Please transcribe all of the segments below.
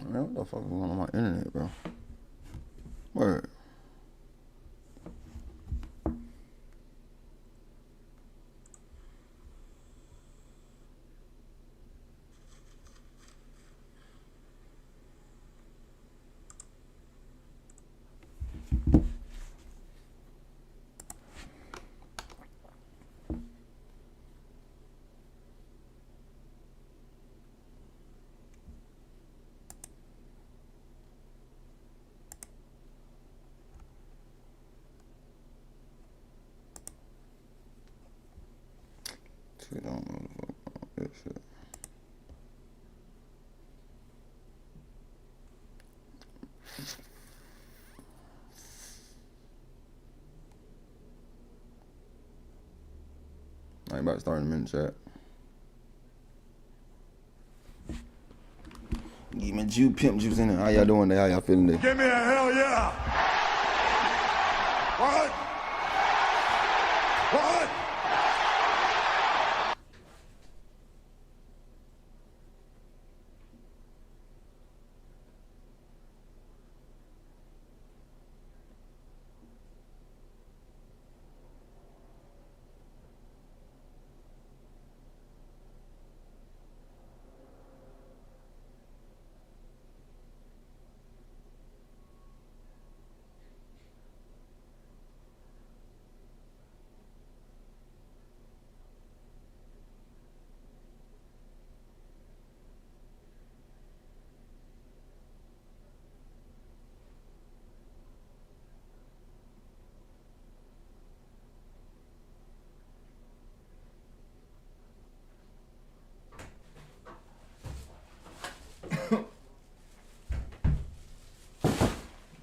Man, what the fuck is going on my internet, bro? Word. I don't know the fuck that shit. I ain't about to start in a minute, chat. Give me pimp juice in there. How y'all doing there? How y'all feeling there? Give me a hell yeah! What? What?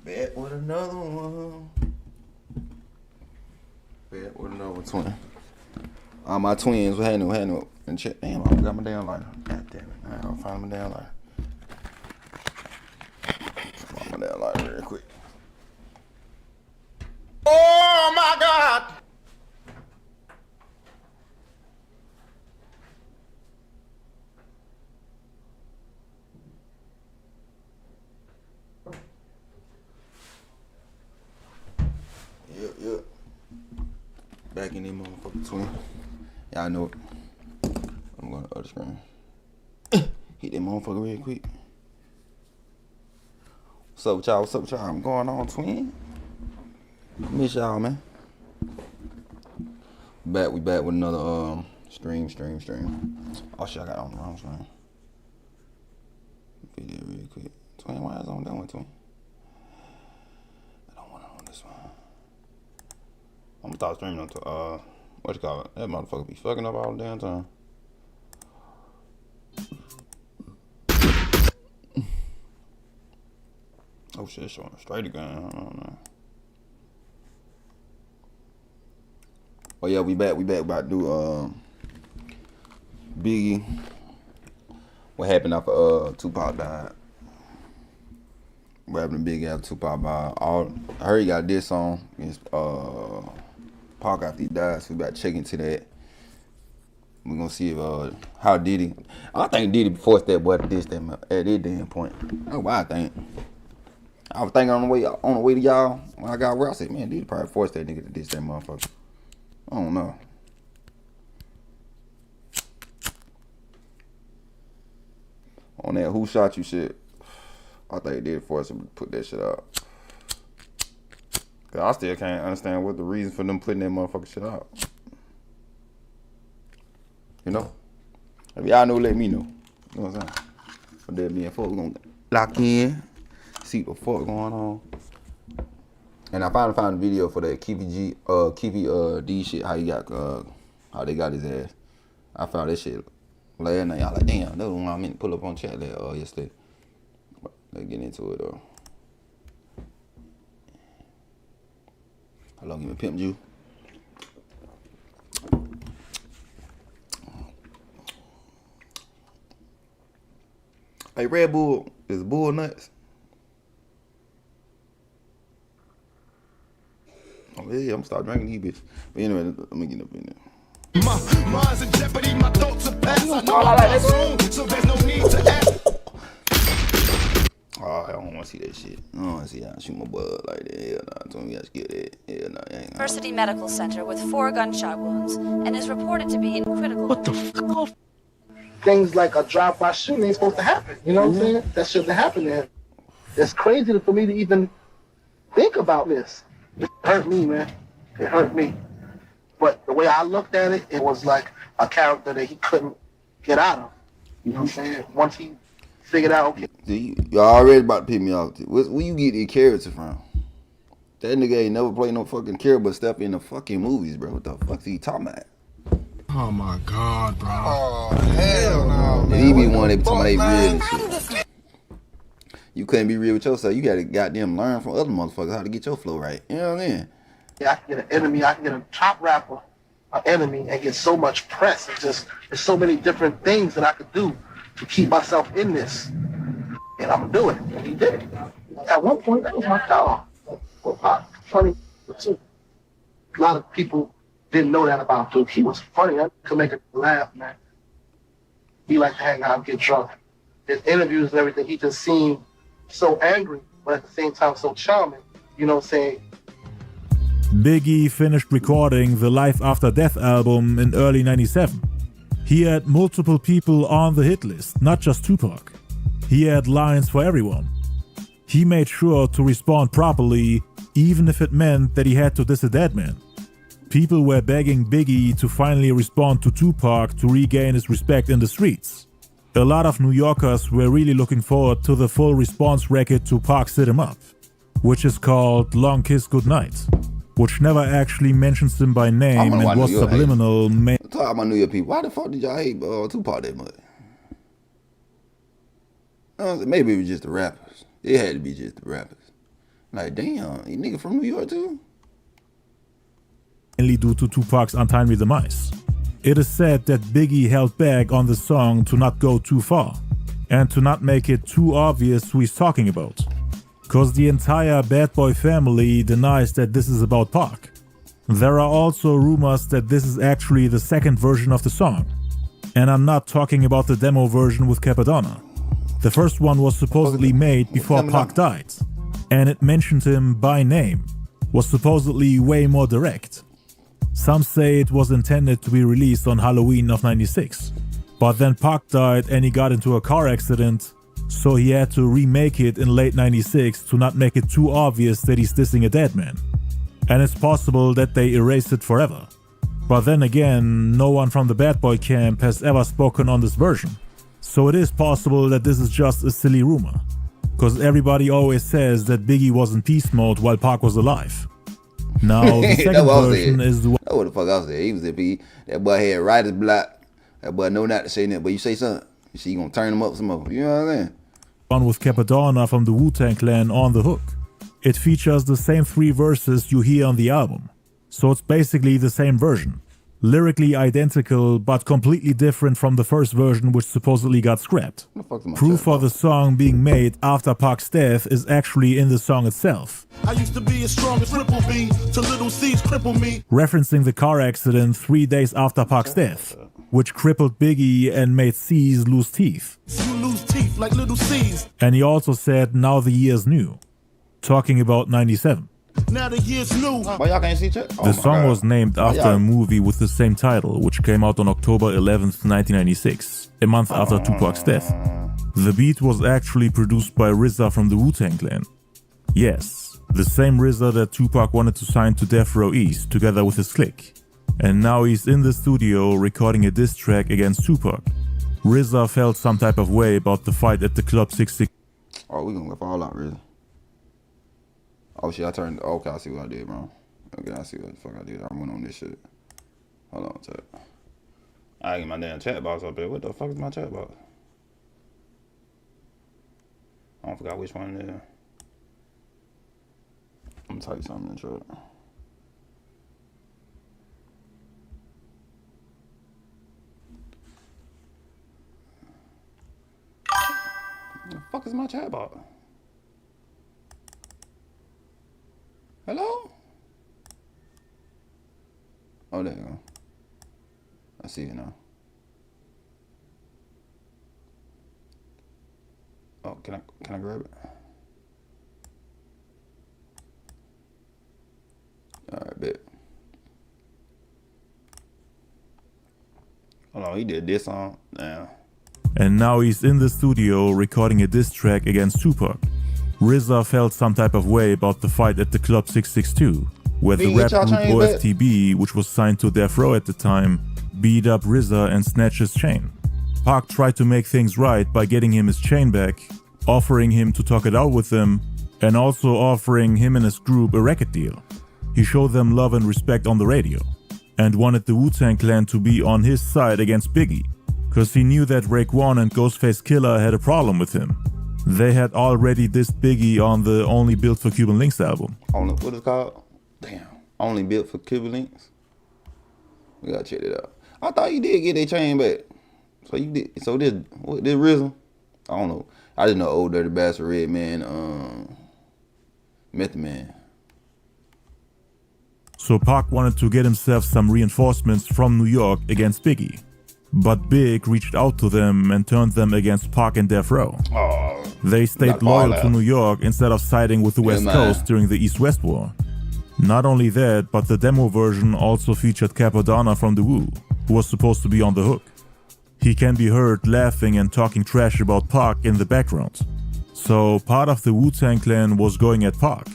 Bet with another one. Bet with another twin. All my twins had no and check. Damn, I got my damn lighter. God damn it. I gotta find my damn lighter. Find my damn lighter real quick. Oh my God! Yep. Back in there, motherfucking twin. Y'all know it. I'm going to the other screen. Hit that motherfucker real quick. What's up with y'all? What's up with y'all? I'm going on, twin. Miss y'all, man. We back with another stream. Oh shit, I got on the wrong screen. Get that real quick. Twin, why is it on that one, twin? I don't want it on this one. I'm gonna start streaming on what you call it? That motherfucker be fucking up all the damn time. Oh shit, showing straight again. I don't know. Oh yeah, we back about to do Biggie. What happened after Tupac died? What happened to Biggie after Tupac died? I heard he got this song against Pac after he died, so we about to check into that. We're gonna see if how Diddy. I think Diddy forced that boy to diss them at that damn point. That's what I think. I was thinking on the way to y'all when I got where I said, man, Diddy probably forced that nigga to diss that motherfucker. I don't know. On that who shot you shit, I think they did force him to put that shit out. Cause I still can't understand what the reason for them putting that motherfucking shit out. You know? If y'all know, let me know. You know what I'm saying? But that being fuck, we gonna lock in, see what the fuck going on. And I finally found a video for that Keefy D shit, how they got his ass. I found that shit last night. Y'all like, damn, that was one I meant to pull up on chat yesterday. But let's get into it though. How long you been pimp you? Hey, Red Bull is bull nuts. Oh yeah, I'm gonna start drinking these bitches. But anyway, let me get up in there. My mind's in jeopardy, my thoughts are past. I know I'm soon, so there's no need to ask. see that shit. I don't wanna see y'all shoot my bud like that. Hell nah. I told me I scared that. Hell nah, ain't University Medical Center with 4 gunshot wounds and is reported to be in critical. What the fuck? Things like a drive-by shooting ain't supposed to happen. You know what I'm saying? That shouldn't happen to him. It's crazy for me to even think about this. It hurt me, man. It hurt me. But the way I looked at it, it was like a character that he couldn't get out of. You know what I'm saying? Once he figured out, okay. See, y'all already about to piss me off. Where you get these characters from? That nigga ain't never played no fucking character but step in the fucking movies, bro. What the fuck's he talking about? Oh my God, bro. Oh, hell no, man. He be one that be talking about they real and shit. You couldn't be real with yourself. You gotta goddamn learn from other motherfuckers how to get your flow right. You know what I mean? Yeah, I can get an enemy, I can get a top rapper, an enemy, and get so much press. It's just, there's so many different things that I could do to keep myself in this. And I'm gonna do it. And he did it. At one point, that was my dog. Well, funny, too. A lot of people didn't know that about Duke. He was funny. I could make it laugh, man. He liked to hang out and get drunk. His interviews and everything, he just seemed so angry, but at the same time so charming. You know what I'm saying? Biggie finished recording the Life After Death album in early '97. He had multiple people on the hit list, not just Tupac. He had lines for everyone. He made sure to respond properly, even if it meant that he had to diss a dead man. People were begging Biggie to finally respond to Tupac to regain his respect in the streets. A lot of New Yorkers were really looking forward to the full response record to Pac's Hit 'Em Up, which is called Long Kiss Goodnight, which never actually mentions him by name and was subliminal. Talk about New York people. Why the fuck did y'all hate Tupac that much? Maybe it was just the rappers. It had to be just the rappers. Like, damn, you nigga from New York too? Mainly due to Tupac's untimely demise. It is said that Biggie held back on the song to not go too far, and to not make it too obvious who he's talking about. Cause the entire Bad Boy family denies that this is about Pac. There are also rumors that this is actually the second version of the song. And I'm not talking about the demo version with Capadonna. The first one was supposedly made before Pac died, and it mentioned him by name, was supposedly way more direct. Some say it was intended to be released on Halloween of '96, but then Pac died and he got into a car accident, so he had to remake it in late '96 to not make it too obvious that he's dissing a dead man. And it's possible that they erased it forever. But then again, no one from the Bad Boy camp has ever spoken on this version. So it is possible that this is just a silly rumor. Cause everybody always says that Biggie was in peace mode while Pac was alive. Now the second version is the one. That's what the fuck I was saying. He was in peace. That boy had writer's block. That boy know not to say nothing, but you say something, you gonna turn him up some more. You know what I'm saying? One with Capadonna from the Wu-Tang Clan on the hook. It features the same 3 verses you hear on the album. So it's basically the same version. Lyrically identical, but completely different from the first version, which supposedly got scrapped. Proof for the song being made after Pac's death is actually in the song itself. I used to be as strong as Triple B, till little C's cripple me. Referencing the car accident 3 days after Pac's death, which crippled Biggie and made C's lose teeth. You lose teeth like little C's. And he also said, now the year's new, talking about '97. Now the year's new. Why y'all can't see Chuck? The song was named after a movie with the same title, which came out on October 11th, 1996, a month after Tupac's death. The beat was actually produced by RZA from the Wu-Tang Clan. Yes, the same RZA that Tupac wanted to sign to Death Row East together with his clique. And now he's in the studio recording a diss track against Tupac. RZA felt some type of way about the fight at the Club 66. Oh, we gonna fall out, RZA. Oh shit, I turned. Okay, I see what I did, bro. Okay, I see what the fuck I did. I went on this shit. Hold on, chat. I get my damn chat box up there. What the fuck is my chat box? I don't forgot which one it is. I'm gonna type something in chat. What the fuck is my chat box? Hello? Oh, there you go. I see it now. Oh, can I grab it? he did this song. Damn. And now he's in the studio recording a diss track against Tupac. RZA felt some type of way about the fight at the Club 662, where the rap group OSTB, which was signed to Death Row at the time, beat up RZA and snatched his chain. Pac tried to make things right by getting him his chain back, offering him to talk it out with them, and also offering him and his group a record deal. He showed them love and respect on the radio, and wanted the Wu-Tang Clan to be on his side against Biggie, cause he knew that Raekwon and Ghostface Killah had a problem with him. They had already dissed Biggie on the Only Built for Cuban Links album. What is it called? Damn. Only Built for Cuban Links? We gotta check it out. I thought you did get that chain back. So you did. So this RZA? I don't know. I just know Old Dirty Bastard, Redman, Method Man. So Pac wanted to get himself some reinforcements from New York against Biggie. But Big reached out to them and turned them against Pac and Death Row. Oh, they stayed loyal to New York instead of siding with the West Coast during the East-West War. Not only that, but the demo version also featured Capodanno from the Wu, who was supposed to be on the hook. He can be heard laughing and talking trash about Pac in the background. So part of the Wu-Tang Clan was going at Pac.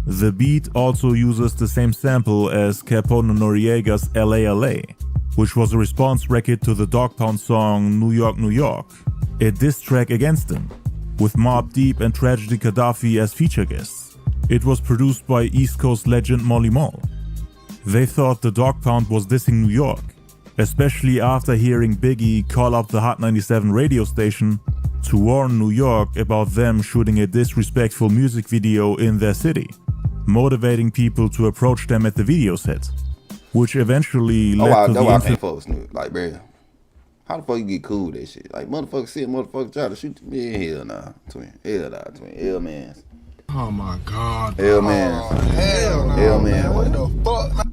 The beat also uses the same sample as Capone Noriega's LA, which was a response record to the Dog Pound song New York, New York, a diss track against him, with Mobb Deep and Tragedy Gaddafi as feature guests. It was produced by East Coast legend Molly Mall. They thought the Dog Pound was dissing New York, especially after hearing Biggie call up the Hot 97 radio station to warn New York about them shooting a disrespectful music video in their city, motivating people to approach them at the video set. Which eventually led to the I can't fuck with Snoop. Like, bro, how the fuck you get cool with that shit? Like, motherfuckers try to shoot me. Hell nah, twin. Hell nah, twin. Hell, man. Oh my God. Hell, man. Hell no, hell, man. What the fuck?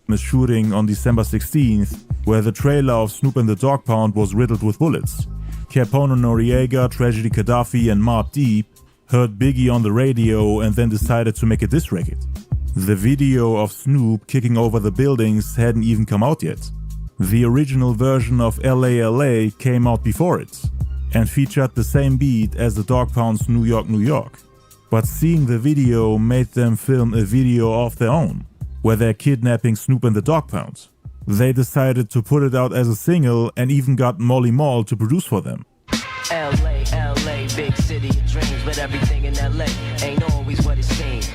A shooting on December 16th, where the trailer of Snoop and the Dog Pound was riddled with bullets. Capone Noriega, Tragedy Gaddafi, and Mobb Deep heard Biggie on the radio and then decided to make a diss record. The video of Snoop kicking over the buildings hadn't even come out yet. The original version of LA came out before it, and featured the same beat as the Dog Pound's New York, New York. But seeing the video made them film a video of their own, where they're kidnapping Snoop and the Dog Pound. They decided to put it out as a single and even got Molly Mall to produce for them. LA, big city of dreams, but everything in LA ain't always what it seems.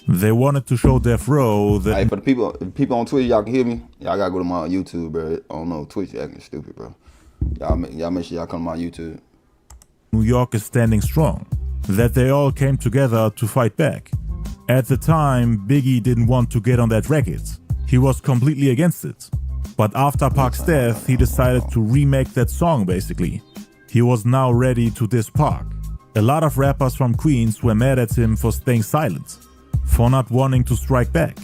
They wanted to show Death Row that... Hey, for the people on Twitter, y'all can hear me? Y'all gotta go to my YouTube, bro. I don't know, Twitch acting stupid, bro. Y'all make sure y'all come to my YouTube. New York is standing strong. That they all came together to fight back. At the time, Biggie didn't want to get on that record. He was completely against it. But after Pac's death, he decided to remake that song, basically. He was now ready to diss Pac. A lot of rappers from Queens were mad at him for staying silent, for not wanting to strike back.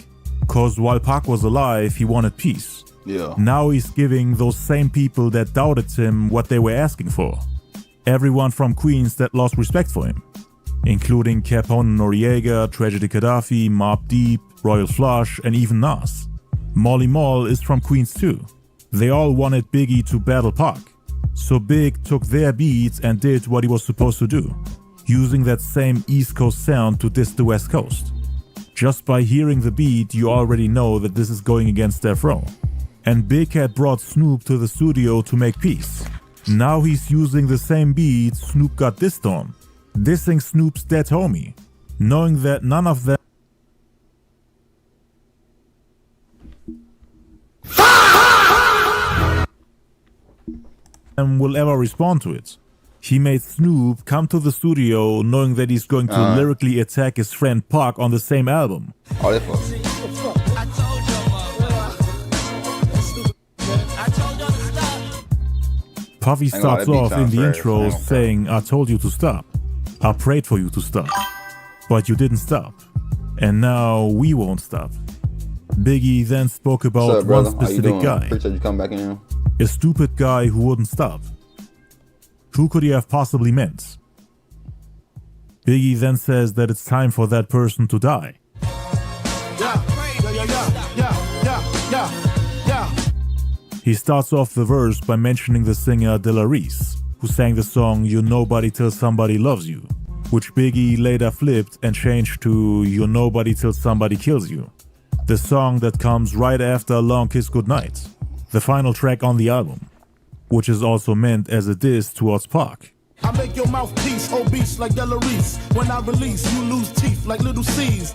Cause while Pac was alive, he wanted peace. Yeah. Now he's giving those same people that doubted him what they were asking for. Everyone from Queens that lost respect for him, including Capone Noriega, Tragedy Gaddafi, Mobb Deep, Royal Flush, and even Nas. Molly Mall is from Queens too. They all wanted Biggie to battle Pac. So Big took their beats and did what he was supposed to do, using that same East Coast sound to diss the West Coast. Just by hearing the beat, you already know that this is going against Death Row. And Big had brought Snoop to the studio to make peace. Now he's using the same beat Snoop got dissed on, dissing Snoop's dead homie, knowing that none of them will ever respond to it. He made Snoop come to the studio knowing that he's going to lyrically attack his friend Pac on the same album. Oh, that's fuck. Puffy starts off in the intro saying, "I told you to stop. I prayed for you to stop. But you didn't stop. And now we won't stop." Biggie then spoke about one specific guy. Appreciate you coming back in here. A stupid guy who wouldn't stop. Who could he have possibly meant? Biggie then says that it's time for that person to die. He starts off the verse by mentioning the singer Dilla Reese, who sang the song You're Nobody Till Somebody Loves You, which Biggie later flipped and changed to You're Nobody Till Somebody Kills You, the song that comes right after Long Kiss Goodnight, the final track on the album, which is also meant as a diss towards Pac. I make your mouthpiece obese like Dilla Reese. When I release, you lose teeth like little C's.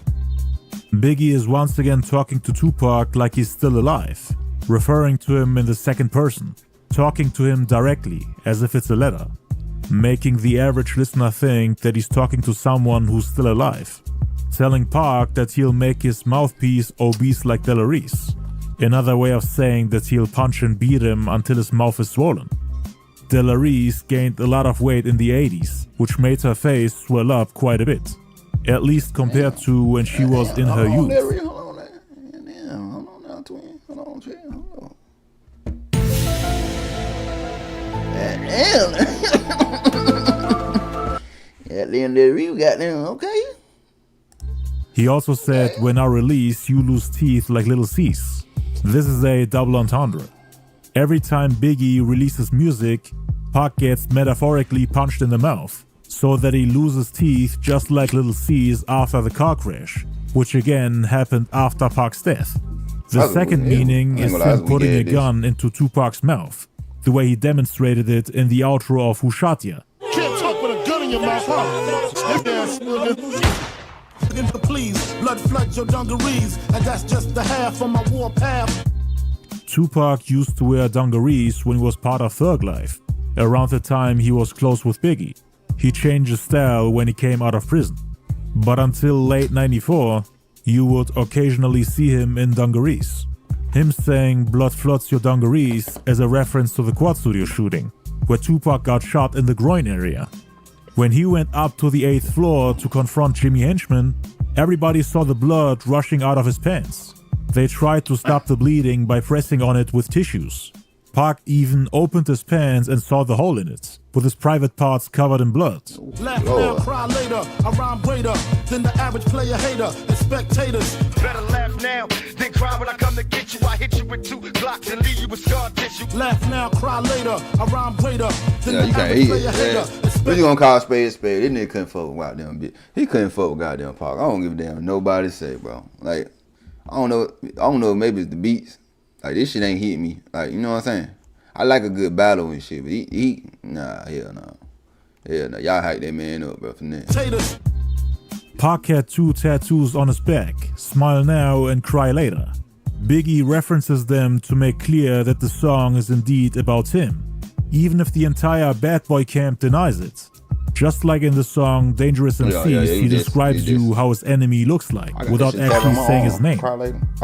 Biggie is once again talking to Tupac like he's still alive, referring to him in the second person, talking to him directly as if it's a letter, making the average listener think that he's talking to someone who's still alive, telling Pac that he'll make his mouthpiece obese like Dilla Reese, another way of saying that he'll punch and beat him until his mouth is swollen. Dilla Reese gained a lot of weight in the 80s, which made her face swell up quite a bit, at least compared to when she was in her youth. Hold on now, twin. Hold on, twin. Hold on. Damn. At the end of the review, goddamn, okay. He also said, when I release, you lose teeth like little C's. This is a double entendre. Every time Biggie releases music, Pac gets metaphorically punched in the mouth, so that he loses teeth just like little C's after the car crash, which again happened after Pac's death. The second meaning is him putting a gun into Tupac's mouth, the way he demonstrated it in the outro of Who Shot Ya. Can't talk with a gun in your mouth, Please, blood floods your dungarees, and that's just the half of my war path. Tupac used to wear dungarees when he was part of Thug Life, around the time he was close with Biggie. He changed his style when he came out of prison. But until late 94, you would occasionally see him in dungarees. Him saying blood floods your dungarees as a reference to the Quad Studio shooting, where Tupac got shot in the groin area. When he went up to the 8th floor to confront Jimmy Henchman, everybody saw the blood rushing out of his pants. They tried to stop the bleeding by pressing on it with tissues. Pac even opened his pants and saw the hole in it, with his private parts covered in blood. Laugh now, cry later. I rhyme greater than the average player hater and spectators. Better laugh now, then cry when I come to get you. I hit you with 2 Glocks and leave you with scar tissue. Laugh now, cry later. I rhyme greater than Yeah, the you can't average eat player it. hater. What you gonna call a spade a spade? This nigga couldn't fuck with goddamn bitch. He couldn't fuck with goddamn Pac. I don't give a damn what nobody say, bro. Like, I don't know, maybe it's the beats. Like, this shit ain't hit me. Like, you know what I'm saying? I like a good battle and shit, but nah, hell no. Hell no. Y'all hype that man up, bro, from there. Pac had 2 tattoos on his back, Smile Now and Cry Later. Biggie references them to make clear that the song is indeed about him, even if the entire bad boy camp denies it. Just like in the song Dangerous MCs, he describes you how his enemy looks like, without actually saying his name.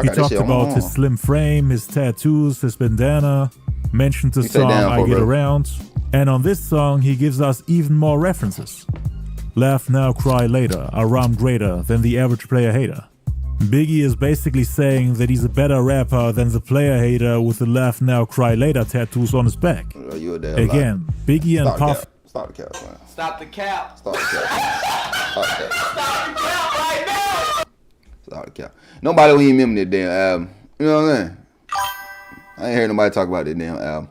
He talked about his slim frame, his tattoos, his bandana, mentioned the song I Get Around, and on this song he gives us even more references. Laugh Now, Cry Later, I rhyme greater than the average player hater. Biggie is basically saying that he's a better rapper than the player hater with the Laugh Now, Cry Later tattoos on his back. Again, Biggie and Puff. Stop the cap, man. Stop the cap. Stop the cap. Stop the cap. Stop the cap right now. Stop the cap. Nobody will even remember that damn album. You know what I'm saying? I ain't heard nobody talk about that damn album.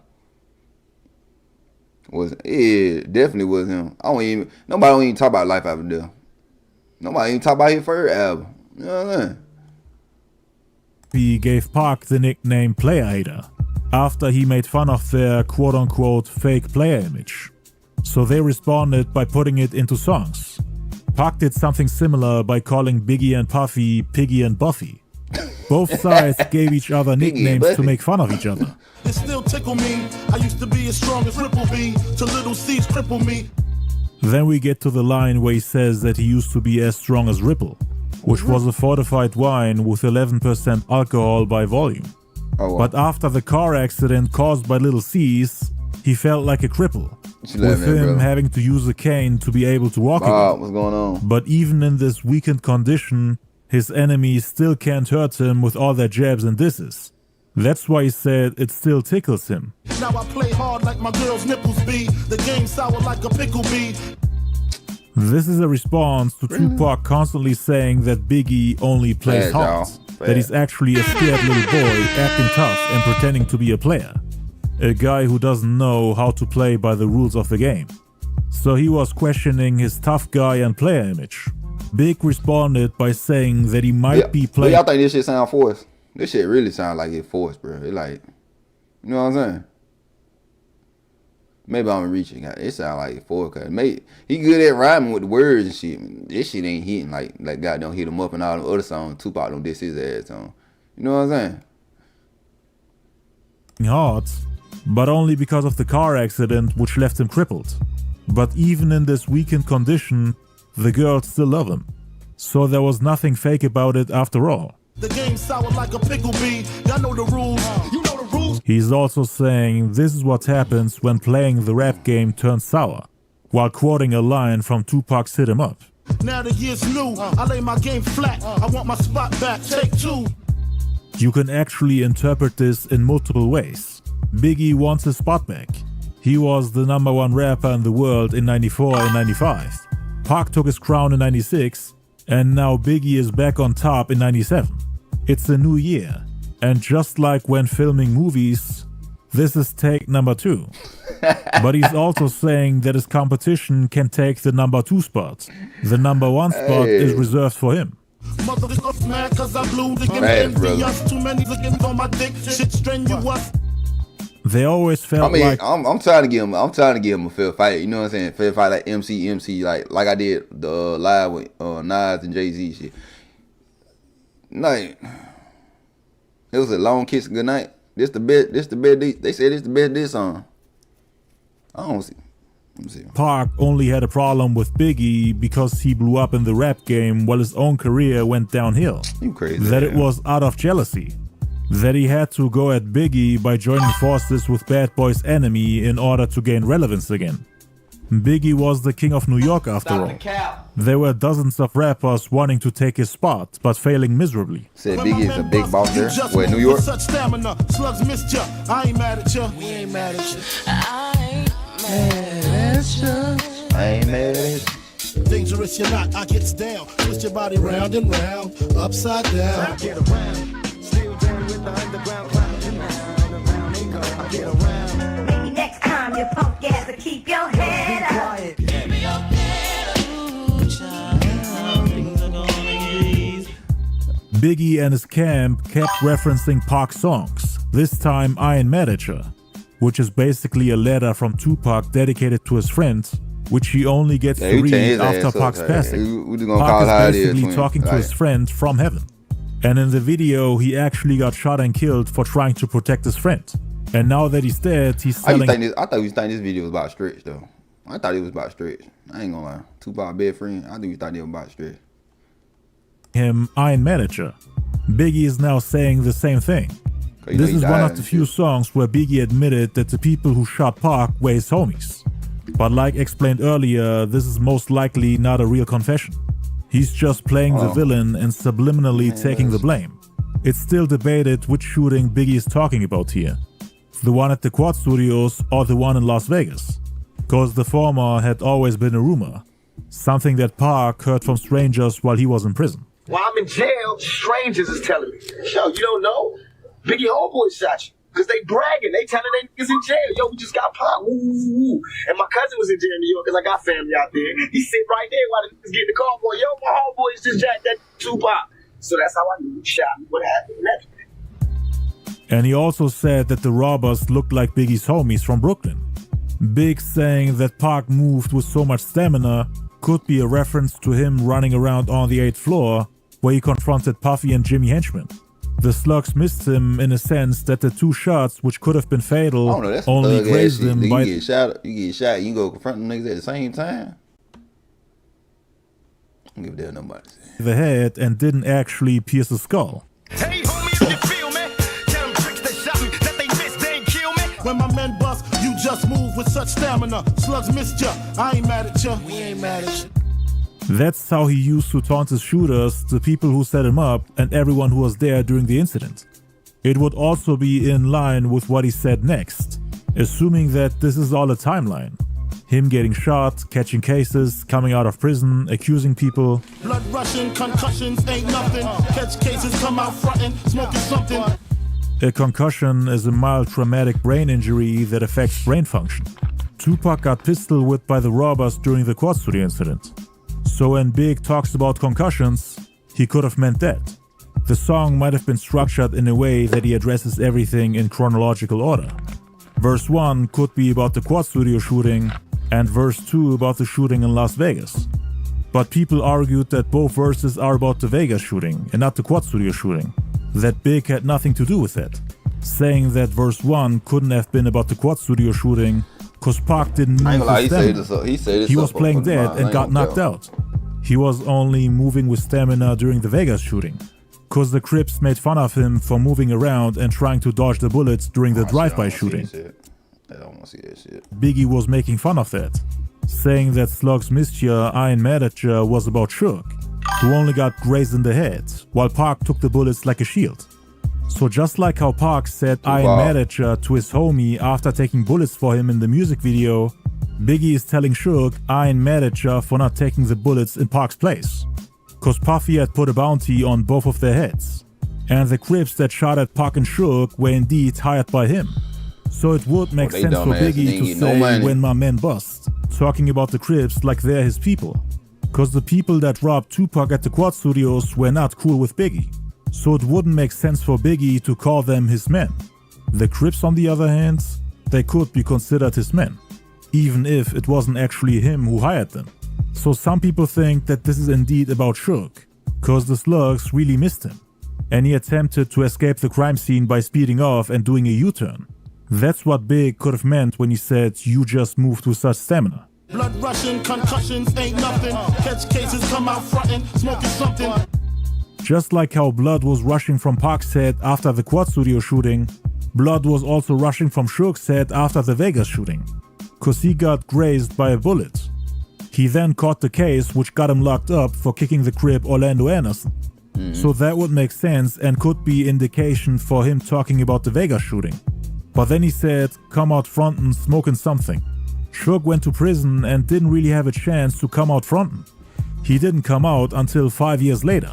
It definitely was him. Nobody don't even talk about Life After Death. Nobody even talk about his first album. You know what I'm saying? He gave Pac the nickname Player Hater after he made fun of their quote-unquote fake player image. So they responded by putting it into songs. Pac did something similar by calling Biggie and Puffy Piggy and Buffy. Both sides gave each other nicknames to make fun of each other. It still tickle me. I used to be as strong as Ripple B, to little C's cripple me. Then we get to the line where he says that he used to be as strong as Ripple, which was a fortified wine with 11% alcohol by volume. But after the car accident caused by little C's, he felt like a cripple, with him having to use a cane to be able to walk again. What's going on? But even in this weakened condition, his enemies still can't hurt him with all their jabs and disses. That's why he said it still tickles him. Now I play hard like my girl's nipples be. The game sour like a pickle bee. This is a response to Tupac constantly saying that Biggie only plays hard. that he's actually a scared little boy acting tough and pretending to be a player. A guy who doesn't know how to play by the rules of the game. So he was questioning his tough guy and player image. Big responded by saying that he might be playing. Y'all think this shit sound forced? This shit really sound like it's forced, bro. It like, you know what I'm saying? Maybe I'm reaching. It sound like it's forced. Cause maybe he good at rhyming with the words and shit. This shit ain't hitting like God don't hit him up and all them other songs. Tupac don't diss his ass on. You know what I'm saying? Hard, but only because of the car accident which left him crippled. But even in this weakened condition, the girls still love him. So there was nothing fake about it after all. The game sour like a pickle bee. Y'all know the rules. You know the rules. He's also saying this is what happens when playing the rap game turns sour, while quoting a line from Tupac's Hit 'Em Up. Now the year's new. I lay my game flat. I want my spot back. Take two. You can actually interpret this in multiple ways. Biggie wants his spot back. He was the #1 rapper in the world in 94 and 95. Pac took his crown in 96, and now Biggie is back on top in 97. It's a new year, and just like when filming movies, this is take #2. But he's also saying that his competition can take the #2 spot. The #1 spot is reserved for him. Motherfuckers mad cause I blew the game. Mad, brother. Too many looking on my dick. Shit strenuous. They always felt like I'm trying to give him a fair fight. You know what I'm saying? Fair fight like MC like I did the live with Nas and Jay-Z shit. Like it was a long kiss goodnight. This the best. They said this the best diss song. I don't see. Let me see. Pac only had a problem with Biggie because he blew up in the rap game while his own career went downhill. You crazy? That it was out of jealousy. That he had to go at Biggie by joining forces with Bad Boy's Enemy in order to gain relevance again. Biggie was the king of New York after all. There were dozens of rappers wanting to take his spot, but failing miserably. Said Biggie is a big boss there. Where, New York? Such stamina. Slugs missed ya. I ain't mad at ya. We ain't mad at you. I ain't mad at you. Dangerous you're not. I gets down. Twist your body round and round. Upside down. I get around. Still down with the underground clown. Around and go. I get around. Maybe next time you punk ass to keep your head up. Give me your head up, child. Things are gonna get easy. Biggie and his camp kept referencing Pac's songs, this time I Ain't Mad at Ya, which is basically a letter from Tupac dedicated to his friend, which he only gets to read after Pac's passing. Pac is basically talking to his friend from heaven. And in the video, he actually got shot and killed for trying to protect his friend. And now that he's dead, he's selling... I thought you was thinking this video was about Stretch, though. I thought it was about Stretch. I ain't gonna lie. Tupac best friend, I think you thought it was about Stretch. Him, I Ain't Mad at Ya. Biggie is now saying the same thing. This is one of the few songs where Biggie admitted that the people who shot Pac were his homies. But like explained earlier, this is most likely not a real confession. He's just playing the villain and subliminally taking the blame. It's still debated which shooting Biggie is talking about here. The one at the Quad Studios or the one in Las Vegas. Cause the former had always been a rumor. Something that Pac heard from strangers while he was in prison. While I'm in jail, strangers is telling me, yo, you don't know? Biggie homeboy shot you. Cause they bragging, they telling they niggas in jail. Yo, we just got Pac. Woo, woo, woo. And my cousin was in jail in New York cause I got family out there. He sit right there while the niggas getting the call boy. Yo, my homeboys just jacked that Tupac. So that's how I knew he shot me. What happened? And he also said that the robbers looked like Biggie's homies from Brooklyn. Big saying that Pac moved with so much stamina could be a reference to him running around on the 8th floor where he confronted Puffy and Jimmy Henchman. The slugs missed him in a sense that the two shots, which could have been fatal, only grazed him by... You get shot, you go confront them niggas at the same time? I don't give a damn nobody. The head and didn't actually pierce the skull. Hey, homie, if you feel me, tell them tricks they shot me, that they missed, they ain't kill me. When my men bust, you just move with such stamina. Slugs missed ya. I ain't mad at ya. We ain't mad at you. That's how he used to taunt his shooters, the people who set him up, and everyone who was there during the incident. It would also be in line with what he said next, assuming that this is all a timeline. Him getting shot, catching cases, coming out of prison, accusing people. Blood rushing, concussions ain't nothing. Catch cases, come out frontin', smoking something. A concussion is a mild traumatic brain injury that affects brain function. Tupac got pistol whipped by the robbers during the quad studio incident. So when Big talks about concussions, he could have meant that. The song might have been structured in a way that he addresses everything in chronological order. Verse 1 could be about the quad studio shooting, and verse 2 about the shooting in Las Vegas. But people argued that both verses are about the Vegas shooting and not the quad studio shooting, that Big had nothing to do with it, saying that verse 1 couldn't have been about the quad studio shooting cause Pac didn't move with stamina. He was playing dead and got knocked out. He was only moving with stamina during the Vegas shooting, cause the Crips made fun of him for moving around and trying to dodge the bullets during the drive-by shooting. I don't want to see that shit. Biggie was making fun of that, saying that Slugs missed ya, I ain't mad at ya was about Shook, who only got grazed in the head, while Pac took the bullets like a shield. So just like how Pac said I ain't mad at ya to his homie after taking bullets for him in the music video, Biggie is telling Shook I ain't mad at ya for not taking the bullets in Pac's place. Cause Puffy had put a bounty on both of their heads, and the Crips that shot at Pac and Shook were indeed hired by him. So it would make sense for Biggie to say when my men bust, talking about the Crips like they're his people. Cause the people that robbed Tupac at the quad studios were not cool with Biggie. So it wouldn't make sense for Biggie to call them his men. The Crips on the other hand, they could be considered his men, even if it wasn't actually him who hired them. So some people think that this is indeed about Shook, cause the Slugs really missed him, and he attempted to escape the crime scene by speeding off and doing a U-turn. That's what Big could have meant when he said you just moved with such stamina. Blood rushing, concussions ain't nothing. Catch cases, come out frontin', smoking something. Just like how blood was rushing from Pac's head after the quad studio shooting, blood was also rushing from Shook's head after the Vegas shooting, cause he got grazed by a bullet. He then caught the case which got him locked up for kicking the Crip Orlando Anderson. So that would make sense and could be indication for him talking about the Vegas shooting. But then he said, come out frontin' smoking something. Shook went to prison and didn't really have a chance to come out frontin'. He didn't come out until 5 years later.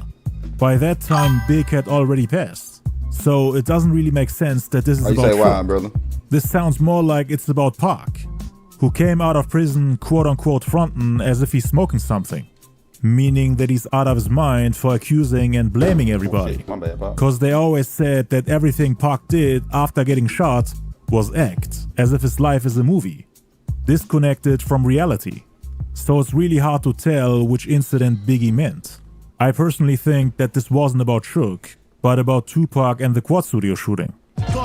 By that time, Big had already passed. So it doesn't really make sense that this is about Shook. Brother? This sounds more like it's about Pac, who came out of prison quote-unquote frontin' as if he's smoking something. Meaning that he's out of his mind for accusing and blaming everybody. Cause they always said that everything Pac did after getting shot was act, as if his life is a movie, disconnected from reality. So it's really hard to tell which incident Biggie meant. I personally think that this wasn't about Shook, but about Tupac and the quad studio shooting.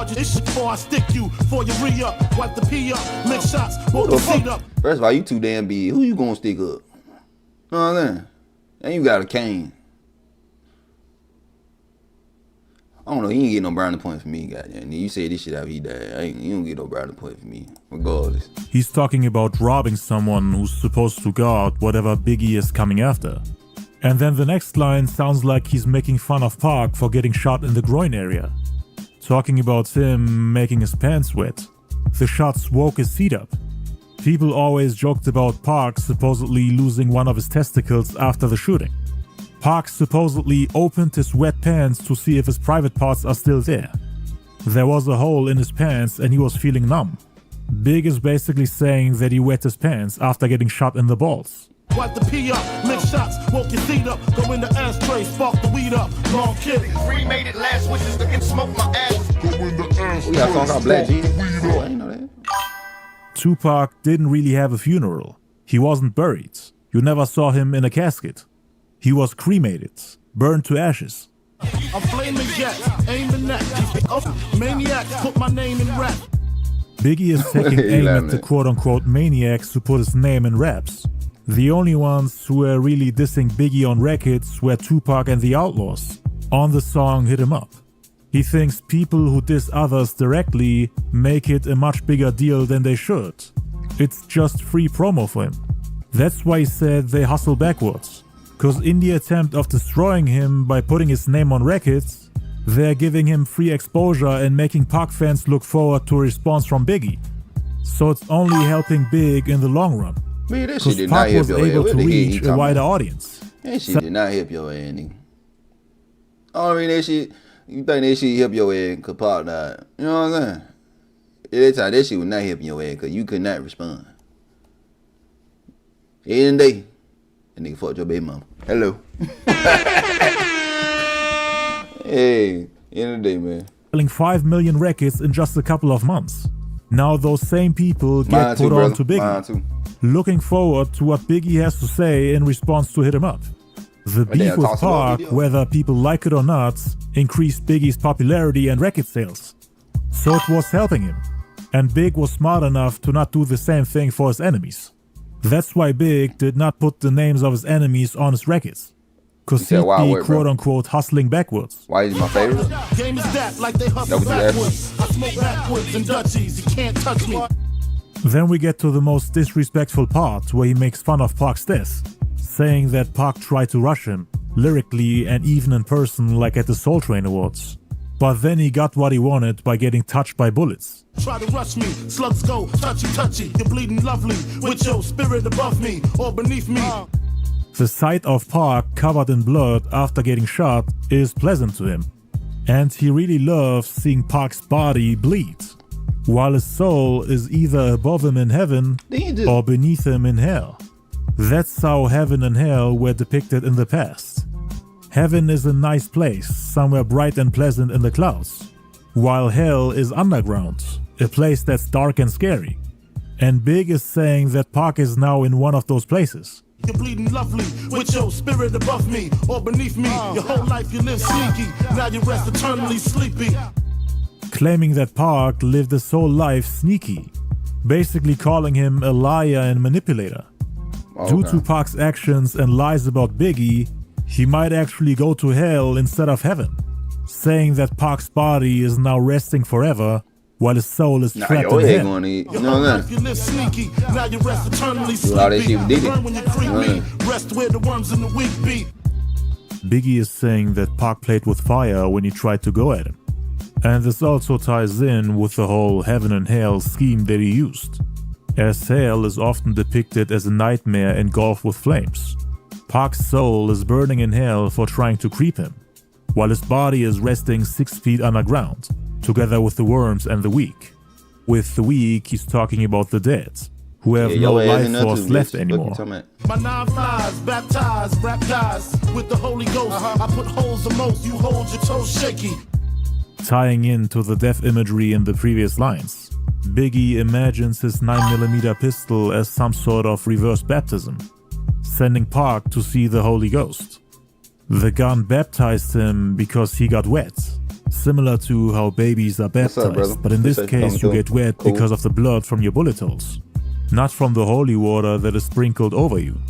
This shit before I stick you, for you re-up, wipe the pee up, lick shots, hold the seat up. First of all, you too damn big. Who you gonna stick up? You know what I'm saying? And you got a cane. I don't know, he ain't get no brownie point for me, goddamn. You say this shit after he died. You don't get no brownie point for me, regardless. He's talking about robbing someone who's supposed to guard whatever Biggie is coming after. And then the next line sounds like he's making fun of Pac for getting shot in the groin area. Talking about him making his pants wet. The shots woke his feet up. People always joked about Pac supposedly losing one of his testicles after the shooting. Pac supposedly opened his wet pants to see if his private parts are still there. There was a hole in his pants and he was feeling numb. Big is basically saying that he wet his pants after getting shot in the balls. Wipe the pee up, lick shots, woke your seat up, go in the ashtray, spark the weed up, long kidding. Remade it last wishes to smoke my ass. Go in the ashtray, We got a song called Black Jesus. weed I didn't know that. Tupac didn't really have a funeral. He wasn't buried. You never saw him in a casket. He was cremated, burned to ashes. I'm flaming jets, aiming at maniacs, put my name in rap. Biggie is taking aim at the quote-unquote maniacs who put his name in raps. The only ones who were really dissing Biggie on records were Tupac and the Outlaws. On the song Hit 'Em Up. He thinks people who diss others directly make it a much bigger deal than they should. It's just free promo for him. That's why he said they hustle backwards. Cause in the attempt of destroying him by putting his name on records, they're giving him free exposure and making Pac fans look forward to a response from Biggie. So it's only helping Big in the long run. Man, that shit Because did not Pac help was your ass. able What to the hell he reach a talking wider about? audience. That shit did not help your ass, nigga. I mean, that shit, you think that shit help your ass because Pac died. You know what I'm saying? That time, that shit was not helping your ass because you could not respond. End of the day, that nigga fucked your baby mama. Hello. Hey, end of the day, man. Selling 5 million records in just a couple of months. Now those same people get Mine too, put on brother. to Biggie. Mine too. Looking forward to what Biggie has to say in response to Hit 'Em Up. The they beef with toss him up Pac, video. whether people like it or not, increased Biggie's popularity and record sales. So it was helping him. And Big was smart enough to not do the same thing for his enemies. That's why Big did not put the names of his enemies on his records. Cause You said he'd wild be word, bro. quote-unquote hustling backwards. Why is he my favorite? Game is that, like they That hustle what you asked? backwards. I smoke backwards and Dutchies, you can't touch me. Then we get to the most disrespectful part where he makes fun of Pac's death, saying that Pac tried to rush him, lyrically and even in person like at the Soul Train Awards. But then he got what he wanted by getting touched by bullets. Try to rush me, slugs go touchy touchy. You're bleeding lovely with your spirit above me or beneath me. The sight of Pac covered in blood after getting shot is pleasant to him. And he really loves seeing Pac's body bleed, while his soul is either above him in heaven or beneath him in hell. That's how heaven and hell were depicted in the past. Heaven is a nice place, somewhere bright and pleasant in the clouds, while hell is underground, a place that's dark and scary. And Big is saying that Pac is now in one of those places. You're bleeding lovely with your spirit above me or beneath me. Your whole life you live sneaky, now you rest eternally sleepy. Claiming that Pac lived his whole life sneaky, basically calling him a liar and manipulator. Due to Pac's actions and lies about Biggie, he might actually go to hell instead of heaven, saying that Pac's body is now resting forever while his soul is trapped in hell. Going to eat. Your You know whole what I'm life saying? you live sneaky, now you rest eternally Do all that sleepy. shit with Diddy. Burn when you creep me, rest where the worms in the weak beat. Biggie is saying that Pac played with fire when he tried to go at him. And this also ties in with the whole heaven and hell scheme that he used, as hell is often depicted as a nightmare engulfed with flames. Pac's soul is burning in hell for trying to creep him, while his body is resting 6 feet underground, together with the worms and the weak. With the weak, he's talking about the dead, who have no life force left anymore. My 9 flies, baptized, with the Holy Ghost. I put holes the most, you hold your toes shaky. Tying into the death imagery in the previous lines, Biggie imagines his 9mm pistol as some sort of reverse baptism, sending Pac to see the Holy Ghost. The gun baptized him because he got wet, similar to how babies are baptized, but in this case you get wet because of the blood from your bullet holes, not from the holy water that is sprinkled over you.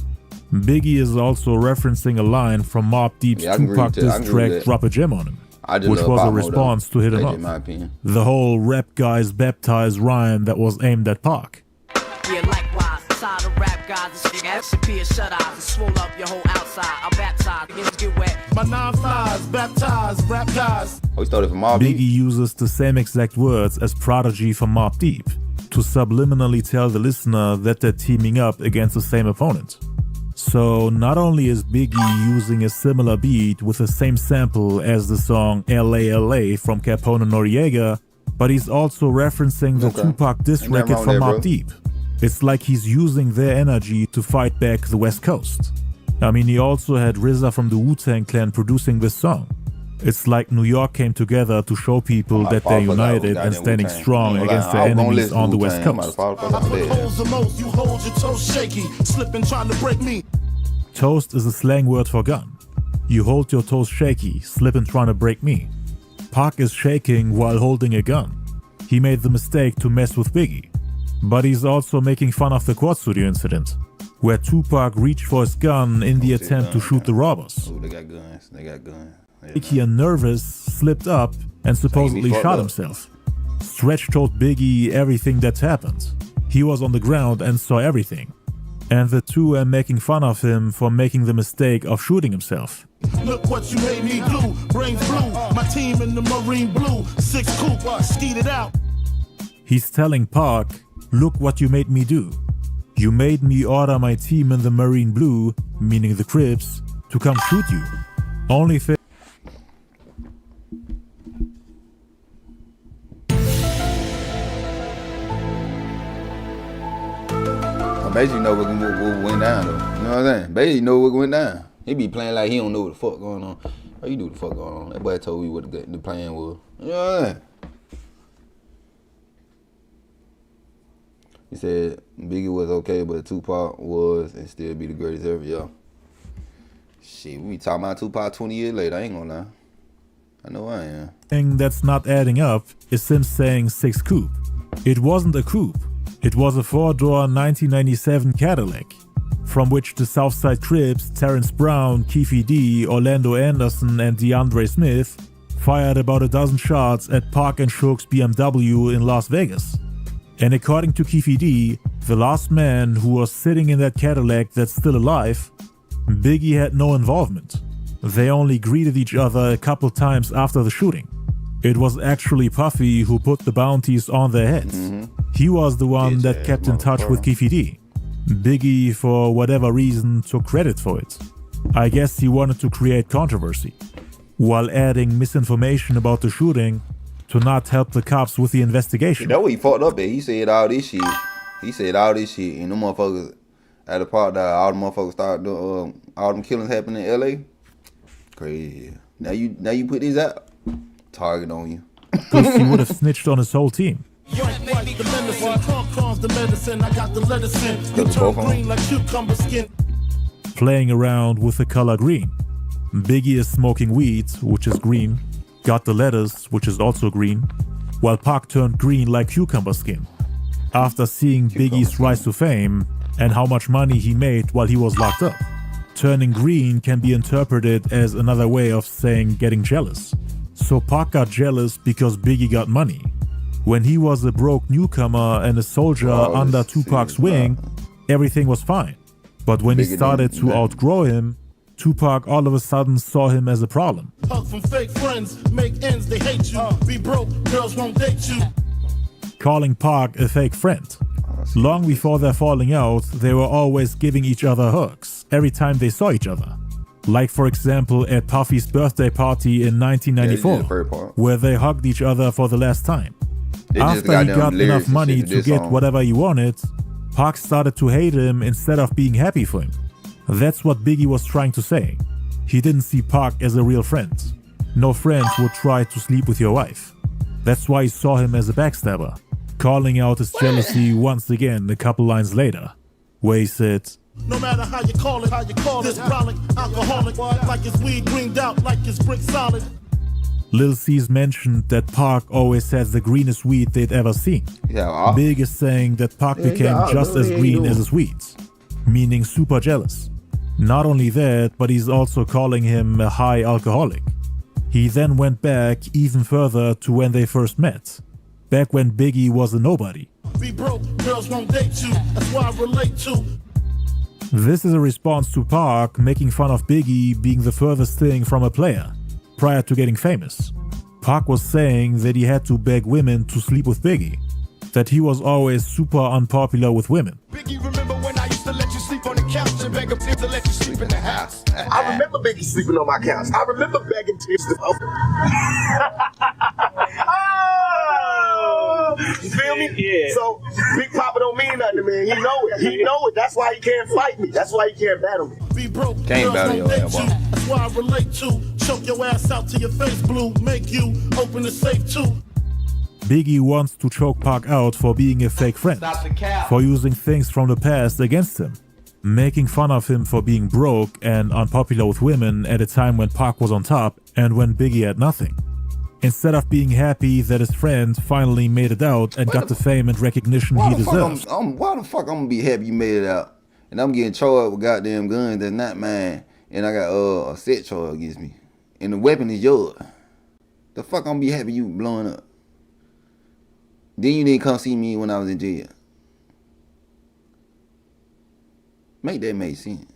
Biggie is also referencing a line from Mobb Deep's Tupac diss track Drop a Gem on Him, which was a response to Hit 'Em Up, the whole rap guys baptized rhyme that was aimed at Pac. Yeah, likewise, side of rap guys, this shit disappear, shut eyes, and swole up your whole outside. I'll baptize, begins to get wet. My 9 flies, baptized, Oh, he started from Mobb Deep? Biggie uses the same exact words as Prodigy from Mobb Deep to subliminally tell the listener that they're teaming up against the same opponent. So not only is Biggie using a similar beat with the same sample as the song LA LA from Capone and Noriega, but he's also referencing the Tupac diss record from Mobb Deep. It's like he's using their energy to fight back the West Coast. I mean, he also had RZA from the Wu-Tang Clan producing this song. It's like New York came together to show people that they're united and standing strong against their enemies on the West Coast. I put holes the most, you hold your toes shaky, slipping trying to break me. Toast is a slang word for gun. You hold your toes shaky, slipping trying to break me. Pac is shaking while holding a gun. He made the mistake to mess with Biggie. But he's also making fun of the Quad Studio incident, where Tupac reached for his gun in the attempt to shoot the robbers. Oh, they got guns. They got guns. Biggie, nervous, slipped up and supposedly shot himself. Stretch told Biggie everything that happened. He was on the ground and saw everything. And the two are making fun of him for making the mistake of shooting himself. Look what you made me do, brains blue, my team in the marine blue, 6 coupe, skeeted out. He's telling Pac, Look what you made me do. You made me order my team in the Marine Blue, meaning the Crips, to come shoot you. Only fair. I basically know what went down though. You know what I'm saying? Basically know what went down. He be playing like he don't know what the fuck going on. Oh, you do what the fuck going on. That boy told you what the plan was. You know what I'm saying? He said Biggie was okay, but Tupac was and still be the greatest ever, y'all. Shit, we be talking about Tupac 20 years later. I ain't gonna lie. I know I am. Thing that's not adding up is Sims saying 6 coupe. It wasn't a coupe. It was a 4-door 1997 Cadillac, from which the Southside Crips, Terrence Brown, Keefe D, Orlando Anderson, and DeAndre Smith fired about a dozen shots at Pac and Shook's BMW in Las Vegas. And according to Keefe D, the last man who was sitting in that Cadillac that's still alive, Biggie had no involvement. They only greeted each other a couple times after the shooting. It was actually Puffy who put the bounties on their heads. He was the one that kept in touch with Keefe D. Biggie, for whatever reason, took credit for it. I guess he wanted to create controversy, while adding misinformation about the shooting to not help the cops with the investigation. That's what he fucked up at. He said all this shit. And them motherfuckers at the part that all the motherfuckers started doing, all them killings happening in LA. Crazy. Now you put this out. Target on you. Because he would have snitched on his whole team. The medicine, I got the medicine. You turn green like cucumber skin. Playing around with the color green. Biggie is smoking weed, which is green, got the letters, which is also green, while Pac turned green like cucumber skin. After seeing Biggie's rise to fame and how much money he made while he was locked up, turning green can be interpreted as another way of saying getting jealous. So Pac got jealous because Biggie got money. When he was a broke newcomer and a soldier under Tupac's wing, everything was fine. But when he started to outgrow him, Tupac all of a sudden saw him as a problem. Hug from fake friends, make ends, they hate you. Be broke, girls won't date you. Calling Pac a fake friend. Long before their falling out, they were always giving each other hugs every time they saw each other. Like for example at Puffy's birthday party in 1994, where they hugged each other for the last time. After he got enough money to get whatever he wanted, Pac started to hate him instead of being happy for him. That's what Biggie was trying to say. He didn't see Pac as a real friend. No friend would try to sleep with your wife. That's why he saw him as a backstabber, calling out his jealousy once again a couple lines later, where he said, no matter how you call it, this brolic, alcoholic, like it's weed greened out, like it's brick solid. Lil C's mentioned that Pac always had the greenest weed they'd ever seen. Big is saying that Pac became just as green as his weeds, meaning super jealous. Not only that, but he's also calling him a high alcoholic. He then went back even further to when they first met, back when Biggie was a nobody. Be broke, girls won't date you, that's why I relate to. This is a response to Pac making fun of Biggie being the furthest thing from a player prior to getting famous. Pac was saying that he had to beg women to sleep with Biggie, that he was always super unpopular with women. Biggie, remember when I used to let you sleep on the couch and beg him to let you sleep in the house? I remember Biggie sleeping on my couch. I remember begging tips to you feel me? Yeah. So Big Papa don't mean nothing to me. He know it. He know it. That's why he can't fight me. That's why he can't battle me. Be broke. Can't battle your ass. That's why I relate to. Choke your ass out till your face blue. Make you open the safe too. Biggie wants to choke Pac out for being a fake friend, for using things from the past against him, making fun of him for being broke and unpopular with women at a time when Pac was on top and when Biggie had nothing. Instead of being happy that his friend finally made it out and got the fame and recognition he deserves. Why the fuck I'm gonna be happy you made it out? And I'm getting charged with goddamn guns that's not mine. And I got a set charge against me. And the weapon is yours. The fuck I'm gonna be happy you blowing up? Then you didn't come see me when I was in jail. Make that make sense.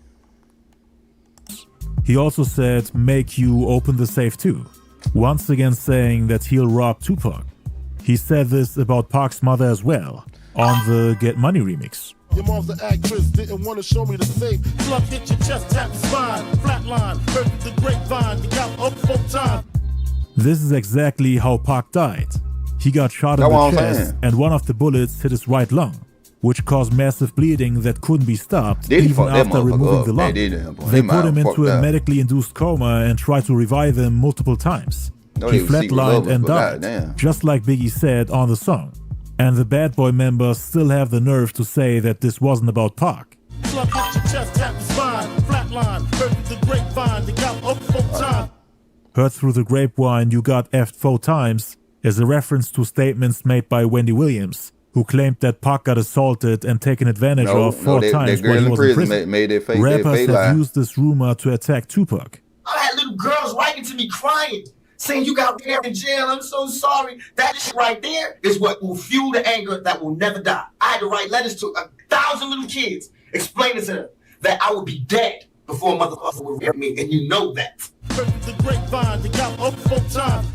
He also said, make you open the safe too. Once again saying that he'll rob Tupac. He said this about Pac's mother as well. on the Get Money remix. Your mom's the actress, didn't want to show me the safe. Slug hit your chest, tap the spine. Flatline, heard the grapevine. You got up 4 times. This is exactly how Pac died. He got shot in the chest and one of the bullets hit his right lung, which caused massive bleeding that couldn't be stopped even after removing the lung. They put him into a medically induced coma and tried to revive him multiple times. He flatlined and died, just like Biggie said on the song. And the Bad Boy members still have the nerve to say that this wasn't about Pac. Slug hit your chest, tap the spine. Flatline, heard the grapevine. You got up 4 times. Heard through the grapevine you got effed 4 times is a reference to statements made by Wendy Williams, who claimed that Pac got assaulted and taken advantage of 4 times while he was in prison. Rappers have used this rumor to attack Tupac. I had little girls writing to me crying, saying you got in jail, I'm so sorry. That shit right there is what will fuel the anger that will never die. I had to write letters to 1,000 little kids explaining to them that I would be dead before a motherfucker would hear me, and you know that. The grapevine, you got up 4 times.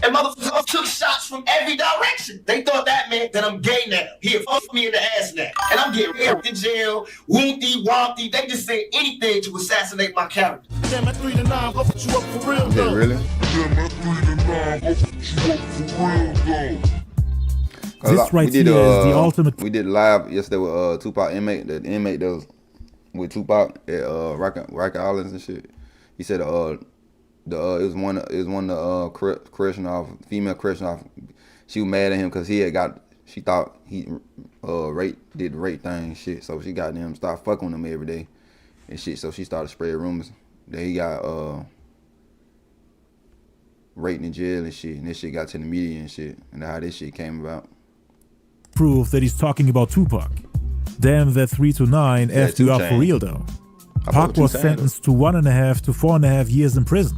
And motherfuckers took shots from every direction. They thought that meant that I'm gay now. He fucked me in the ass now. And I'm getting in jail, woonty, wompty. They just say anything to assassinate my character. Damn, at 3 to 9, I'll put you up for real, though. Really? Damn, at 3 to 9, I'll put you up for real, though. This right here is the ultimate. We did live yesterday with Tupac inmate. The inmate that was with Tupac at Rikers Islands and shit. He said it was one of the correctional female correctional. She was mad at him because she thought he did rape thing and shit. So she got him started fucking with him every day and shit. So she started spreading rumors that he got raped in jail and shit. And this shit got to the media and shit. And how this shit came about. Proof that he's talking about Tupac. Damn, that 3 to 9 effed you up for real though. Pac was sentenced to 1.5 to 4.5 years in prison.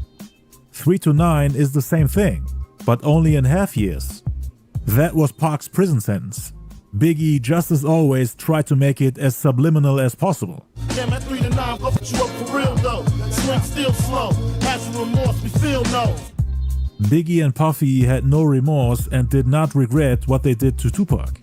3 to 9 is the same thing, but only in half years. That was Pac's prison sentence. Biggie, just as always, tried to make it as subliminal as possible. Damn, at 3 to 9, I'll put you up for real though. Swing still slow, has remorse, we feel no. Biggie and Puffy had no remorse and did not regret what they did to Tupac.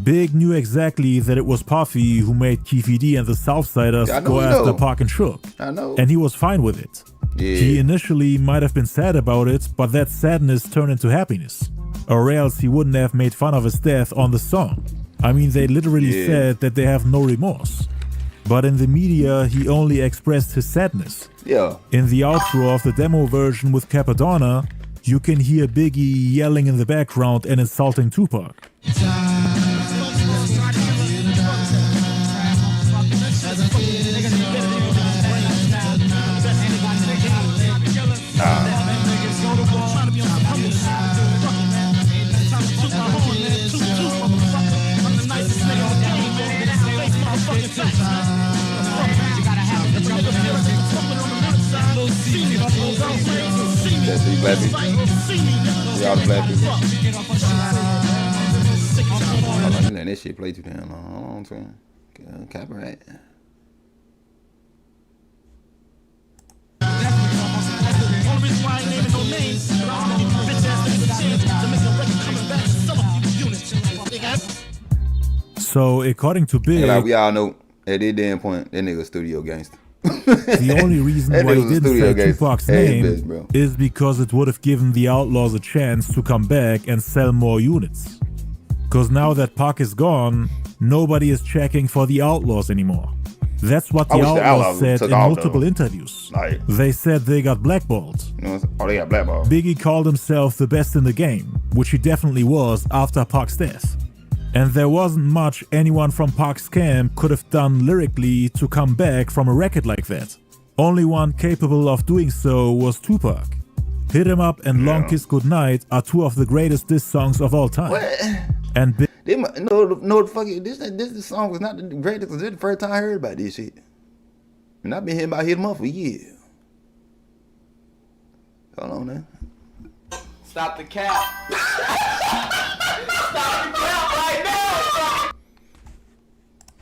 Big knew exactly that it was Puffy who made Keefy D and the Southsiders go after Pac and Shook. I know. And he was fine with it. Yeah. He initially might have been sad about it, but that sadness turned into happiness. Or else he wouldn't have made fun of his death on the song. I mean, they literally said that they have no remorse. But in the media, he only expressed his sadness. Yeah. In the outro of the demo version with Capadonna, you can hear Biggie yelling in the background and insulting Tupac. That's the black people. We all the black people. I'm like, letting this shit play too damn long. Hold on, son. Copyright. So, according to Big, like we all know at this damn point, that nigga studio gangster. The only reason why he didn't say Tupac's name is because it would have given the Outlaws a chance to come back and sell more units. Because now that Pac is gone, nobody is checking for the Outlaws anymore. That's what the Outlaws said in multiple interviews. They said they got blackballed. They got blackballed. Biggie called himself the best in the game, which he definitely was after Pac's death. And there wasn't much anyone from Pac's camp could have done lyrically to come back from a record like that. Only one capable of doing so was Tupac. Hit 'Em Up and Long Kiss Goodnight are 2 of the greatest diss songs of all time. What? And no, fuck it. This song was not the greatest because this is the first time I heard about this shit. And I've been hearing about Hit 'Em Up for years. Hold on now. Stop the cap. Stop the cap right now.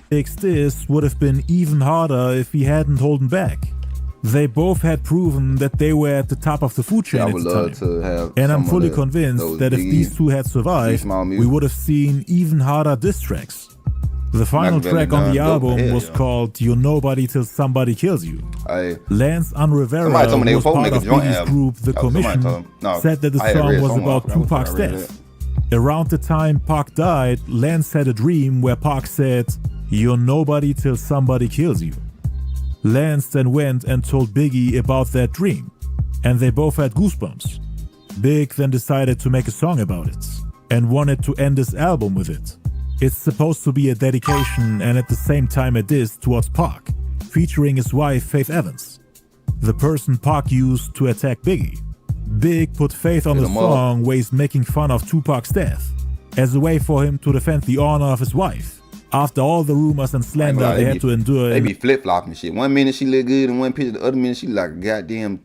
Big's diss would have been even harder if he hadn't holden back. They both had proven that they were at the top of the food chain at the time. And I'm fully convinced that if these two had survived, we would have seen even harder diss tracks. The final track on the album was called You're Nobody Till Somebody Kills You. Lance Unrivera, who was part of Biggie's group, The Commission, said that the song was about Tupac's death. Around the time Pac died, Lance had a dream where Pac said, "You're nobody till somebody kills you." Lance then went and told Biggie about that dream, and they both had goosebumps. Big then decided to make a song about it, and wanted to end his album with it. It's supposed to be a dedication and at the same time a diss towards Pac, featuring his wife Faith Evans, the person Pac used to attack Biggie. Big put Faith on the song where he's making fun of Tupac's death, as a way for him to defend the honor of his wife, after all the rumors and slander they had to endure. They be flip-flopping shit. One minute she look good and one picture, the other minute she like goddamn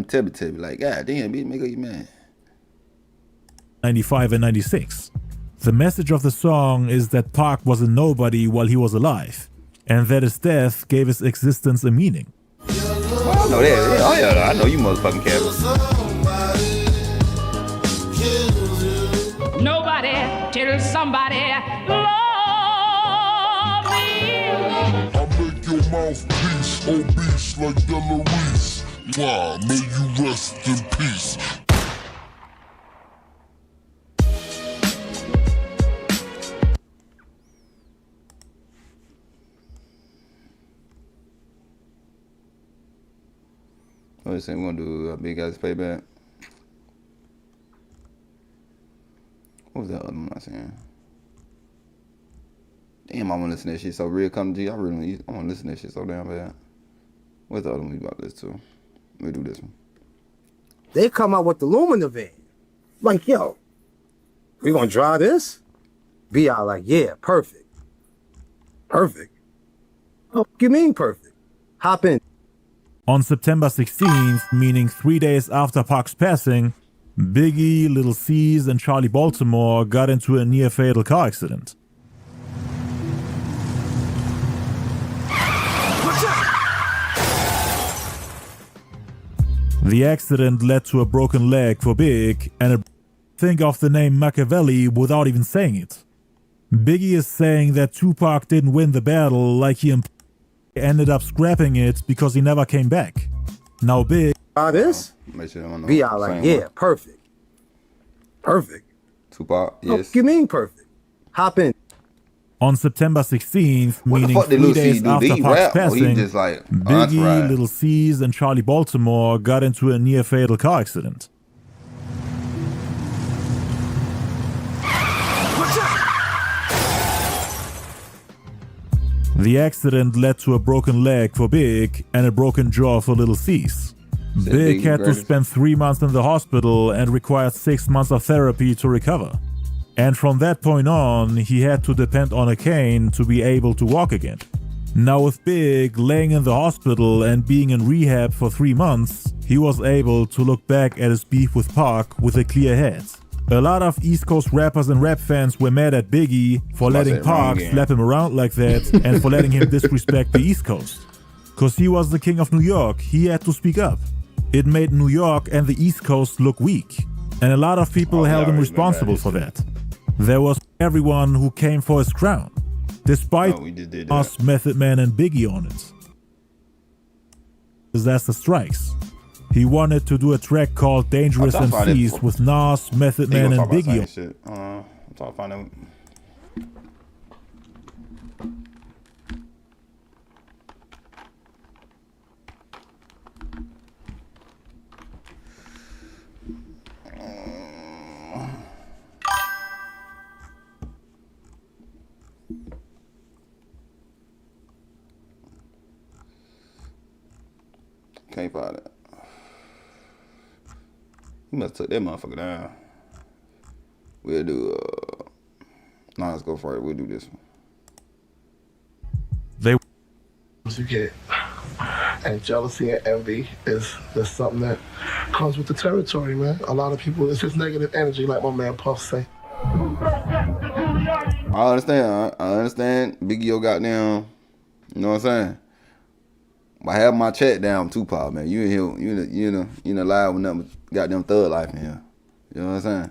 tubby. Like, goddamn, bitch, make her you mad. 95 and 96. The message of the song is that Pac was a nobody while he was alive, and that his death gave his existence a meaning. Well, I know that. Oh yeah, I know you motherfucking Kevin. Nobody till somebody love me. I make your mouthpiece obese like Della Reese. Why? May you rest in peace. What is it? We're gonna do a Big Ass Payback. What was that other one I saying? Damn, I wanna listen to that shit so real. Come to you, I wanna listen to that shit so damn bad. What's the other one we about to listen to? Let me do this one. They come out with the Lumina van. Like, yo, we gonna drive this? Be out like, yeah, perfect. Perfect? What you mean perfect? Hop in. On September 16th, meaning 3 days after Pac's passing, Biggie, Lil C's, and Charlie Baltimore got into a near-fatal car accident. The accident led to a broken leg for Big, and think of the name Machiavelli without even saying it. Biggie is saying that Tupac didn't win the battle like he ended up scrapping it because he never came back. Now Big this? Be out like, yeah, one. perfect. Perfect? Tupac, yes. What you mean perfect? Hop in. On September 16th, meaning 3 days after Pac's passing, Biggie, Lil C's, and Charlie Baltimore got into a near-fatal car accident. The accident led to a broken leg for Big and a broken jaw for Lil C's. Big had to spend 3 months in the hospital and required 6 months of therapy to recover. And from that point on, he had to depend on a cane to be able to walk again. Now with Big laying in the hospital and being in rehab for 3 months, he was able to look back at his beef with Pac with a clear head. A lot of East Coast rappers and rap fans were mad at Biggie for letting Pac slap him around like that and for letting him disrespect the East Coast. Cause he was the king of New York, he had to speak up. It made New York and the East Coast look weak, and a lot of people held him responsible for that. There was everyone who came for his crown, despite us, Method Man and Biggie on it. Disaster strikes. He wanted to do a track called Dangerous MCs with Nas, Method Man, and Biggie. I'm trying to find out. Can't find it. He must have took that motherfucker down. We'll do, nah, let's go for it. We'll do this one. You get, and jealousy and envy is something that comes with the territory, man. A lot of people, it's just negative energy, like my man Puff say. I understand. Biggie got down, you know what I'm saying? I have my chat down with Tupac, man. You in here, you in live with nothing but goddamn thug life in here. You know what I'm saying?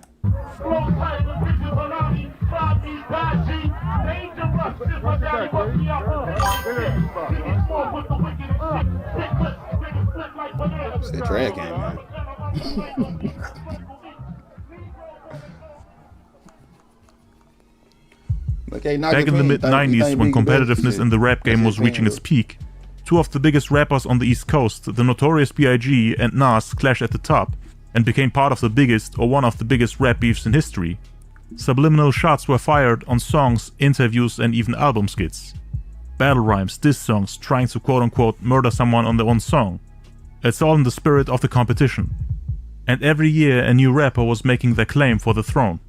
Say track game, man. Back in the mid-90s, when competitiveness in the rap game was reaching its peak, two of the biggest rappers on the East Coast, the Notorious B.I.G. and Nas, clashed at the top and became part of the biggest or one of the biggest rap beefs in history. Subliminal shots were fired on songs, interviews and even album skits. Battle rhymes, diss songs, trying to quote-unquote murder someone on their own song. It's all in the spirit of the competition. And every year a new rapper was making their claim for the throne.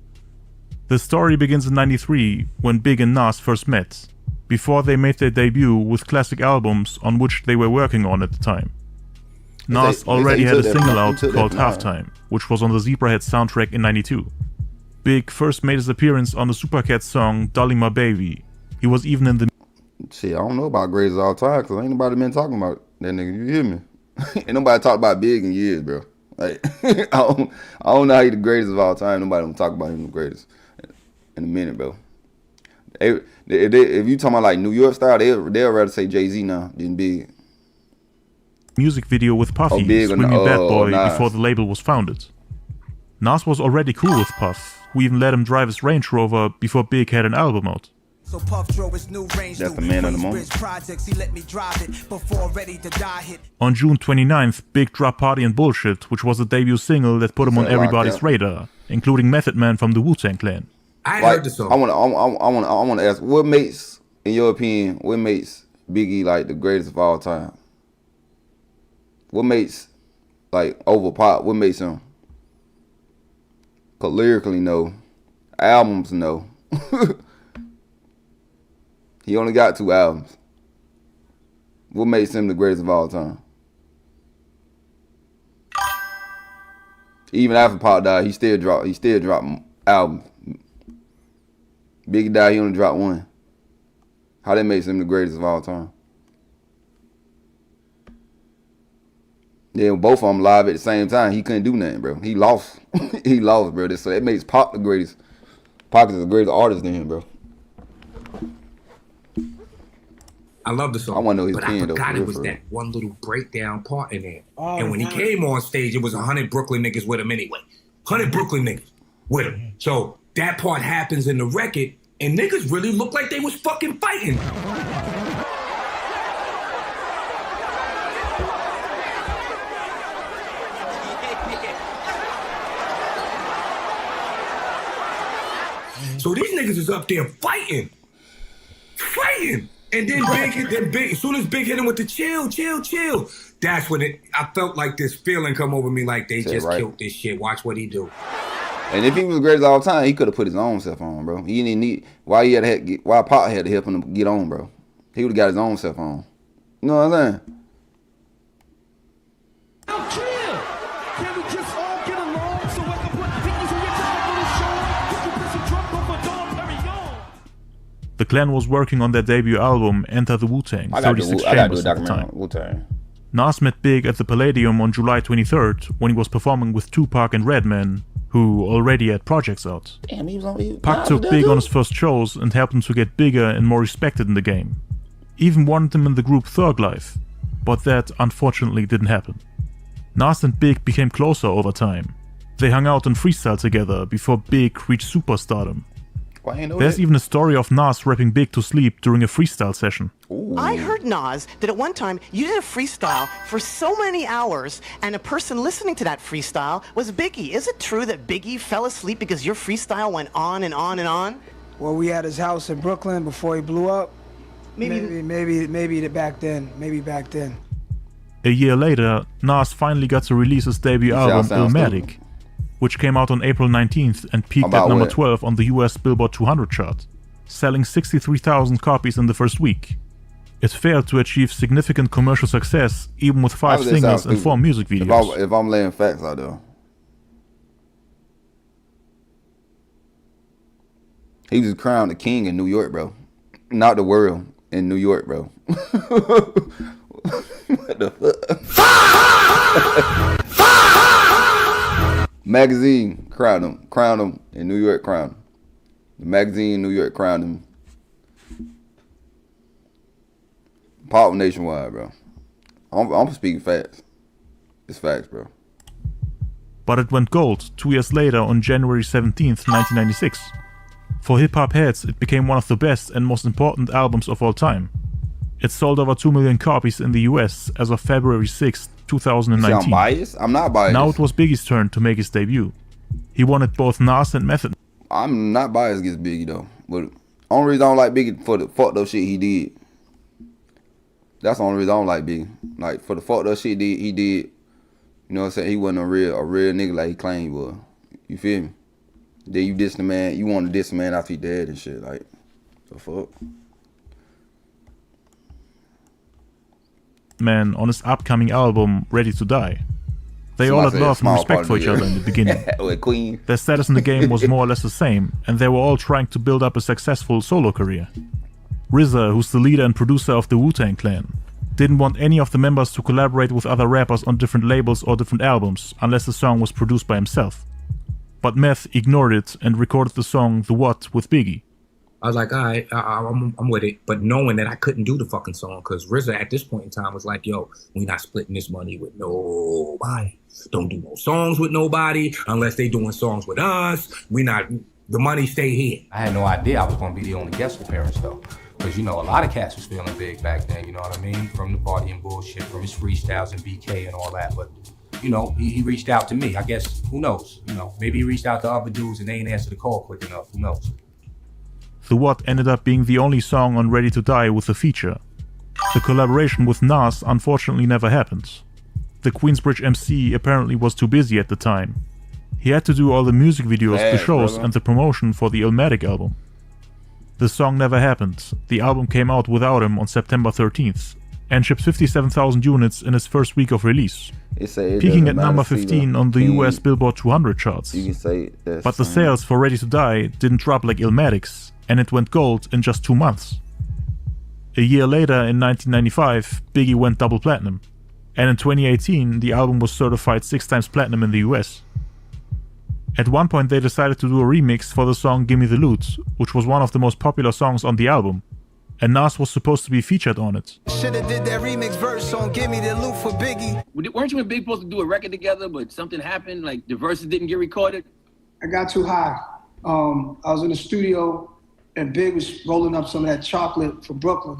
The story begins in '93 when Big and Nas first met, before they made their debut with classic albums on which they were working on at the time. Nas already had a single out called Halftime, which was on the Zebrahead soundtrack in '92. Big first made his appearance on the Supercat song Dolly My Baby. He was even in the... Shit, I don't know about greatest of all time, because ain't nobody been talking about that nigga, you hear me? Ain't nobody talked about Big in years, bro. Like, I don't know how he the greatest of all time. Nobody don't talk about him the greatest in a minute, bro. If you talking about like New York style, they'll rather say Jay-Z now than Big. Music video with Puffy, Swing Me Bad Boy, before the label was founded. Nas was already cool with Puff, who even let him drive his Range Rover before Big had an album out. So Puff drove his new Range. That's the man of the moment. Projects, he let me drive it before Ready to Die hit. On June 29th, Big dropped Party and Bullshit, which was the debut single that put him on everybody's radar, including Method Man from the Wu-Tang Clan. I heard the song. I want to ask, what makes, in your opinion, what makes Biggie like the greatest of all time? What makes, like, over Pop? What makes him? Cause lyrically, no. Albums, no. He only got 2 albums. What makes him the greatest of all time? Even after Pop died, he still dropped albums. Biggie died, he only dropped 1. How that makes him the greatest of all time? Then both of them live at the same time. He couldn't do nothing, bro. He lost. He lost, bro. So that makes Pop the greatest. Pop is the greatest artist than him, bro. I love the song. I want to know his but opinion, I forgot though, it was for real. that one little breakdown part in there. And when he came on stage, it was 100 Brooklyn niggas with him anyway. 100 Brooklyn niggas with him. So that part happens in the record, and niggas really look like they was fucking fighting. So these niggas is up there fighting. And then Big, as soon as Big hit him with the chill, that's when I felt like this feeling come over me like they just killed this shit. Watch what he do. And if he was the greatest of all time, he could have put his own self on, bro. He didn't need, why Pop had to help him to get on, bro. He would have got his own self on. You know what I'm saying? The clan was working on their debut album, Enter the Wu-Tang, 36 Chambers at the time. Nas met Big at the Palladium on July 23rd when he was performing with Tupac and Redman, who already had projects out. Damn, he was on. Pac took Big on his first shows and helped him to get bigger and more respected in the game. Even wanted him in the group Thug Life, but that unfortunately didn't happen. Nas and Big became closer over time. They hung out and freestyle together before Big reached superstardom. There's even a story of Nas rapping Big to sleep during a freestyle session. Ooh. I heard, Nas, that at one time you did a freestyle for so many hours and a person listening to that freestyle was Biggie. Is it true that Biggie fell asleep because your freestyle went on and on and on? Well, we had his house in Brooklyn before he blew up. Maybe back then. A year later, Nas finally got to release his debut album, Illmatic, which came out on April 19th and peaked at number 12 on the US Billboard 200 chart, selling 63,000 copies in the first week. It failed to achieve significant commercial success, even with 5 singles and 4 music videos. If I'm laying facts out there. He was crowned the king in New York, bro. Not the world, in New York, bro. What the fuck? Magazine crowned him in New York, crowned him. The magazine in New York crowned him. Pop nationwide, bro. I'm speaking facts. It's facts, bro. But it went gold 2 years later on January 17th, 1996. For hip-hop heads, it became one of the best and most important albums of all time. It sold over 2 million copies in the US as of February 6th, 2019. See, I'm biased? I'm not biased. Now it was Biggie's turn to make his debut. He wanted both Nas and Method. I'm not biased against Biggie though, but only reason I don't like Biggie for the fucked up shit he did. That's the only reason I don't like Biggie. Like for the fucked up shit he did, you know what I'm saying? He wasn't a real nigga like he claimed he was. You feel me? Then you diss the man, you want to diss the man after he dead and shit. Like, the fuck? Man on his upcoming album Ready to Die. They all had love and respect for each other in the beginning. Queen. Their status in the game was more or less the same, and they were all trying to build up a successful solo career. RZA, who's the leader and producer of the Wu-Tang Clan, didn't want any of the members to collaborate with other rappers on different labels or different albums unless the song was produced by himself. But Meth ignored it and recorded the song The What with Biggie. I was like, all right, I'm with it. But knowing that I couldn't do the fucking song, because RZA at this point in time was like, yo, we not splitting this money with nobody. Don't do no songs with nobody unless they doing songs with us. The money stay here. I had no idea I was going to be the only guest appearance, though. Because, you know, a lot of cats was feeling big back then, you know what I mean? From the party and bullshit, from his freestyles and BK and all that. But, you know, he reached out to me. I guess, who knows? You know, maybe he reached out to other dudes and they ain't answered the call quick enough. Who knows? The What ended up being the only song on Ready to Die with a feature. The collaboration with Nas unfortunately never happened. The Queensbridge MC apparently was too busy at the time. He had to do all the music videos, the shows, and the promotion for the Illmatic album. The song never happened. The album came out without him on September 13th and shipped 57,000 units in its first week of release, peaking at number 15 on the US Billboard 200 charts. But the sales for Ready to Die didn't drop like Illmatic's, and it went gold in just 2 months. A year later, in 1995, Biggie went double platinum, and in 2018 the album was certified 6 times platinum in the US. At one point they decided to do a remix for the song Gimme the Loot, which was one of the most popular songs on the album, and Nas was supposed to be featured on it. Shoulda did that remix verse on Gimme the Loot for Biggie. Weren't you and Big supposed to do a record together, but something happened, like the verses didn't get recorded? I got too high. I was in the studio and Big was rolling up some of that chocolate from Brooklyn.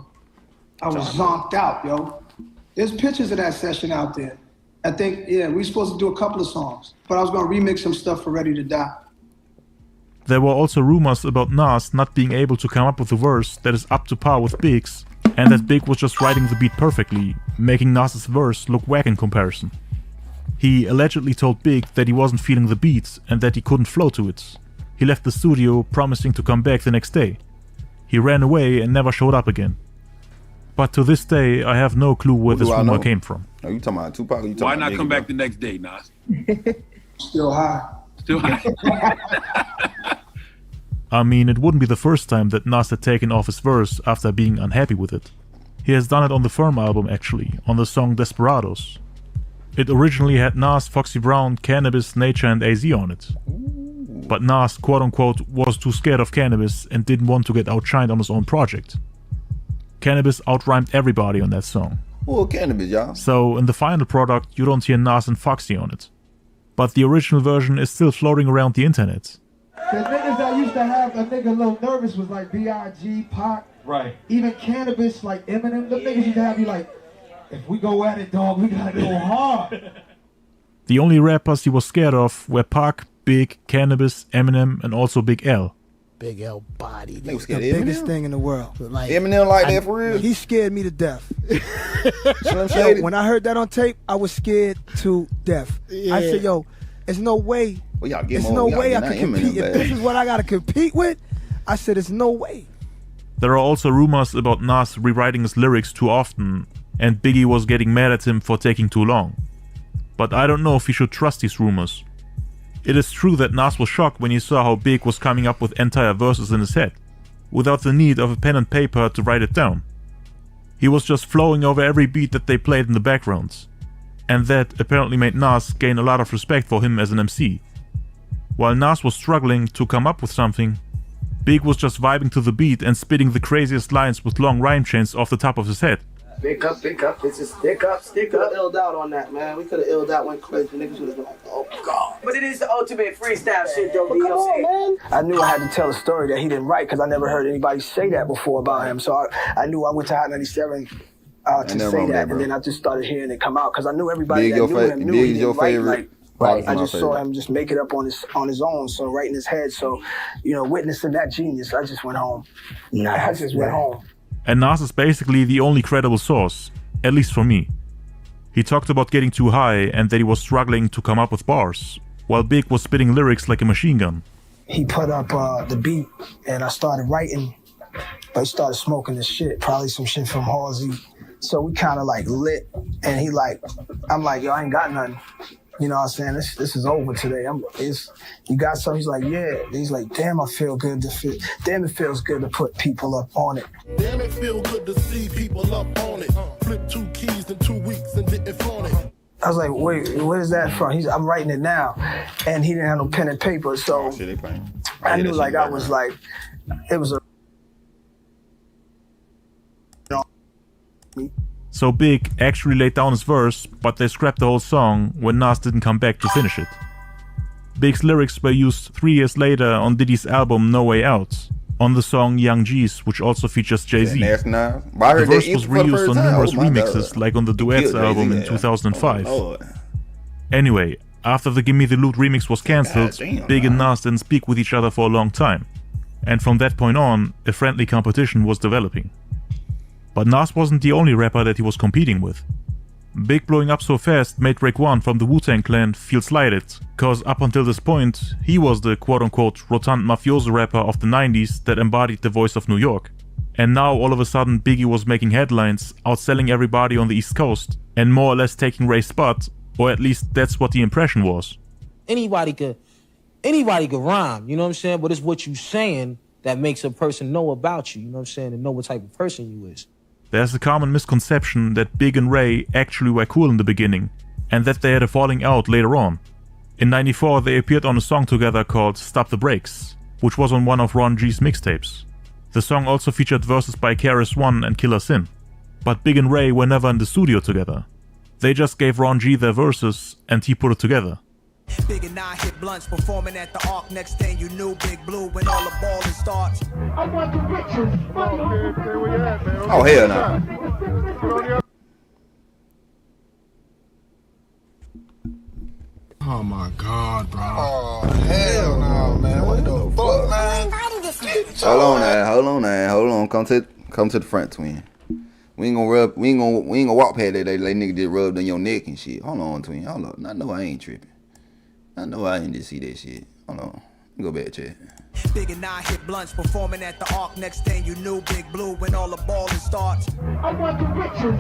I was zonked out, yo. There's pictures of that session out there. I think, yeah, we were supposed to do a couple of songs, but I was gonna remix some stuff for Ready to Die. There were also rumors about Nas not being able to come up with a verse that is up to par with Big's, and that Big was just writing the beat perfectly, making Nas's verse look whack in comparison. He allegedly told Big that he wasn't feeling the beat and that he couldn't flow to it. He left the studio, promising to come back the next day. He ran away and never showed up again. But to this day, I have no clue where this rumor came from. Are you talking about Tupac or you talking Why about not come back the next day, Nas? Still high. Still high. I mean, it wouldn't be the first time that Nas had taken off his verse after being unhappy with it. He has done it on the Firm album actually, on the song Desperados. It originally had Nas, Foxy Brown, Cannabis, Nature and AZ on it. But Nas, quote-unquote, was too scared of Cannabis and didn't want to get outshined on his own project. Cannabis outrhymed everybody on that song. Oh, Cannabis, y'all. So in the final product, you don't hear Nas and Foxy on it. But the original version is still floating around the internet. The niggas that used to have a nigga a little nervous was like B.I.G., Pac, right? Even Cannabis, like Eminem. Them niggas used to have you like, if we go at it, dog, we gotta go hard. The only rappers he was scared of were Pac, Big, Cannabis, Eminem, and also Big L. Big L body. The biggest thing in the world. Like, Eminem like that for real? He scared me to death. Yo, when I heard that on tape, I was scared to death. Yeah. I said, yo, there's no way. Well, there's no way I can compete. If this is what I gotta compete with, I said, there's no way. There are also rumors about Nas rewriting his lyrics too often, and Biggie was getting mad at him for taking too long. But I don't know if we should trust these rumors. It is true that Nas was shocked when he saw how Big was coming up with entire verses in his head, without the need of a pen and paper to write it down. He was just flowing over every beat that they played in the background. And that apparently made Nas gain a lot of respect for him as an MC. While Nas was struggling to come up with something, Big was just vibing to the beat and spitting the craziest lines with long rhyme chains off the top of his head. Stick up, it's a stick up. We could have illed out on that, man. We could have illed out, went crazy. Niggas would have been like, oh, God. But it is the ultimate freestyle shit, though. Come on, man. I knew I had to tell a story that he didn't write because I never heard anybody say that before about him. So I knew I went to Hot 97 to say that, and then I just started hearing it come out because I knew everybody that knew him knew he didn't write. Like, right, I just saw him just make it up on his own, so right in his head. So, you know, witnessing that genius, I just went home. I just went home. And Nas is basically the only credible source, at least for me. He talked about getting too high and that he was struggling to come up with bars, while Big was spitting lyrics like a machine gun. He put up the beat, and I started writing, but he started smoking this shit, probably some shit from Halsey. So we kind of like lit, and I'm like, yo, I ain't got nothing. You know what I'm saying? This is over today. You got something? He's like, yeah. He's like, damn, I feel good damn, it feels good to put people up on it. Damn, it feel good to see people up on it. Flip 2 keys in 2 weeks and didn't flaunt it. I was like, wait, what is that from? I'm writing it now. And he didn't have no pen and paper, so I knew like I was like, it was a... So Big actually laid down his verse, but they scrapped the whole song when Nas didn't come back to finish it. Big's lyrics were used 3 years later on Diddy's album No Way Out, on the song Young G's, which also features Jay-Z. The verse was reused on numerous remixes, like on the Duets album in 2005. Anyway, after the Gimme the Loot remix was cancelled, Big and Nas didn't speak with each other for a long time. And from that point on, a friendly competition was developing. But Nas wasn't the only rapper that he was competing with. Big blowing up so fast made Raekwon from the Wu-Tang Clan feel slighted, cause up until this point, he was the quote-unquote rotund mafioso rapper of the 90s that embodied the voice of New York. And now all of a sudden Biggie was making headlines, outselling everybody on the East Coast, and more or less taking Ray's spot, or at least that's what the impression was. Anybody could rhyme, you know what I'm saying? But it's what you saying that makes a person know about you know what I'm saying, and know what type of person you is. There's a common misconception that Big and Ray actually were cool in the beginning, and that they had a falling out later on. In '94 they appeared on a song together called Stop the Brakes, which was on one of Ron G's mixtapes. The song also featured verses by KRS-One and Killer Sin. But Big and Ray were never in the studio together. They just gave Ron G their verses and he put it together. Big and I hit blunts, performing at the Arc. Next thing you knew, Big Blue when all the balling starts. I want the riches. Oh, hell no. Oh my God, bro. Oh, hell no, man. What the fuck, man? Hold on. Come to the front, twin. We ain't gonna walk past that nigga just rubbed on your neck and shit. Hold on, twin. Hold on. I know I ain't tripping. I know I ain't just see that shit. Hold on. Go back, chat. Big and I hit blunts, performing at the Arc. Next thing you knew, Big Blue when all the balling starts. I want the riches.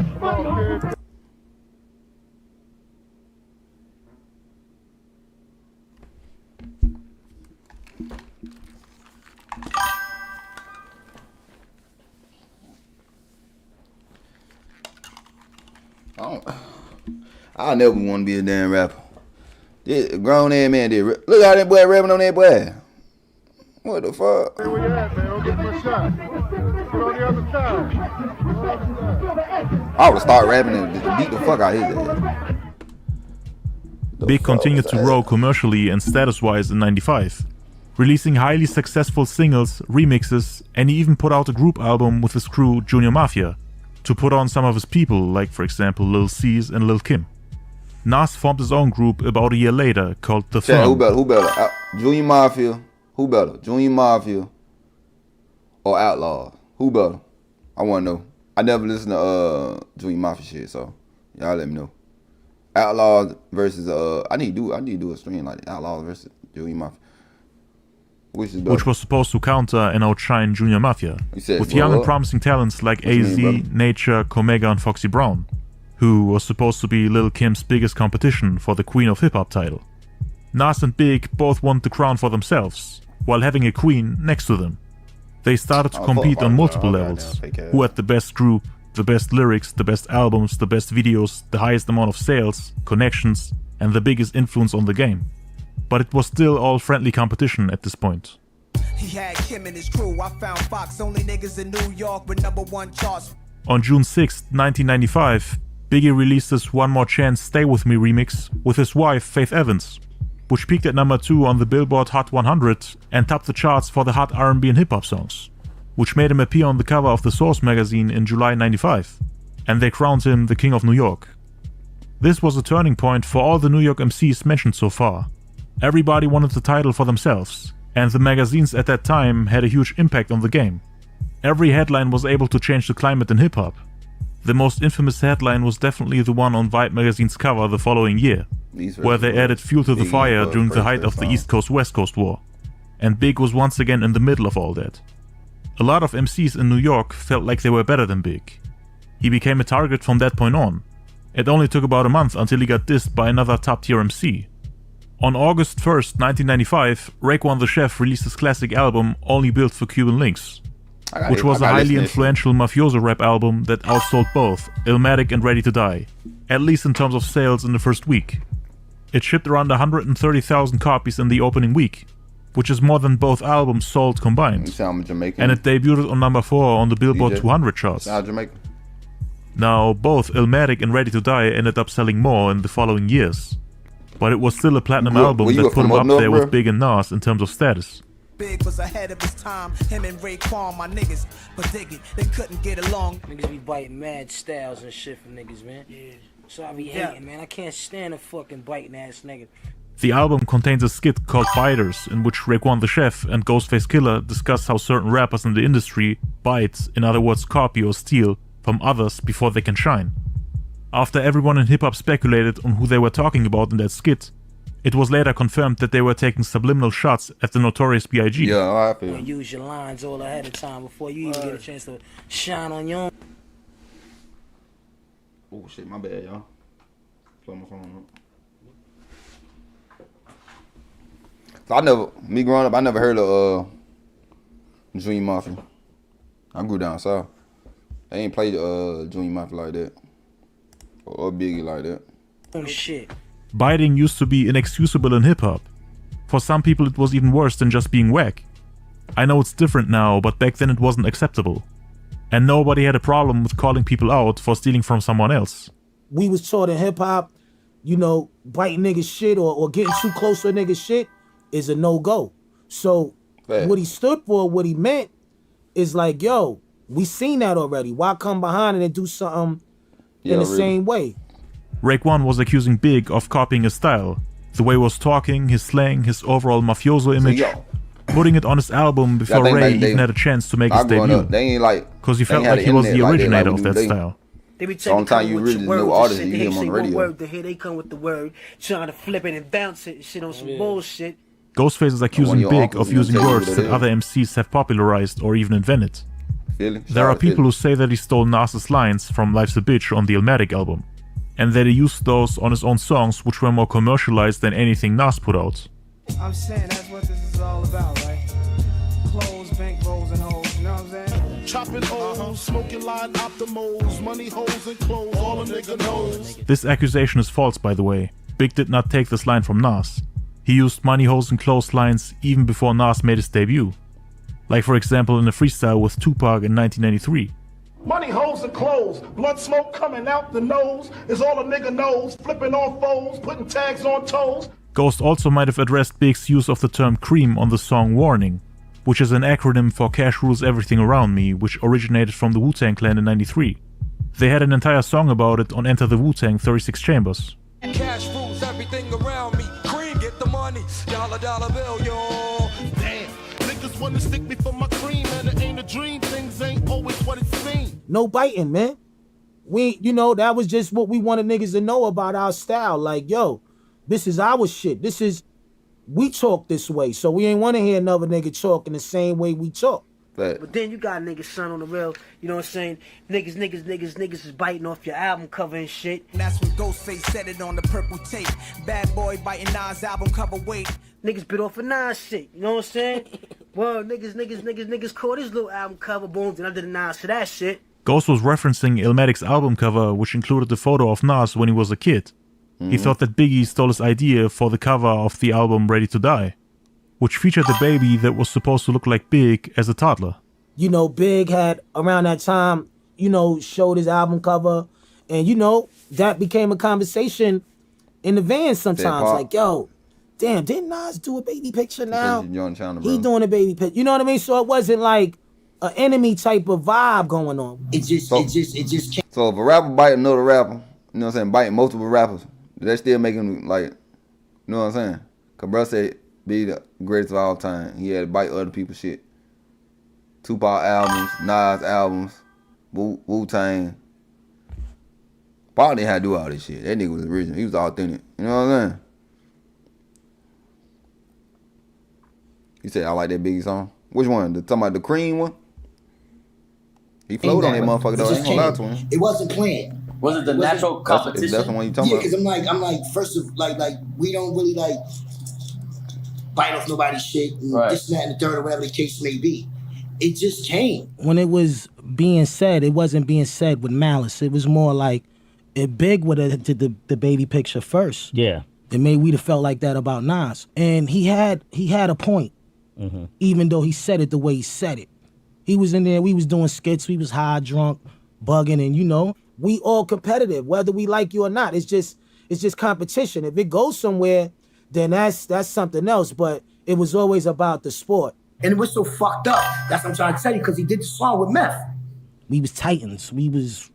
I'll never want to be a damn rapper. This grown ass man did. Look how that boy rapping on that boy. What the fuck? Where we at, man? Don't get my shot. Get on the other side. I would start rapping and beat the fuck out of his ass. Big continued to grow commercially and status-wise in '95, releasing highly successful singles, remixes, and he even put out a group album with his crew Junior Mafia to put on some of his people, like for example Lil C's and Lil Kim. Nas formed his own group about a year later called The Firm. Who better? Junior Mafia? Who better? Junior Mafia or Outlaw? Who better? I want to know. I never listened to Junior Mafia shit, so y'all let me know. Outlaws versus I need to do a stream like Outlaws versus Junior Mafia. Which was supposed to counter and outshine Junior Mafia, with young and promising talents like AZ, Nature, Comega, and Foxy Brown, who was supposed to be Lil Kim's biggest competition for the Queen of Hip Hop title. Nas and Big both wanted the crown for themselves, while having a queen next to them. They started to compete on multiple levels, who had the best group, the best lyrics, the best albums, the best videos, the highest amount of sales, connections, and the biggest influence on the game. But it was still all friendly competition at this point. He had Kim and his crew. I found Fox, only niggas in New York with #1 charts. On June 6, 1995, Biggie released his One More Chance Stay With Me remix with his wife Faith Evans, which peaked at #2 on the Billboard Hot 100 and topped the charts for the hot R&B and hip-hop songs, which made him appear on the cover of the Source magazine in July 95, and they crowned him the King of New York. This was a turning point for all the New York MCs mentioned so far. Everybody wanted the title for themselves, and the magazines at that time had a huge impact on the game. Every headline was able to change the climate in hip-hop. The most infamous headline was definitely the one on Vibe magazine's cover the following year, where they added fuel to the fire during the height of the East Coast-West Coast war, and Big was once again in the middle of all that. A lot of MCs in New York felt like they were better than Big. He became a target from that point on. It only took about a month until he got dissed by another top-tier MC. On August 1st, 1995, Raekwon the Chef released his classic album Only Built for Cuban Links, which was a highly influential mafioso rap album that outsold both Illmatic and Ready to Die, at least in terms of sales in the first week. It shipped around 130,000 copies in the opening week, which is more than both albums sold combined. You sound Jamaican. And it debuted on #4 on the Billboard 200 charts. Sound Jamaican. Now, both Illmatic and Ready to Die ended up selling more in the following years, but it was still a platinum album that put him up there with Big and Nas in terms of status. Big was ahead of his time, him and Raekwon, my niggas, but dig it, they couldn't get along. Niggas be biting mad styles and shit from niggas, man. Yeah. So I be hating, man. I can't stand a fucking biting ass nigga. The album contains a skit called Biters, in which Raekwon the Chef and Ghostface Killah discuss how certain rappers in the industry bite, in other words copy or steal, from others before they can shine. After everyone in hip-hop speculated on who they were talking about in that skit, it was later confirmed that they were taking subliminal shots at the Notorious B.I.G. Yeah, I feel. You use your lines all ahead of time before you even get a chance to shine on your own. Oh shit, my bad, y'all. Plug my phone up. So me growing up, I never heard of Junior Mafia. I grew down south. They ain't played Junior Mafia like that. Or Biggie like that. Oh shit. Biting used to be inexcusable in hip-hop. For some people it was even worse than just being whack. I know it's different now, but back then it wasn't acceptable. And nobody had a problem with calling people out for stealing from someone else. We was taught in hip-hop, you know, biting niggas shit or getting too close to a nigga's shit is a no-go. So what he stood for, what he meant, is like, yo, we seen that already. Why come behind it and do something in the same way? Raekwon was accusing Big of copying his style, the way he was talking, his slang, his overall mafioso image, putting it on his album before Ray even had a chance to make his debut. Because he felt like he was the originator of that style. They be the only time you really know artists, you hear them on the radio. Word, here they come with the word, trying to flip it and bounce it, shit on some bullshit. Ghostface is accusing Big of using words that other MCs have popularized or even invented. There are people who say that he stole Nas's lines from Life's a Bitch on the Illmatic album, and that he used those on his own songs, which were more commercialized than anything Nas put out. I'm saying that's what this is all about, right? Clothes, bank rolls, and hoes, you know what I'm saying? Chopping O's, smoking line optimals, money holes and clothes, all a nigga knows. This accusation is false, by the way. Big did not take this line from Nas. He used money holes and clothes lines even before Nas made his debut. Like for example in a freestyle with Tupac in 1993. Money holes and clothes, blood smoke coming out the nose is all a nigga knows, flipping on foes, putting tags on toes. Ghost also might have addressed Big's use of the term cream on the song Warning, which is an acronym for Cash Rules Everything Around Me, which originated from the Wu-Tang Clan in '93. They had an entire song about it on Enter the Wu-Tang 36 Chambers. Cash rules everything around me. Cream, get the money. Dollar bill, yo. Damn, niggas wanna stick me for my cream, and it ain't a dream. Things ain't always what it seems. No biting, man. We, you know, that was just what we wanted niggas to know about our style. Like, yo, this is our shit. We talk this way, so we ain't want to hear another nigga talk in the same way we talk. But then you got niggas, son, on the real, you know what I'm saying? Niggas is biting off your album cover and shit. And that's when Ghostface said it on the purple tape. Bad boy biting Nas album cover weight. Niggas bit off a Nas shit, you know what I'm saying? Well, niggas caught his little album cover, boom, and I did a Nas for that shit. Ghost was referencing Illmatic's album cover, which included the photo of Nas when he was a kid. He thought that Biggie stole his idea for the cover of the album Ready to Die, which featured the baby that was supposed to look like Big as a toddler. You know, Big had, around that time, you know, showed his album cover. And, you know, that became a conversation in the van sometimes. Like, yo, damn, didn't Nas do a baby picture now? He doing a baby picture. You know what I mean? So it wasn't like an enemy type of vibe going on. It just came. So if a rapper bite another rapper, you know what I'm saying, biting multiple rappers, they still making like, you know what I'm saying? Cause bro said be the greatest of all time. He had to bite other people's shit. Tupac albums, Nas albums, Wu-Tang. Pac didn't have to do all this shit. That nigga was original. He was authentic. You know what I'm saying? He said, I like that Biggie song. Which one? Talking about the Cream one? He flowed on that motherfucker though. I ain't gonna lie to him. It wasn't planned. Was it the natural competition? That's the one you talking about. Yeah, because I'm like, first of like we don't really like bite off nobody's shit and this and that and the third or whatever the case may be. It just came. When it was being said, it wasn't being said with malice. It was more like, if Big would have did the baby picture first, yeah, then maybe we'd have felt like that about Nas. And he had a point, even though he said it the way he said it. He was in there, we was doing skits, we was high, drunk, bugging, and you know, we all competitive, whether we like you or not. It's just competition. If it goes somewhere, then that's something else. But it was always about the sport. And it was so fucked up. That's what I'm trying to tell you, because he did the song with Meth. We was titans. We was,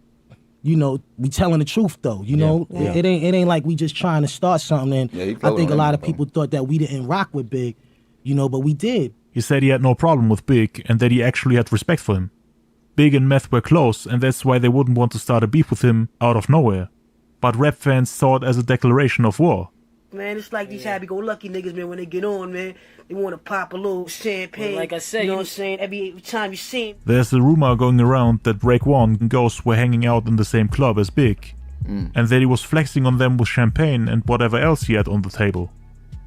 you know, we telling the truth though. You know, it ain't like we just trying to start something. And I think a lot of people thought that we didn't rock with Big, you know, but we did. He said he had no problem with Big and that he actually had respect for him. Big and Meth were close, and that's why they wouldn't want to start a beef with him out of nowhere. But rap fans saw it as a declaration of war. Man, it's like these happy-go-lucky niggas, man, when they get on, man, they want to pop a little champagne. Well, like I said, you know what I'm saying? Every time you see him. There's a rumor going around that Raekwon and Ghost were hanging out in the same club as Big, and that he was flexing on them with champagne and whatever else he had on the table.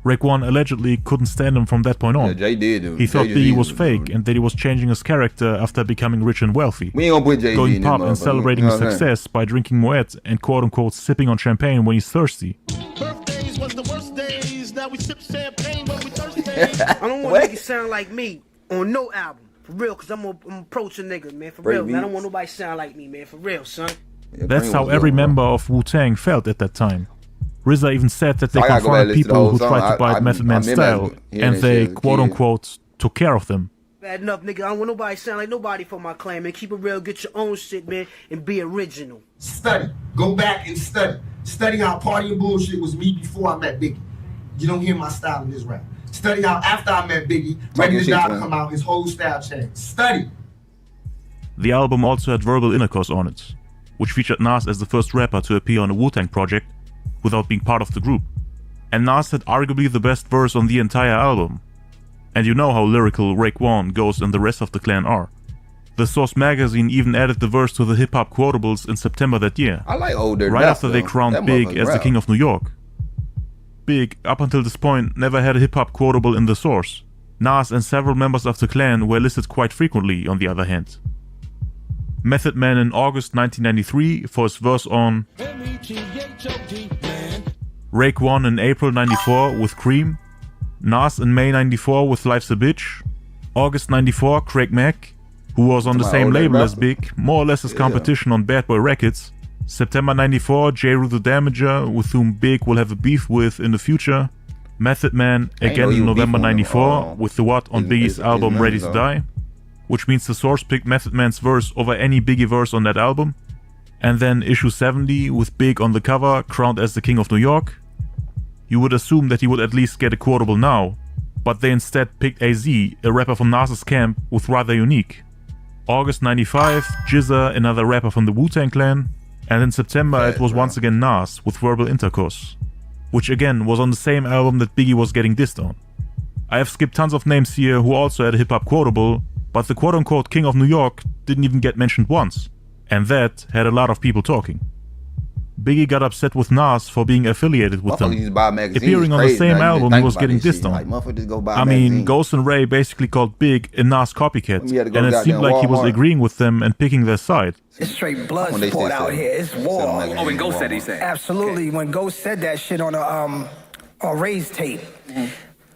Raekwon allegedly couldn't stand him from that point on. Yeah, Jay did, dude. He thought Biggie was fake and that he was changing his character after becoming rich and wealthy. We ain't gonna put Jay-Z going pub in and celebrating his success by drinking Moet and quote-unquote sipping on champagne when he's thirsty. Birthdays was the worst days. Now we sip champagne when we thirsty. I don't want niggas sound like me on no album. For real, because I'm approaching niggas, man. For real, man. I don't want nobody sound like me, man. For real, son. That's how every member of Wu-Tang felt at that time. RZA even said that they confronted people who tried to bite Method Man's style, and they, quote-unquote, took care of them. Bad enough, nigga. I don't want nobody sound like nobody for my claim, man. Keep it real, get your own shit, man, and be original. Study. Go back and study. Study how Party and Bullshit was me before I met Biggie. You don't hear my style in this rap. Study how after I met Biggie, Ready to Die come out, his whole style changed. Study. The album also had Verbal Intercourse on it, which featured Nas as the first rapper to appear on a Wu-Tang project without being part of the group. And Nas had arguably the best verse on the entire album. And you know how lyrical Raekwon, Ghost and the rest of the clan are. The Source magazine even added the verse to the hip-hop quotables in September that year. I like older right after they crowned Big as the King of New York. Big, up until this point, never had a hip-hop quotable in the Source. Nas and several members of the clan were listed quite frequently, on the other hand. Method Man in August 1993 for his verse on Raekwon in April 94 with Cream, Nas in May 94 with Life's a Bitch, August 94 Craig Mack, who was on the same label as Big, more or less his competition on Bad Boy Records, September 94 J. Rue the Damager, with whom Big will have a beef with in the future, Method Man again in November 94 with The What on Biggie's album Ready to Die, which means the Source picked Method Man's verse over any Biggie verse on that album. And then issue 70 with Big on the cover, crowned as the King of New York. You would assume that he would at least get a quotable now, but they instead picked AZ, a rapper from Nas's camp, with Rather Unique. August 95, Jizza, another rapper from the Wu-Tang Clan, and in September it was once again Nas with Verbal Intercourse, which again was on the same album that Biggie was getting dissed on. I have skipped tons of names here who also had a hip-hop quotable, but the quote-unquote King of New York didn't even get mentioned once, and that had a lot of people talking. Biggie got upset with Nas for being affiliated with them. Used to buy magazines. Appearing on the Crazy. same Now, you album, think he was about getting this dissed shit. on. Like, motherfuckers just go buy I mean, magazines. Ghost and Ray basically called Big a Nas copycat, We had to go and to it seemed goddamn like he was Walmart. agreeing with them and picking their side. It's straight When blood they sport say out so. here. It's war. Oh, when Ghost said he said. Absolutely. When Ghost said that shit on Ray's tape,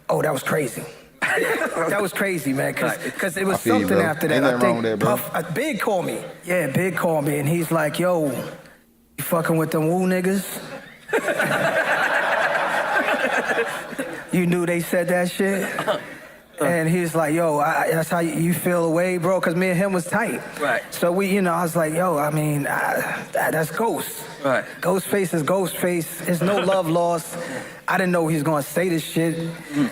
oh, that was crazy. That was crazy, man, because it was I feel you, something bro. after that. Ain't I nothing wrong think with that, bro. Big called me. Yeah, Big called me, and he's like, yo, you fucking with them woo niggas? You knew they said that shit? And he's like, yo, that's how you feel away, bro? Because me and him was tight. Right. So I was like, yo, I mean, that's Ghost. Right. Ghostface is Ghostface. There's no love lost. I didn't know he was gonna say this shit.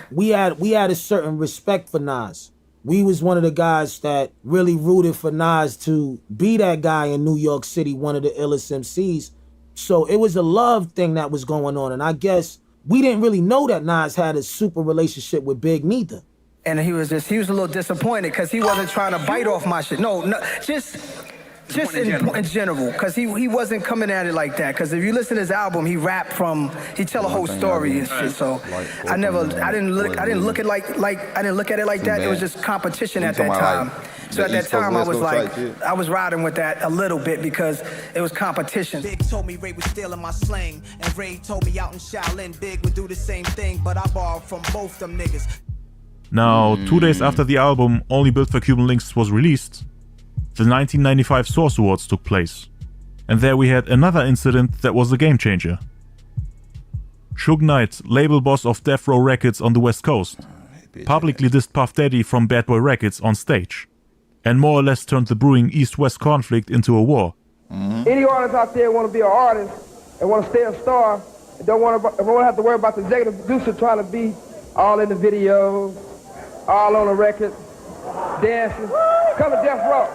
We had a certain respect for Nas. We was one of the guys that really rooted for Nas to be that guy in New York City, one of the illest MCs. So it was a love thing that was going on. And I guess we didn't really know that Nas had a super relationship with Big neither. And he was a little disappointed because he wasn't trying to bite off my shit. No, just in general, because he wasn't coming at it like that. Because if you listen to his album, he tell a whole story and shit. So I didn't look at it like that. It was just competition at that time. So at that time, I was riding with that a little bit because it was competition. Big told me Ray was stealing my slang, and Ray told me out in Shaolin Big would do the same thing, but I borrowed from both them niggas. Now, 2 days after the album Only Built for Cuban Links was released, the 1995 Source Awards took place. And there we had another incident that was a game changer. Suge Knight, label boss of Death Row Records on the West Coast, publicly dissed Puff Daddy from Bad Boy Records on stage, and more or less turned the brewing East-West conflict into a war. Any artist out there want to be an artist and want to stay a star and don't want to have to worry about the executive producer trying to be all in the videos, all on the record, dancing. Come to Death Row.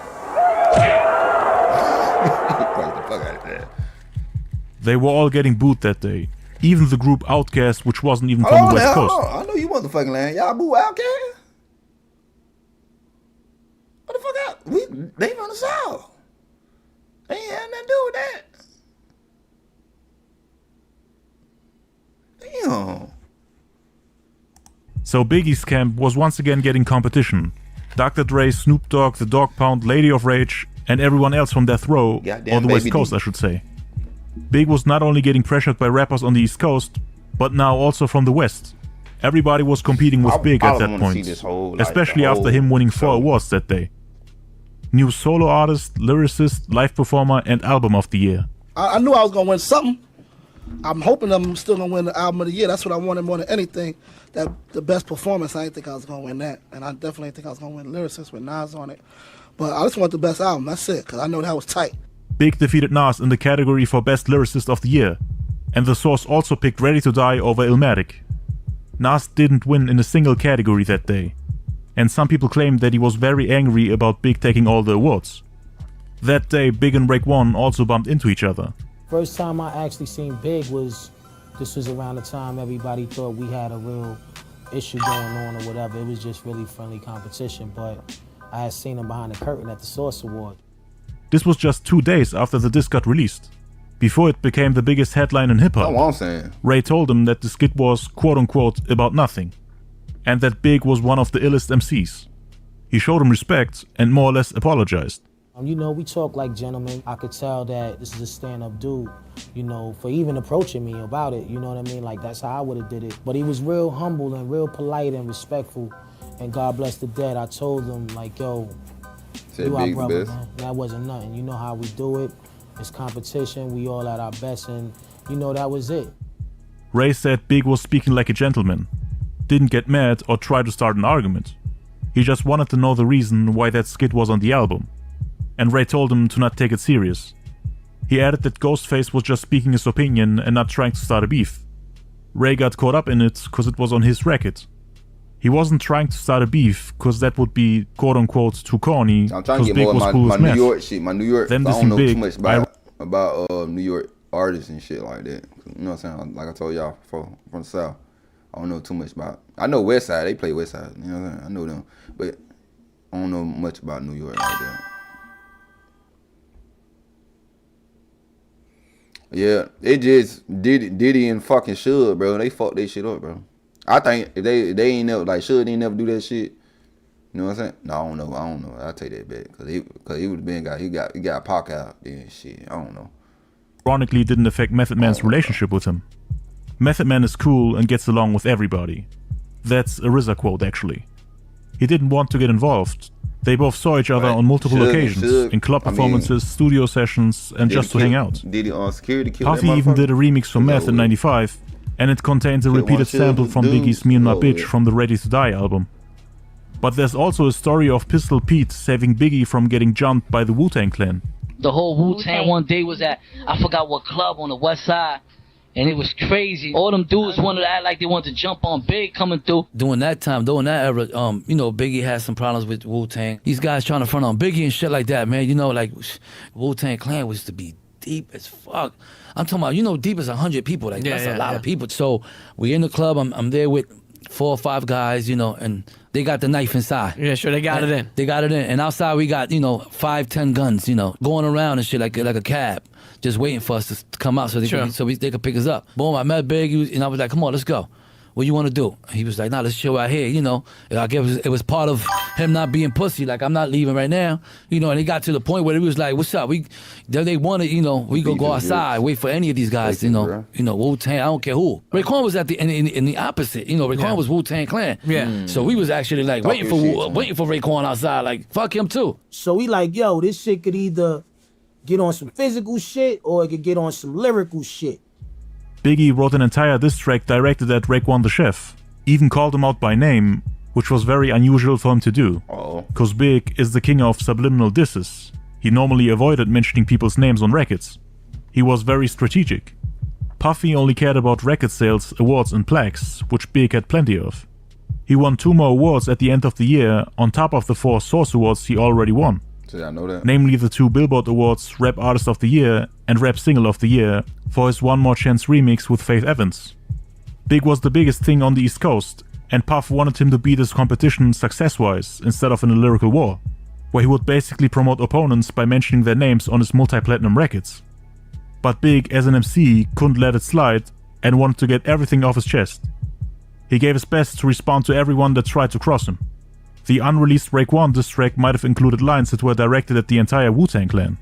They were all getting booed that day. Even the group Outkast, which wasn't even from the West Coast. I know you motherfucking land. Y'all boo Outkast? What the fuck out? They from the South. They ain't had nothing to do with that. Damn. So Biggie's camp was once again getting competition. Dr. Dre, Snoop Dogg, The Dogg Pound, Lady of Rage, and everyone else from Death Row, or the West Coast, I should say. Big was not only getting pressured by rappers on the East Coast, but now also from the West. Everybody was competing with Big at that point, especially after him winning 4 awards that day. New solo artist, lyricist, live performer, and album of the year. I knew I was gonna win something. I'm hoping I'm still gonna win the album of the year. That's what I wanted more than anything. That the best performance. I didn't think I was gonna win that, and I definitely didn't think I was gonna win lyricist with Nas on it. But I just want the best album. That's it, because I know that was tight. Big defeated Nas in the category for Best Lyricist of the Year, and the Source also picked Ready to Die over Illmatic. Nas didn't win in a single category that day, and some people claimed that he was very angry about Big taking all the awards. That day, Big and Raekwon also bumped into each other. First time I actually seen Big was around the time everybody thought we had a real issue going on or whatever. It was just really friendly competition, but I had seen him behind the curtain at the Source Award. This was just 2 days after the disc got released, before it became the biggest headline in hip-hop. That's what I'm saying. Ray told him that the skit was quote-unquote about nothing, and that Big was one of the illest MCs. He showed him respect and more or less apologized. You know, we talk like gentlemen. I could tell that this is a stand-up dude, you know, for even approaching me about it, you know what I mean? Like, that's how I would have did it. But he was real humble and real polite and respectful, and God bless the dead. I told him, like, yo, you our brother, man. That wasn't nothing. You know how we do it. It's competition. We all at our best, and, you know, that was it. Ray said Big was speaking like a gentleman, didn't get mad or try to start an argument. He just wanted to know the reason why that skit was on the album. And Ray told him to not take it serious. He added that Ghostface was just speaking his opinion and not trying to start a beef. Ray got caught up in it because it was on his record. He wasn't trying to start a beef because that would be quote-unquote too corny. I'm trying to get more of my New York shit. My New York, I don't know too much about New York artists and shit like that. You know what I'm saying? Like I told y'all from the South. I don't know too much about. I know West Side. They play West Side. You know what I'm saying? I know them. But I don't know much about New York like that. Yeah, it just Diddy and fucking Suge, bro. They fucked that shit up, bro. I think if they ain't never like Suge ain't never do that shit. You know what I'm saying? No, I don't know. I'll take that back because he would have been he got Pac out then shit. I don't know. Ironically, didn't affect Method Man's relationship with him. Method Man is cool and gets along with everybody. That's a RZA quote actually. He didn't want to get involved. They both saw each other on multiple occasions, in club performances, studio sessions, and just to hang out. Diddy on security kill Puffy even did a remix for Meth in '95, and it contains a repeated sample from Biggie's Me and My Bitch from the Ready to Die album. But there's also a story of Pistol Pete saving Biggie from getting jumped by the Wu-Tang Clan. The whole Wu-Tang one day was at, I forgot what club on the west side, and it was crazy. All them dudes wanted to act like they wanted to jump on Big coming through. During that time, during that era, you know, Biggie had some problems with Wu-Tang. These guys trying to front on Biggie and shit like that, man. You know, like, Wu-Tang Clan was to be deep as fuck. I'm talking about, you know, deep as 100 people. Like, that's a lot of people. So, we in the club, I'm there with 4 or 5 guys, you know, and they got the knife inside. Yeah, sure, they got it in. They got it in. And outside we got, you know, 5, 10 guns, you know, going around and shit like a cab, just waiting for us to come out so they could pick us up. Boom, I met Big, and I was like, come on, let's go. What you want to do? He was like, nah, let's chill out here, you know. I guess it was part of him not being pussy, like, I'm not leaving right now, you know, and he got to the point where he was like, what's up? They wanted, you know, we go outside, wait for any of these guys, you know, Wu-Tang, I don't care who. Raekwon was in the opposite, you know, Raekwon was Wu-Tang Clan. Yeah. So we was actually like waiting for Raekwon outside, like, fuck him too. So we like, yo, this shit could either get on some physical shit or it could get on some lyrical shit. Biggie wrote an entire diss track directed at Raekwon the Chef, even called him out by name, which was very unusual for him to do, cause Big is the king of subliminal disses. He normally avoided mentioning people's names on records. He was very strategic. Puffy only cared about record sales, awards and plaques, which Big had plenty of. He won 2 more awards at the end of the year on top of the 4 Source Awards he already won. I know that. Namely the 2 Billboard Awards, Rap Artist of the Year and Rap Single of the Year for his One More Chance remix with Faith Evans. Big was the biggest thing on the East Coast, and Puff wanted him to beat his competition success-wise instead of in a lyrical war, where he would basically promote opponents by mentioning their names on his multi-platinum records. But Big, as an MC, couldn't let it slide and wanted to get everything off his chest. He gave his best to respond to everyone that tried to cross him. The unreleased Raekwon diss track might have included lines that were directed at the entire Wu-Tang Clan.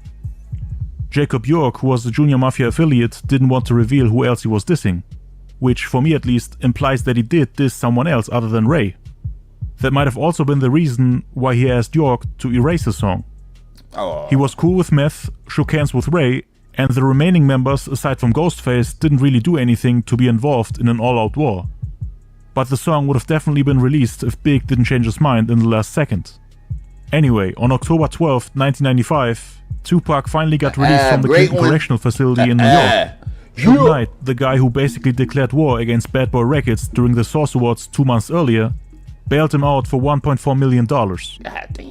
Jacob York, who was the Junior Mafia affiliate, didn't want to reveal who else he was dissing, which, for me at least, implies that he did diss someone else other than Ray. That might have also been the reason why he asked York to erase the song. He was cool with Meth, shook hands with Ray, and the remaining members, aside from Ghostface, didn't really do anything to be involved in an all-out war. But the song would have definitely been released if Big didn't change his mind in the last second. Anyway, on October 12, 1995, Tupac finally got released from the Clinton Correctional Facility in New York. Suge Knight, the guy who basically declared war against Bad Boy Records during the Source Awards 2 months earlier, bailed him out for $1.4 million.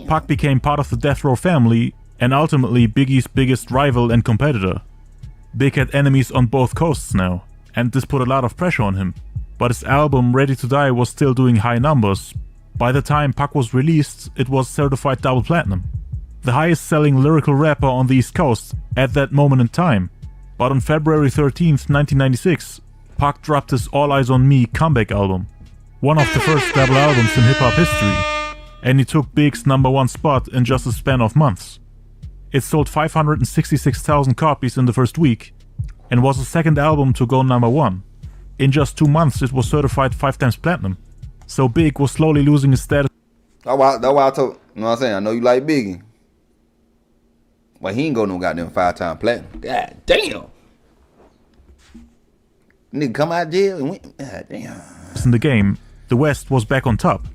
Pac became part of the Death Row family and ultimately Biggie's biggest rival and competitor. Big had enemies on both coasts now, and this put a lot of pressure on him. But his album Ready to Die was still doing high numbers. By the time Pac was released, it was certified double platinum. The highest selling lyrical rapper on the East Coast at that moment in time. But on February 13th, 1996, Pac dropped his All Eyes on Me comeback album. One of the first double albums in hip-hop history. And he took Big's #1 spot in just a span of months. It sold 566,000 copies in the first week, and was the second album to go #1. In just 2 months, it was certified 5 times platinum. So Big was slowly losing his status. That's why I told, you know what I'm saying? I know you like Biggie. Well, he ain't go no goddamn 5-time platinum. God damn. Nigga come out of jail and went, god damn. In the game, the West was back on top.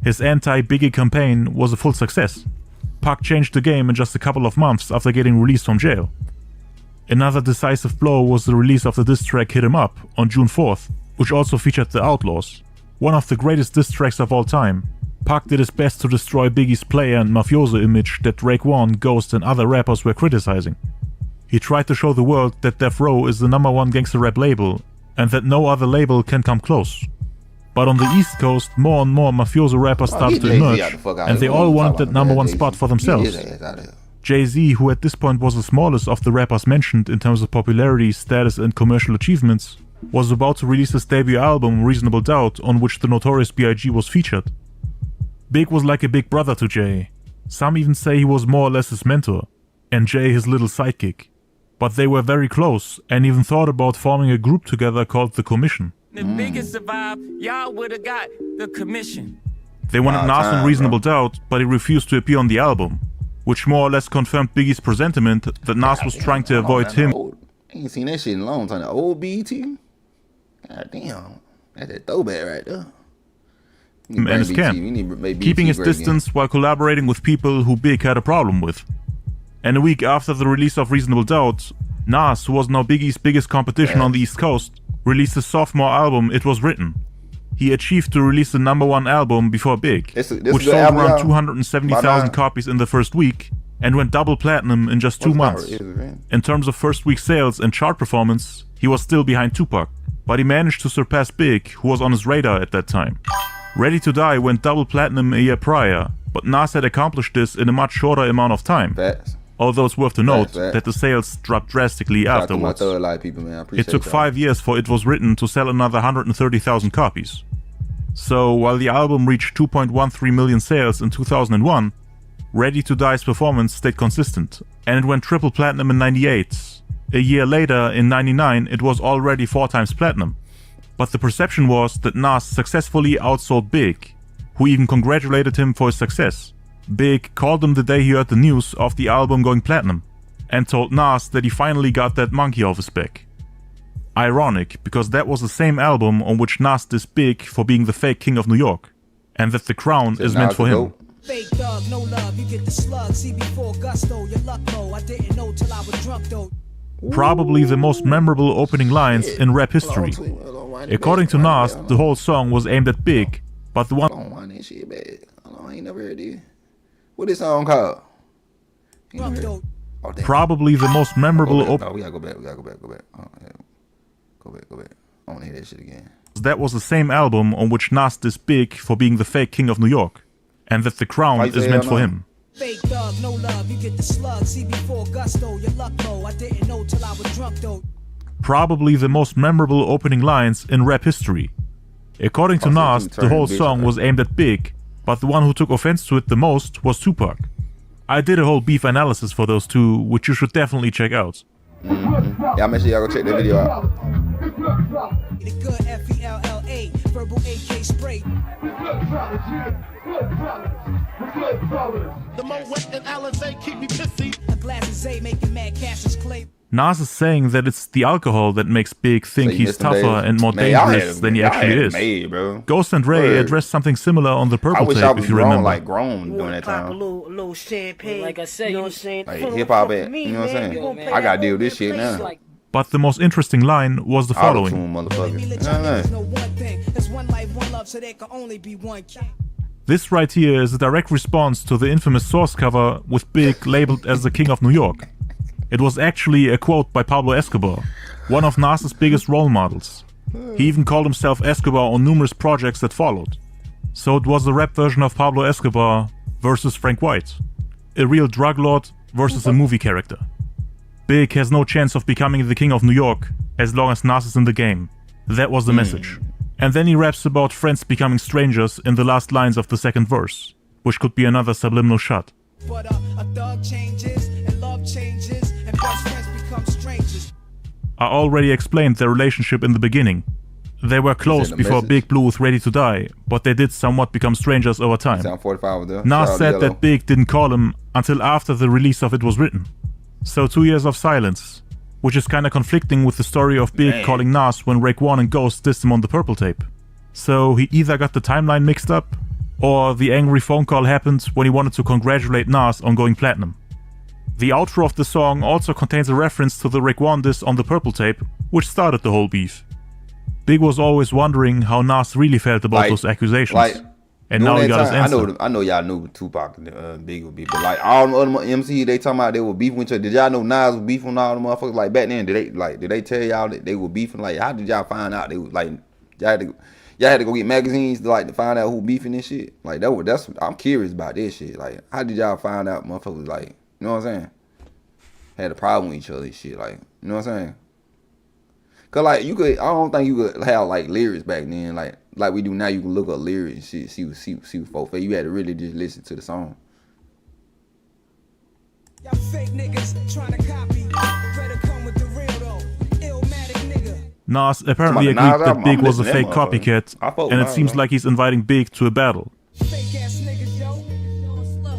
His anti-Biggie campaign was a full success. Pac changed the game in just a couple of months after getting released from jail. Another decisive blow was the release of the diss track Hit 'Em Up on June 4th, which also featured the Outlaws. One of the greatest diss tracks of all time. Pac did his best to destroy Biggie's player and mafioso image that Raekwon, Ghost and other rappers were criticizing. He tried to show the world that Death Row is the #1 gangster rap label and that no other label can come close. But on the East Coast, more and more mafioso rappers started to emerge, and they all wanted that #1 spot for themselves. Jay-Z, who at this point was the smallest of the rappers mentioned in terms of popularity, status, and commercial achievements, was about to release his debut album, Reasonable Doubt, on which the Notorious B.I.G. was featured. Big was like a big brother to Jay. Some even say he was more or less his mentor, and Jay his little sidekick. But they were very close, and even thought about forming a group together called The Commission. The biggest survive, y'all would've got the commission. They wanted Nas on Reasonable Doubt, but he refused to appear on the album, which more or less confirmed Biggie's presentiment that Nas was trying to avoid him. I ain't seen that shit in a long time. The old BET? God damn. That's a throwback right there. And his camp, keeping his distance while collaborating with people who Big had a problem with. And a week after the release of Reasonable Doubt, Nas, who was now Biggie's biggest competition on the East Coast, released his sophomore album, It Was Written. He achieved to release the #1 album before Big, which sold around 270,000 copies in the first week and went double platinum in just 2 months. In terms of first week sales and chart performance, he was still behind Tupac, but he managed to surpass Big, who was on his radar at that time. Ready to Die went double platinum a year prior, but Nas had accomplished this in a much shorter amount of time. Although it's worth to note that the sales dropped drastically afterwards. It took 5 years for It Was Written to sell another 130,000 copies. So while the album reached 2.13 million sales in 2001, Ready to Die's performance stayed consistent, and it went triple platinum in 98. A year later, in 99, it was already 4 times platinum. But the perception was that Nas successfully outsold Big, who even congratulated him for his success. Big called him the day he heard the news of the album going platinum, and told Nas that he finally got that monkey off his back. Ironic, because that was the same album on which Nas dissed Big for being the fake king of New York, and that the crown is meant for him. Fake thug, no love, you get the slug. See before gusto, your luck low. I didn't know till I was drunk though. Probably the most memorable opening lines in rap history. According to Nas, the whole song was aimed at Big, but the one... I ain't never heard it. What is song called? Probably the most memorable opening... we gotta go back. Oh, yeah. Go back. I wanna hear that shit again. That was the same album on which Nas dissed Big for being the fake king of New York, and that the crown is meant for him. Fake thug, no love, you get the slug. See before gusto, your luck low. I didn't know till I was drunk though. Probably the most memorable opening lines in rap history. According to Nas, the whole song was aimed at Big, but the one who took offense to it the most was Tupac. I did a whole beef analysis for those two, which you should definitely check out. Yeah, make sure y'all go check that video out. The good F-E-L-L-A, verbal AK spray. The Moet and Alizé keep me pissy. A glass of Zay making mad Cassius Clay. Nas is saying that it's the alcohol that makes Big think he's tougher and more dangerous than he actually is. Ghost and Ray addressed something similar on the Purple Tape, if you remember. Grown during that time. A little champagne. Like I said, you know what I'm saying? Like hip hop, you know what I'm saying? I gotta deal with this shit now. But the most interesting line was the following. This right here is a direct response to the infamous Source cover with Big labeled as the King of New York. It was actually a quote by Pablo Escobar, one of Nas's biggest role models. He even called himself Escobar on numerous projects that followed. So it was the rap version of Pablo Escobar versus Frank White. A real drug lord versus a movie character. Big has no chance of becoming the King of New York as long as Nas is in the game. That was the message. And then he raps about friends becoming strangers in the last lines of the second verse, which could be another subliminal shot. But a thug changes and love changes and best friends become strangers. I already explained their relationship in the beginning. They were close before Big blew with Ready to Die, but they did somewhat become strangers over time. Nas said that Big didn't call him until after the release of It Was Written. So 2 years of silence, which is kinda conflicting with the story of Big calling Nas when Raekwon and Ghost dissed him on the Purple Tape. So he either got the timeline mixed up, or the angry phone call happened when he wanted to congratulate Nas on going platinum. The outro of the song also contains a reference to the Raekwon diss on the Purple Tape, which started the whole beef. Big was always wondering how Nas really felt about those accusations. And now he got his answer. I know y'all knew Tupac and Big would be, but like all the other MC, they talking about they were beefing with each other. Did y'all know Nas was beefing with all the motherfuckers? Like back then, did they tell y'all that they were beefing? Like how did y'all find out they was like y'all had to go get magazines to find out who beefing and shit? Like I'm curious about this shit. Like how did y'all find out motherfuckers like You know what I'm saying? Had a problem with each other and shit. Like, you know what I'm saying? Cause like I don't think you could have like lyrics back then, like we do now. You can look up lyrics and shit, see what folks say. You had to really just listen to the song. Y'all fake niggas trying to copy. Better come with the real though. Illmatic nigga. Nas apparently agreed that Big was a fake copycat, and it seems like he's inviting Big to a battle. Fake ass niggas, yo.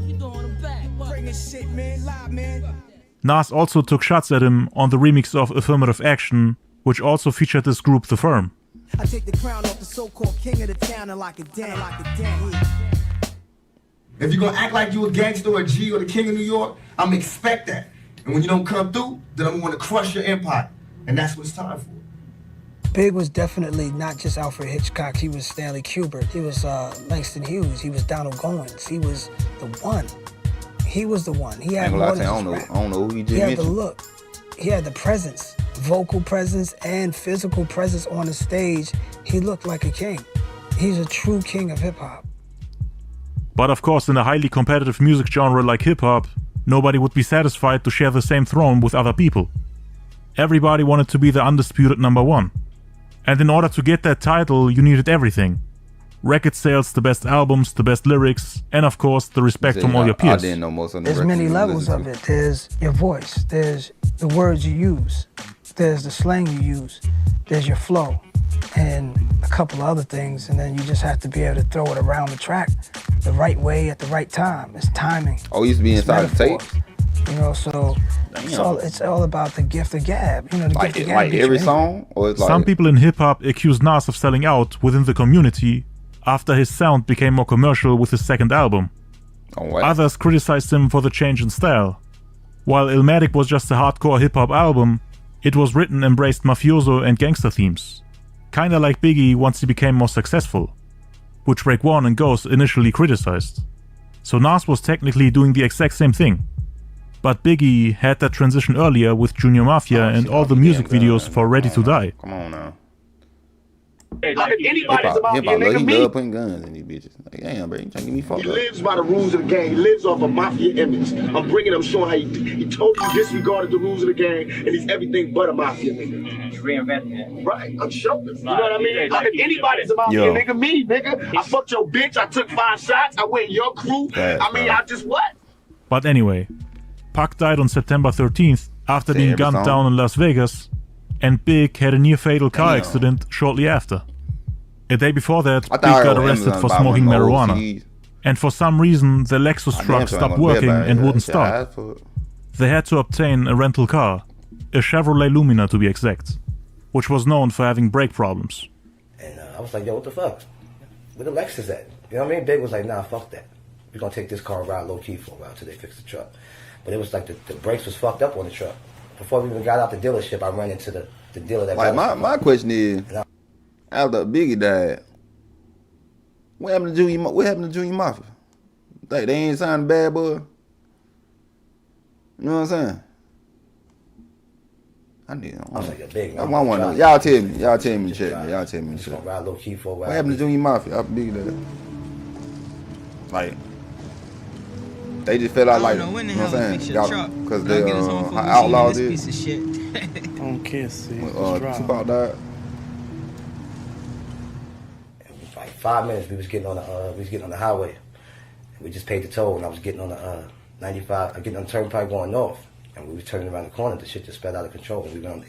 You throwing them back. Bring this shit, man. Live, man. Nas also took shots at him on the remix of Affirmative Action, which also featured this group The Firm. I take the crown off the so-called king of the town and lock it down, If you're gonna act like you a gangster or a G or the king of New York, I'm gonna expect that. And when you don't come through, then I'm gonna crush your empire. And that's what it's time for. Big was definitely not just Alfred Hitchcock. He was Stanley Kubrick. He was Langston Hughes. He was Donald Goines. He was the one. He was the one. He had more than just rap. I don't know who he just He had mentioned. the look. He had the presence, vocal presence and physical presence on the stage. He looked like a king. He's a true king of hip hop. But of course, in a highly competitive music genre like hip hop, nobody would be satisfied to share the same throne with other people. Everybody wanted to be the undisputed number one. And in order to get that title, you needed everything. Record sales, the best albums, the best lyrics, and of course, the respect from all your peers. There's many levels of it. There's your voice. There's the words you use. There's the slang you use. There's your flow. And a couple of other things. And then you just have to be able to throw it around the track the right way at the right time. It's timing. Oh, it used to be inside the tape? You know, so it's all about the gift of gab. You know, the gift of gab. Like every song? Or it's like... Some people in hip-hop accuse Nas of selling out within the community after his sound became more commercial with his second album. Others criticized him for the change in style. While Illmatic was just a hardcore hip-hop album, it was written embraced mafioso and gangster themes. Kinda like Biggie once he became more successful, which Rake One and Ghost initially criticized. So Nas was technically doing the exact same thing. But Biggie had that transition earlier with Junior Mafia and all the music videos for Ready to Die. Come on now. Hey, like if anybody's about Hip-hop, nigga, he me. love putting guns in these bitches. Like, damn, bro, you trying to get me fucked He up. lives by the rules of the game. He lives off a mafia image. I'm bringing him, showing how he totally disregarded the rules of the game, and he's everything but a mafia nigga. Reinventing it. Right, I'm showing. You know what I mean? Like if anybody's a mafia nigga, me, nigga. I fucked your bitch. I took 5 shots. I went in your crew. I mean, I just what? But anyway, Pac died on September 13th after being gunned down in Las Vegas, and Big had a near-fatal car accident shortly after. A day before that, Big got arrested for smoking marijuana. And for some reason, the Lexus truck stopped working and wouldn't start. They had to obtain a rental car, a Chevrolet Lumina to be exact, which was known for having brake problems. And I was like, yo, what the fuck? Where the Lexus at? You know what I mean? Big was like, nah, fuck that. We're gonna take this car and ride low-key for a while till they fix the truck. But it was like the brakes was fucked up on the truck. Before we even got out the dealership, I ran into the dealer that like got my question is, after Biggie died, what happened to Junior Mafia? Like they ain't signed Bad Boy? You know what I'm saying? I was like, big. I want to know. Y'all tell me. Y'all tell me, check. Y'all tell me, check. Ride low key for a while. What happened to Junior Mafia after Biggie died? Like, they just fell out like, you know what I'm saying? Y'all, because they outlaws it. Piece of shit. I don't care, see. Tupac died. Like 5 minutes, we was getting on the highway. We just paid the toll, and I was getting on the 95. Getting on the turnpike going north, and we was turning around the corner. The shit just sped out of control, and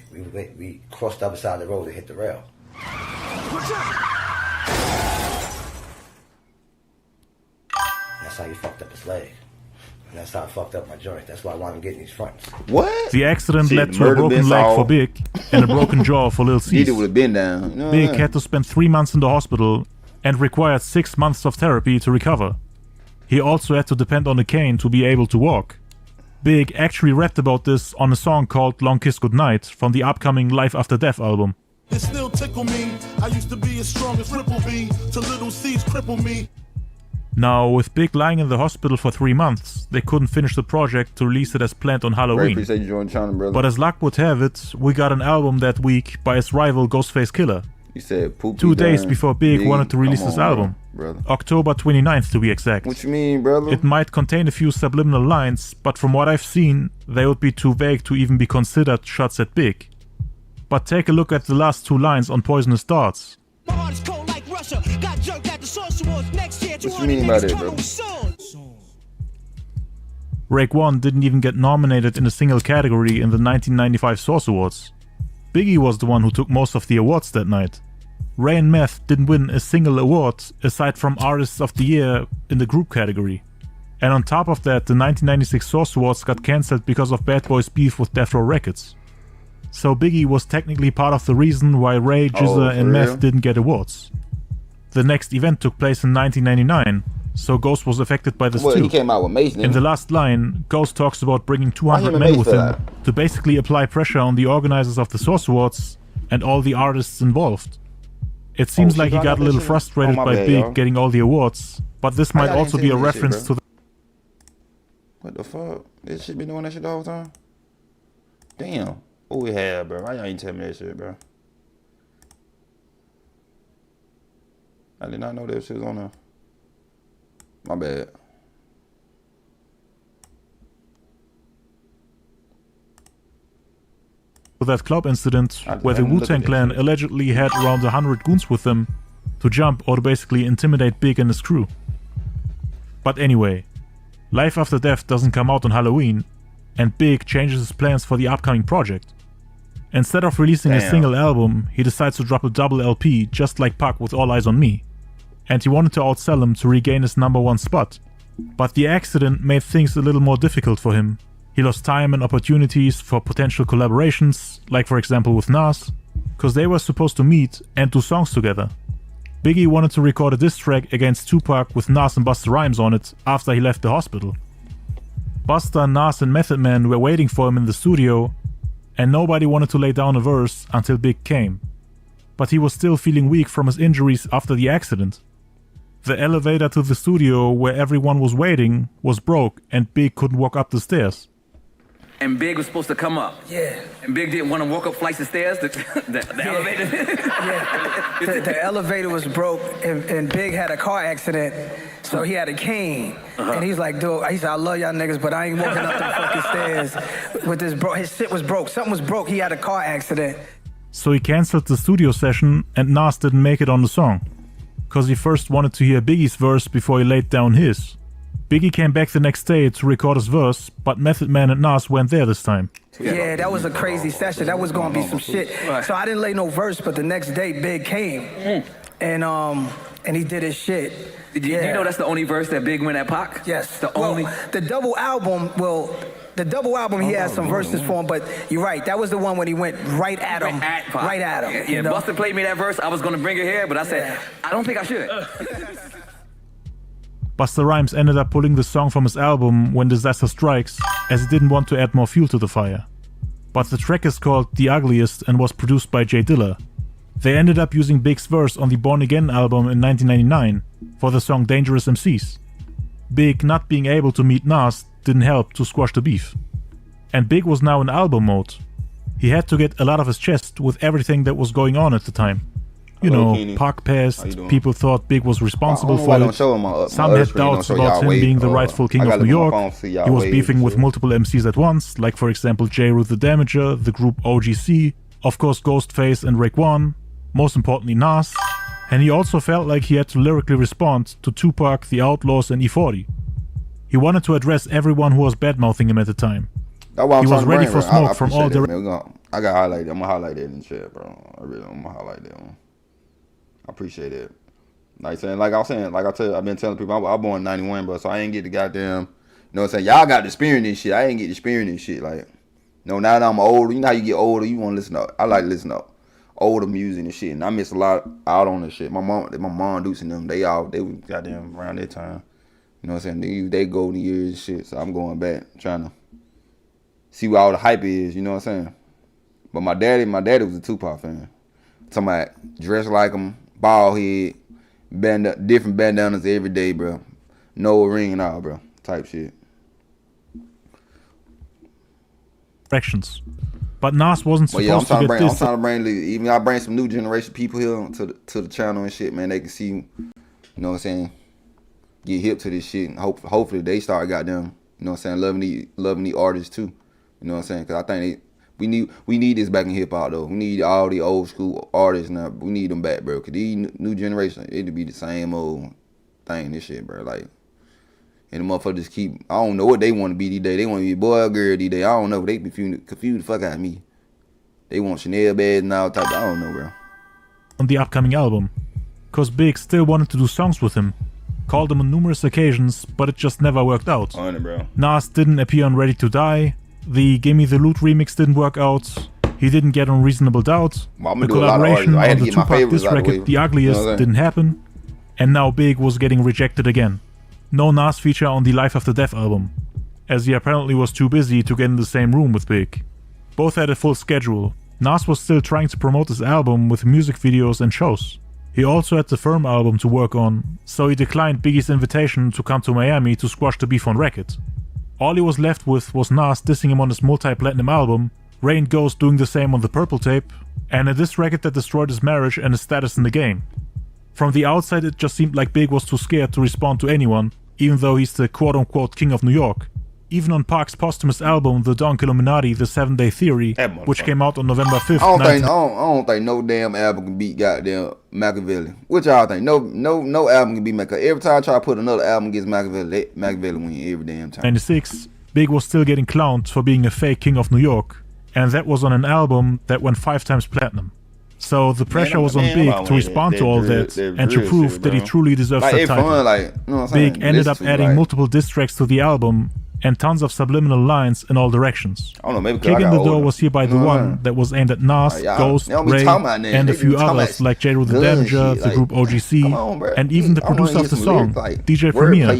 we crossed the other side of the road and hit the rail. That's how you fucked up his leg. And that's how I fucked up my joint. That's why I wanted to get these fronts. What? The accident led to a broken leg for Big and a broken jaw for Lil Cease. Diddy would have been down. You know Big had to spend 3 months in the hospital and required 6 months of therapy to recover. He also had to depend on a cane to be able to walk. Big actually rapped about this on a song called Long Kiss Goodnight from the upcoming Life After Death album. It still tickle me. I used to be as strong as Ripple B. To little C's cripple me. Now, with Big lying in the hospital for 3 months, they couldn't finish the project to release it as planned on Halloween. Appreciate you joining the channel, brother. But as luck would have it, we got an album that week by his rival Ghostface Killer. You said poopy 2 days done, before Big wanted to release this album. brother. October 29th to be exact. What you mean, brother? It might contain a few subliminal lines, but from what I've seen, they would be too vague to even be considered shots at Big. But take a look at the last 2 lines on Poisonous Darts. My heart is cold like Russia. Got jerked at the Source Awards next year. What you mean by that, brother? Rake One didn't even get nominated in a single category in the 1995 Source Awards. Biggie was the one who took most of the awards that night. Ray and Meth didn't win a single award aside from Artists of the Year in the group category. And on top of that, the 1996 Source Awards got cancelled because of Bad Boy's beef with Death Row Records. So Biggie was technically part of the reason why Ray, Jizza and Meth didn't get awards. The next event took place in 1999, so Ghost was affected by this too. He came out with Mason. In the last line, Ghost talks about bringing 200 men with him to basically apply pressure on the organizers of the Source Awards and all the artists involved. It seems like he got a little frustrated by Big getting all the awards, but this might also be a reference to the... What the fuck? This shit been doing that shit the whole time? Damn. Oh, we had, bro. Why y'all ain't tell me that shit, bro? I did not know that shit was on there. My bad. that club incident where the Wu-Tang Clan allegedly had around 100 goons with them to jump or to basically intimidate Big and his crew. But anyway, Life After Death doesn't come out on Halloween, and Big changes his plans for the upcoming project. Instead of releasing a single album, he decides to drop a double LP just like Pac with All Eyes on Me. And he wanted to outsell him to regain his #1 spot. But the accident made things a little more difficult for him. He lost time and opportunities for potential collaborations, like for example with Nas, cause they were supposed to meet and do songs together. Biggie wanted to record a diss track against Tupac with Nas and Busta Rhymes on it after he left the hospital. Busta, Nas and Method Man were waiting for him in the studio, and nobody wanted to lay down a verse until Big came. But he was still feeling weak from his injuries after the accident. The elevator to the studio where everyone was waiting was broke and Big couldn't walk up the stairs. And Big was supposed to come up. Yeah. And Big didn't want to walk up flights of stairs. The elevator. Yeah. The elevator was broke, and Big had a car accident, so he had a cane. And he's like, dude, he said, I love y'all niggas, but I ain't walking up them fucking stairs with this bro. His shit was broke. Something was broke. He had a car accident. So he cancelled the studio session and Nas didn't make it on the song. Cause he first wanted to hear Biggie's verse before he laid down his. Biggie came back the next day to record his verse, but Method Man and Nas weren't there this time. Yeah, that was a crazy session. That was gonna be some shit. So I didn't lay no verse, but the next day Big came. And he did his shit. Did you know that's the only verse that Big went at Pac? Yes. The only. The double album, he had some verses for him, but you're right. That was the one when he went right at him. Right at him. Yeah, you know? Busta played me that verse. I was gonna bring it here, but I said, I don't think I should. Busta Rhymes ended up pulling the song from his album When Disaster Strikes, as he didn't want to add more fuel to the fire. But the track is called The Ugliest and was produced by Jay Dilla. They ended up using Big's verse on the Born Again album in 1999 for the song Dangerous MCs. Big not being able to meet Nas didn't help to squash the beef. And Big was now in album mode. He had to get a lot of his chest with everything that was going on at the time. You know, Pac passed, people thought Big was responsible for it, some had doubts about him being the rightful king of New York, he was beefing with multiple MCs at once, like for example J. Rue the Damager, the group OGC, of course Ghostface and Raekwon, most importantly Nas, and he also felt like he had to lyrically respond to Tupac, the Outlaws and E40. He wanted to address everyone who was bad-mouthing him at the time. He was ready for smoke from all directions. I got highlight. I'm gonna highlight that in the chat, bro. I'm gonna highlight that one. I appreciate it. Like I was saying, I've been telling people, I was born in 91, bro, so I ain't get the goddamn, you know what I'm saying? Y'all got to experience this shit. I ain't get to experience this shit. Like, you know, now that I'm older, you know how you get older, you want to listen to, I like to listen to older music and shit, and I miss a lot out on this shit. My mom, Dukes and them, they was goddamn around that time. You know what I'm saying? They golden years and shit, so I'm going back, trying to see what all the hype is, you know what I'm saying? But my daddy was a Tupac fan. Talking about dress like him, bald head, different bandanas every day, bro. No ring and all, bro. Type shit. But But Nas wasn't supposed I'm trying to get this. I'm trying to bring, even I bring some new generation people here to the channel and shit, man. They can see, you know what I'm saying, get hip to this shit. And hopefully they start goddamn, you know what I'm saying, loving the artists too. You know what I'm saying? Because I think we need this back in hip hop though. We need all the old school artists now. We need them back, bro. Because these new generation, it'd be the same old thing. This shit, bro. Like, and the motherfuckers keep. I don't know what they want to be these days. They want to be a boy or girl these days. I don't know. They confused the fuck out of me. They want Chanel bags and all type. I don't know, bro. On the upcoming album, cause Big still wanted to do songs with him, called him on numerous occasions, but it just never worked out. Bro. Nas didn't appear on Ready to Die. The Gimme the Loot remix didn't work out. He didn't get on Reasonable Doubt. The collaboration on the Tupac diss record, The Ugliest, didn't happen. And now Big was getting rejected again. No Nas feature on the Life After Death album, as he apparently was too busy to get in the same room with Big. Both had a full schedule. Nas was still trying to promote his album with music videos and shows. He also had the Firm album to work on, so he declined Biggie's invitation to come to Miami to squash the beef on record. All he was left with was Nas dissing him on his multi-platinum album, Rain Ghost doing the same on the Purple tape, and a diss record that destroyed his marriage and his status in the game. From the outside it just seemed like Big was too scared to respond to anyone, even though he's the quote-unquote king of New York. Even on Park's posthumous album, The Donk Illuminati, The 7 Day Theory, which came out on November 5th, I don't think no damn album can beat goddamn Machiavelli. What y'all think? No album can beat Machiavelli. Every time I try to put another album against Machiavelli, Machiavelli win every damn time. 96, Big was still getting clowned for being a fake king of New York, and that was on an album that went 5 times platinum. So the pressure was on Big to respond to all that and to prove that he truly deserves that title. Big ended up adding multiple diss tracks to the album and tons of subliminal lines in all directions. Kick in the Door was hereby the one that was aimed at Nas, Ghost, Ray, and a few others like J. Rule the Damager, the group OGC, and even the producer of the song, DJ Premier.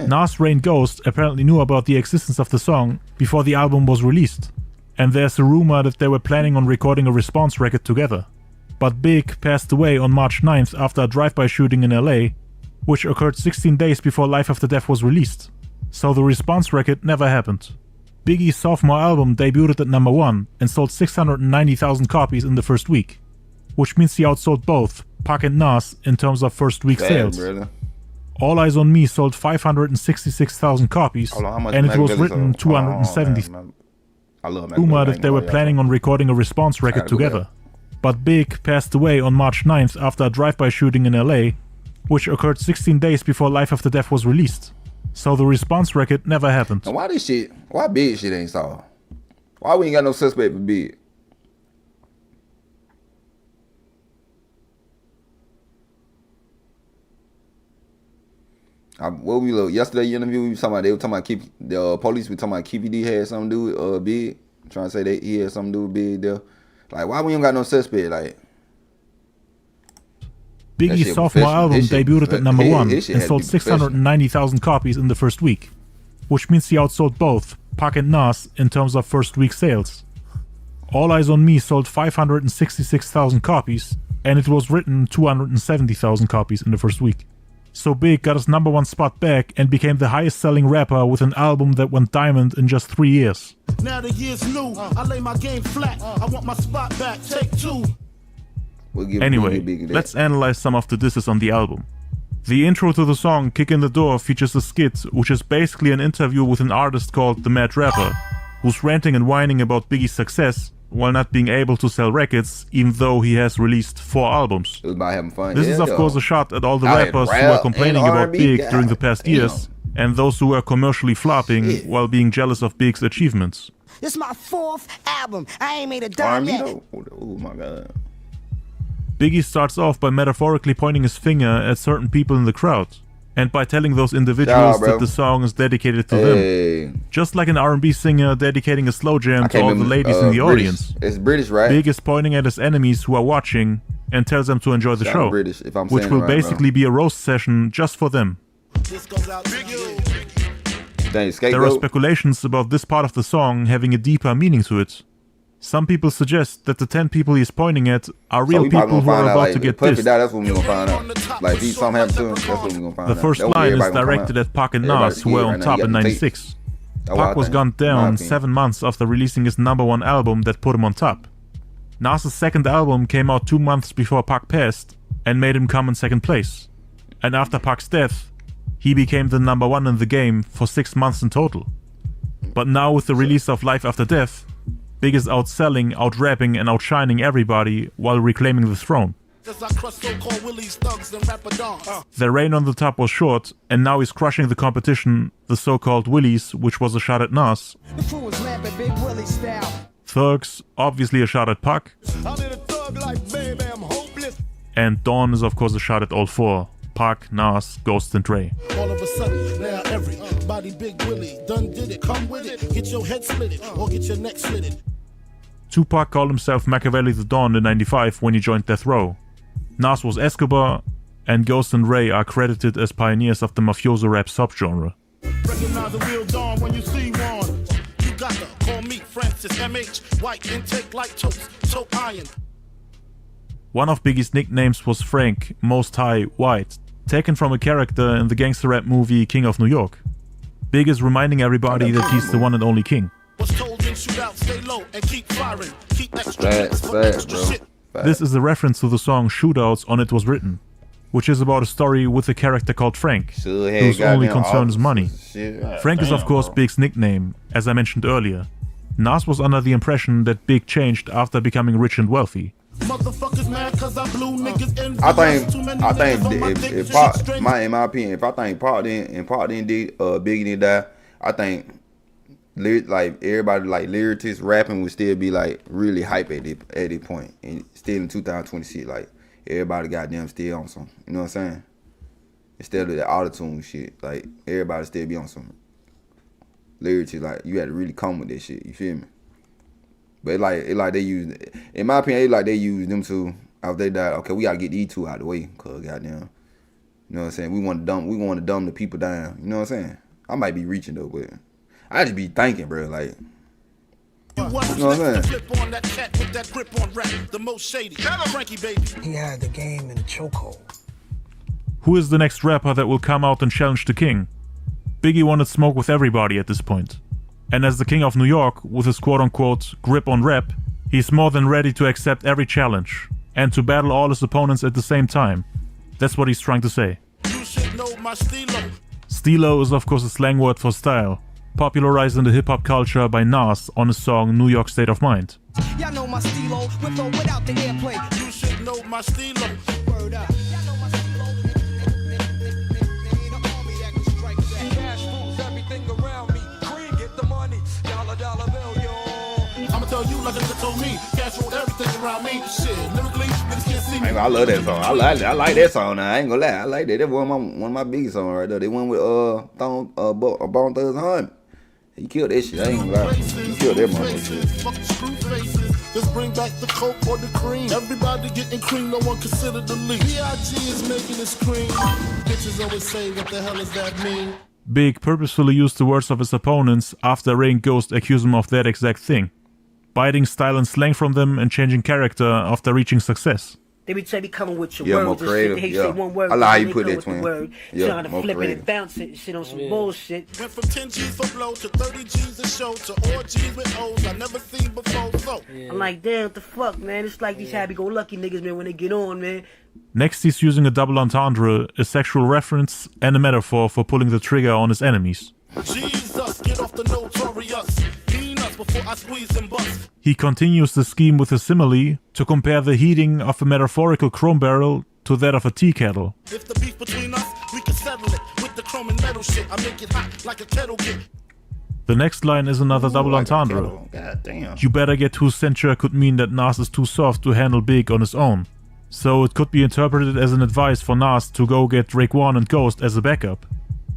Nas, Rain, Ghost apparently knew about the existence of the song before the album was released, and there's a rumor that they were planning on recording a response record together. But Big passed away on March 9th after a drive-by shooting in LA, which occurred 16 days before Life After Death was released. So the response record never happened. Biggie's sophomore album debuted at number 1 and sold 690,000 copies in the first week, which means he outsold both Pac and Nas in terms of first week sales. All Eyes on Me sold 566,000 copies, and it was written 270,000. Rumor that they were planning on recording a response record together. But Big passed away on March 9th after a drive-by shooting in LA, which occurred 16 days before Life After Death was released. So the response record never happened. Now why Big shit ain't solved? Why we ain't got no suspect for Big? What we look yesterday interview we were talking about the police were talking about KPD had something to do with Big. Trying to say that he had something to do with Big there. Like why we ain't got no suspect? Like Biggie's sophomore album debuted at number 1 and sold 690,000 copies in the first week, which means he outsold both Pac and Nas in terms of first week sales. All Eyes on Me sold 566,000 copies, and it was written 270,000 copies in the first week. So Big got his number 1 spot back and became the highest selling rapper with an album that went diamond in just 3 years. Now the year's new, I lay my game flat, I want my spot back, take 2. Anyway, let's analyze some of the disses on the album. The intro to the song Kick in the Door features a skit, which is basically an interview with an artist called The Mad Rapper, who's ranting and whining about Biggie's success while not being able to sell records, even though he has released 4 albums. It was about having fun. This is of course a shot at all the rappers who were complaining about Big during the past years, and those who were commercially flopping while being jealous of Big's achievements. This is my 4th album. I ain't made a dime yet. Oh my god. Biggie starts off by metaphorically pointing his finger at certain people in the crowd, and by telling those individuals that the song is dedicated to them. Just like an R&B singer dedicating a slow jam to all the ladies in the audience. It's British, right? Big is pointing at his enemies who are watching and tells them to enjoy the show, British, if I'm which will right, basically be a roast session just for them. There are speculations about this part of the song having a deeper meaning to it. Some people suggest that the 10 people he's pointing at are real people who are about to get dissed. That's what we're gonna find out. Like, if something happens to him, that's what we're gonna find out. The first line is directed at Pac and Nas, who were on top in 96. Pac was gunned down 7 months after releasing his #1 album that put him on top. Nas's second album came out 2 months before Pac passed and made him come in second place. And after Pac's death, he became the #1 in the game for 6 months in total. But now with the release of Life After Death, Big is outselling, out-rapping and outshining everybody while reclaiming the throne. Their reign on the top was short, and now he's crushing the competition, the so-called Willies, which was a shot at Nas. Thugs, obviously a shot at Pac. And Dawn is of course a shot at all four: Pac, Nas, Ghost and Dre. All of a sudden, now everybody Big Willie done did it. Come with it, get your head slitted or get your neck slitted. Tupac called himself Machiavelli the Don in '95 when he joined Death Row. Nas was Escobar, and Ghost and Ray are credited as pioneers of the mafioso rap subgenre. Recognize the real Don when you see one. You gotta call me Francis M.H. White intake like toast, so iron. One of Biggie's nicknames was Frank, Most High, White, taken from a character in the gangster rap movie King of New York. Big is reminding everybody that he's the one and only king. This is a reference to the song Shootouts on It Was Written, which is about a story with a character called Frank, whose only concern is money. Frank is of course Big's nickname, as I mentioned earlier. Nas was under the impression that Big changed after becoming rich and wealthy. I think if Pac, in my opinion, if I think Pac didn't Biggie didn't die, I think like everybody like lyricists rapping would still be like really hype at this point, and still in 2026, like everybody goddamn still on some, you know what I'm saying? Instead of the auto-tune shit, like everybody still be on some lyrics, like you had to really come with that shit, you feel me? But it like they use, in my opinion, it like they use them two after they died. Okay, we gotta get these two out of the way, cause goddamn, you know what I'm saying? We want to dumb the people down. You know what I'm saying? I might be reaching though, but I just be thinking, bro. Like, you know what I'm saying? He had the game in a chokehold. Who is the next rapper that will come out and challenge the king? Biggie wanted smoke with everybody at this point. And as the king of New York, with his quote-unquote grip on rap, he's more than ready to accept every challenge and to battle all his opponents at the same time. That's what he's trying to say. You should know my stilo. Stilo is of course a slang word for style, popularized in the hip-hop culture by Nas on his song New York State of Mind. Y'all know my stilo, with or without the airplay. You should know my stilo. Word up. Y'all know my stilo. You like a told me, cash rolled everything around me. Shit, lyrically, niggas can't see me. I love that song. I like that song now. I ain't gonna lie. I like that. That's one of my biggest songs right there. They went with Bone Thugs Hunt. He killed that shit. I ain't gonna lie. He killed that motherfucker. Fuck the screw faces. Just bring back the coke or the cream. Everybody getting cream, no one considered the leak. B.I.G. is making this cream. Bitches always say, what the hell does that mean? Big purposefully used the words of his opponents after Ray and Ghost accused him of that exact thing, biting style and slang from them and changing character after reaching success. They be coming with your words more creative. And shit. They say one word. I like how you put that, twin. Word, trying to flip it and bounce it and shit on some bullshit. Went from 10 G's for blow to 30 G's a show to all G's with O's I never seen before. So I'm like, damn, what the fuck, man? It's like these happy-go-lucky niggas, man, when they get on, man. Next, he's using a double entendre, a sexual reference, and a metaphor for pulling the trigger on his enemies. Jesus, get off the notorious. Before I squeeze and bust. He continues the scheme with a simile to compare the heating of a metaphorical chrome barrel to that of a tea kettle. If the beef between us, we can settle it with the chrome and metal shit. I make it hot like a kettle get. The next line is another double entendre. God damn. You better get whose censure could mean that Nas is too soft to handle Big on his own. So it could be interpreted as an advice for Nas to go get Raekwon and Ghost as a backup.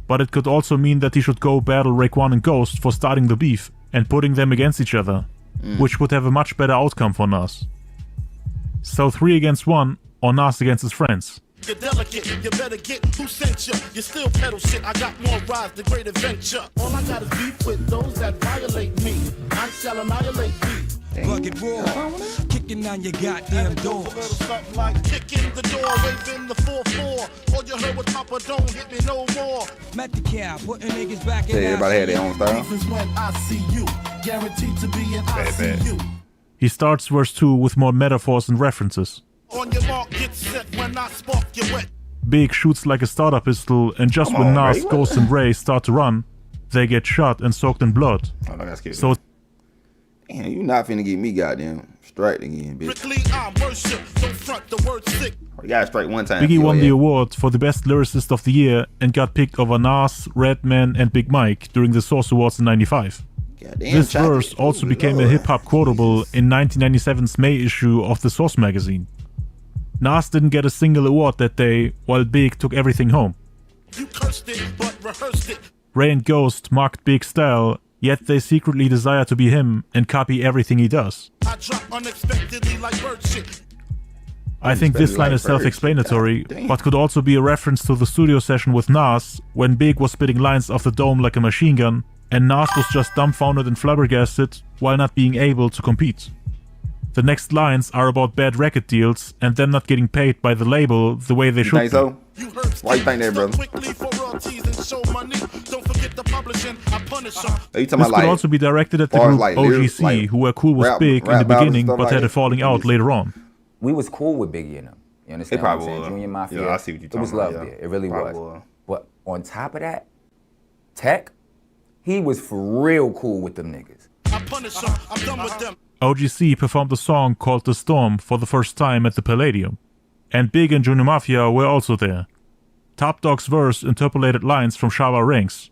But it could also mean that he should go battle Raekwon and Ghost for starting the beef and putting them against each other, which would have a much better outcome for Nas. So 3 against 1, or Nas against his friends. You're delicate, you better get who sent you. You still pedal shit, I got more rides, the great adventure. All I got is beef with those that violate me. I shall annihilate thee. Bucket raw, kick kicking down your goddamn door. Something like kicking the door, waving the 4-4. All you heard was Papa, don't hit me no more. Met the cow, putting niggas back in. Everybody had their own style. When I see you, guaranteed to be an ICU. He starts verse 2 with more metaphors and references. On your mark, get set when I spark you wet. Big shoots like a starter pistol, and just when Nas, Ghost, and Ray start to run, they get shot and soaked in blood. Oh, no, that's good. So, damn, you not finna get me goddamn straight again, bitch. You got straight one time. Biggie won the award for the best lyricist of the year and got picked over Nas, Redman, and Big Mike during the Source Awards in '95. This verse also became a hip-hop quotable in 1997's May issue of the Source magazine. Nas didn't get a single award that day, while Big took everything home. You cursed it, but rehearsed it. Ray and Ghost marked Big's style, yet they secretly desire to be him and copy everything he does. I drop unexpectedly like bird shit. I think this line is self-explanatory, but could also be a reference to the studio session with Nas, when Big was spitting lines off the dome like a machine gun, and Nas was just dumbfounded and flabbergasted while not being able to compete. The next lines are about bad record deals and them not getting paid by the label the way they should be. So? Why you think that, brother? This could also be directed at the group OGC, who were cool with Big in the beginning but had a falling out later on. We was cool with Biggie and them. You understand what I'm saying? Junior Mafia. Yeah, I see what you're talking about. It was love about, there. It really was. But on top of that, Tech, he was for real cool with them niggas. I punish them. I'm done with them. OGC performed a song called The Storm for the first time at the Palladium. And Big and Junior Mafia were also there. Top Dog's verse interpolated lines from Shabba Ranks.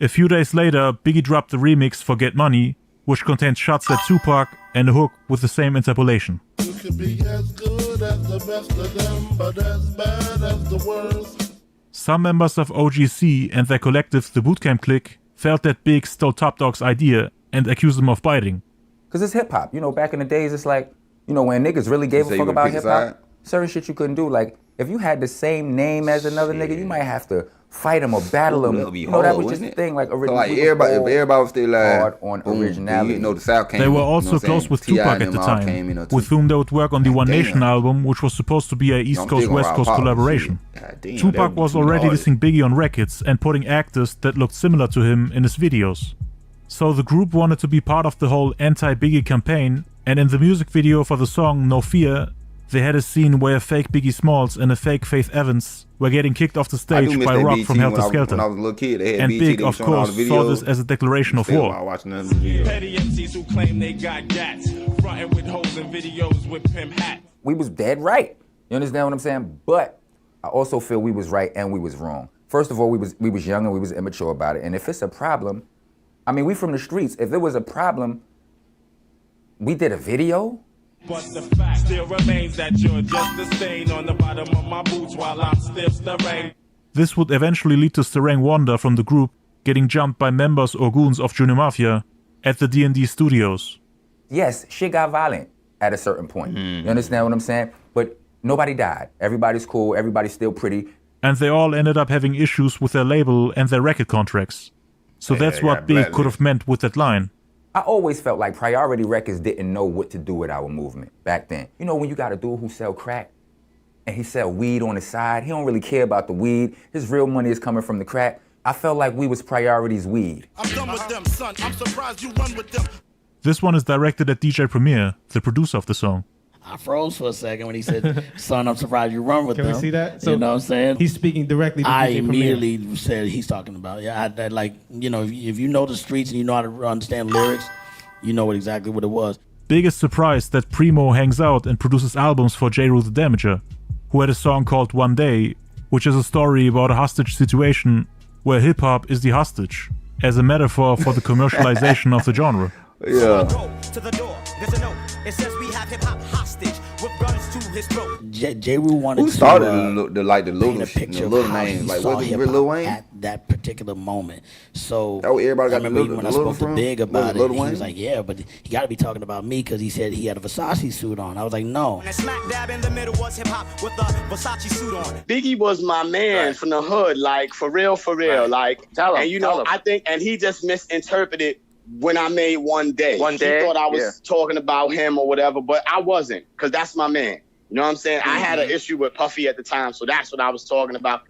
A few days later, Biggie dropped the remix for Get Money, which contains shots at Tupac and a hook with the same interpolation. You can be as good as the best of them, but as bad as the worst. Some members of OGC and their collective, the Bootcamp Clique, felt that Big stole Top Dog's idea and accused him of biting. Because it's hip-hop. You know, back in the days, it's like, you know, when niggas really gave a fuck about hip-hop, certain shit you couldn't do. Like, if you had the same name as another nigga, you might have to fight him or battle him. You know, that was just the thing. Like, everybody was still hard on originality. You know, the South came. They were also close with Tupac at the time, with whom they would work on the One Nation album, which was supposed to be a East Coast-West Coast collaboration. Tupac was already dissing Biggie on records and putting actors that looked similar to him in his videos. So the group wanted to be part of the whole anti-Biggie campaign, and in the music video for the song No Fear, they had a scene where a fake Biggie Smalls and a fake Faith Evans were getting kicked off the stage by Rock from Helter Skelter. And Big, of course, saw this as a declaration of war. Petty MCs who claim they got gats, frontin' with hoes and videos with pimp hats. We was dead right. You understand what I'm saying? But I also feel we was right and we was wrong. First of all, we was young and we was immature about it. And if it's a problem, I mean, we from the streets. If there was a problem, we did a video. But the fact still remains that you're just a stain on the bottom of my boots while I'm still stirring. This would eventually lead to Sterang Wanda from the group getting jumped by members or goons of Junior Mafia at the D&D studios. Yes, shit got violent at a certain point. You understand what I'm saying? But nobody died. Everybody's cool. Everybody's still pretty. And they all ended up having issues with their label and their record contracts. So that's what Big could have meant with that line. I always felt like Priority Records didn't know what to do with our movement back then. You know, when you got a dude who sell crack and he sell weed on the side, he don't really care about the weed. His real money is coming from the crack. I felt like we was Priority's weed. I'm done with them, son. I'm surprised you run with them. This one is directed at DJ Premier, the producer of the song. I froze for a second when he said, son, I'm surprised you run with them. Can we see that? So you know what I'm saying? He's speaking directly to I DJ immediately Premier. said he's talking about, I like, you know, if you know the streets and you know how to understand lyrics, you know exactly what it was. Big is surprised that Primo hangs out and produces albums for J. Rule the Damager, who had a song called One Day, which is a story about a hostage situation where hip-hop is the hostage, as a metaphor for the commercialization of the genre. Yeah. To the door, there's a note. It says we have hip-hop hostage. with guns to his throat. J. Rule wanted Who to started paint the little a picture the little of how names? he Like, saw was it hip-hop Lil Wayne? at that particular moment. So That where everybody I got the remember little- when the I little spoke to from? Big Was about it it, Lil he was Wayne? like, yeah, but he got to be talking about me because he said he had a Versace suit on. I was like, no. And smack dab in the middle was hip hop with a Versace suit on. Biggie was my man from the hood, like for real, like. Tell him, and you tell know, him. I think, and he just misinterpreted when I made One Day. One Day? He thought I was Yeah. talking about him or whatever, but I wasn't, because that's my man. You know what I'm saying? I had an issue with Puffy at the time, so that's what I was talking about.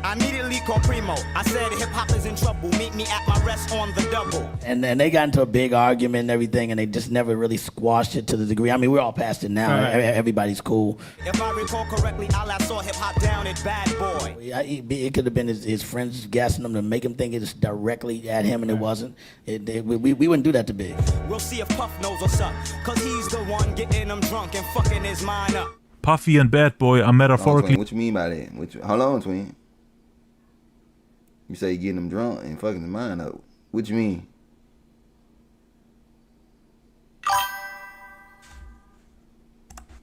I immediately called Primo. I said hip hop is in trouble. Meet me at my rest on the double. And then they got into a big argument and everything, and they just never really squashed it to the degree. I mean, we're all past it now. Right. Everybody's cool. If I recall correctly, I last saw hip hop down at Bad Boy. It could have been his friends gassing him to make him think it's directly at him, and it wasn't. We wouldn't do that to Big. We'll see if Puff knows what's up, cause he's the one getting him drunk and fucking his mind up. Puffy and Bad Boy are metaphorically. What you mean by that? Hold on, Twin. You say you getting him drunk and fucking his mind up. What you mean?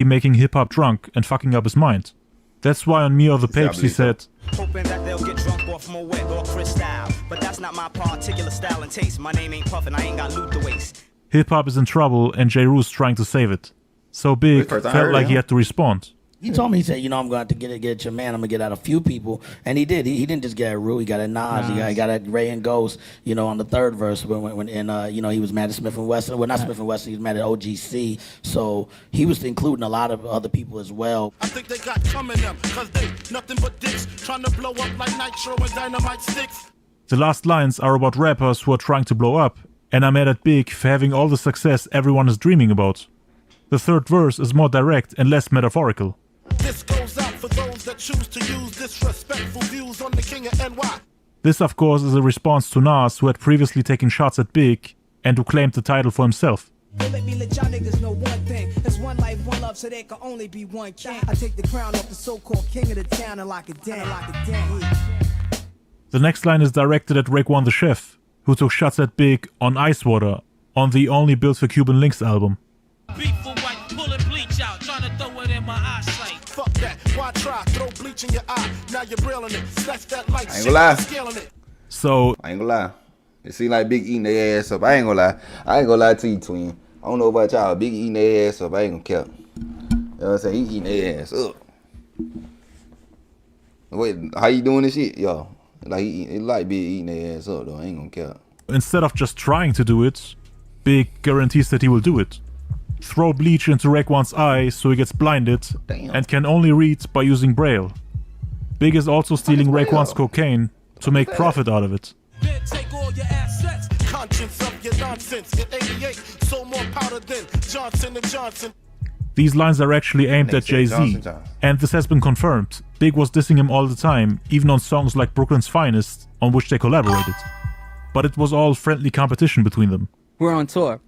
Making hip hop drunk and fucking up his mind. That's why on Me or the Papes he said, Hoping that they'll get drunk off Moet or Cristal. But that's not my particular style and taste. My name ain't Puff and I ain't got loot to waste. hip hop is in trouble and J. Rule's trying to save it. So Big First I felt heard like it, he huh? had to respond. He told me, he said, you know, I'm going to have to get at your man. I'm going to get at a few people. And he did. He didn't just get at Rue. He got at Nas. He got at Ray and Ghost, you know, on the third verse. When you know, he was mad at Smith and Wesson. Well, not Smith and Wesson. He was mad at OGC. So he was including a lot of other people as well. I think they got coming them, cause they nothing but dicks, trying to blow up like nitro and dynamite sticks. The last lines are about rappers who are trying to blow up, and I'm mad at Big for having all the success everyone is dreaming about. The third verse is more direct and less metaphorical. This goes out for those that choose to use disrespectful views on the king of NY. This, of course, is a response to Nas, who had previously taken shots at Big and who claimed the title for himself. Let me let y'all niggas know one thing. It's one life, one love, so there can only be one king. I take the crown off the so-called king of the town and lock it down, The next line is directed at Raekwon the Chef, who took shots at Big on Ice Water on the only Built for Cuban Links album. Beat for white, pulling bleach out, trying to throw it in my eyesight. Fuck that, why try? Throw bleach in your eye, now you're railing it. Snatch that light I ain't shit, gonna lie. scaling it. So I ain't gonna lie. It seem like Big eating their ass up. I ain't gonna lie to you, Twin. I don't know about y'all. Big eating their ass up. I ain't gonna care. You know what I'm saying? He eating their ass up. Wait, how you doing this shit, yo? Like it like Big eating their ass up though. I ain't gonna care. instead of just trying to do it, Big guarantees that he will do it. Throw bleach into Raekwon's eye so he gets blinded and can only read by using Braille. Big is also stealing Raekwon's cocaine to make profit out of it. Then take all your assets, conscience of your nonsense. In 88, sold more powder than Johnson & Johnson. These lines are actually aimed at Jay-Z, and this has been confirmed. Big was dissing him all the time, even on songs like Brooklyn's Finest, on which they collaborated. But it was all friendly competition between them. We're on tour,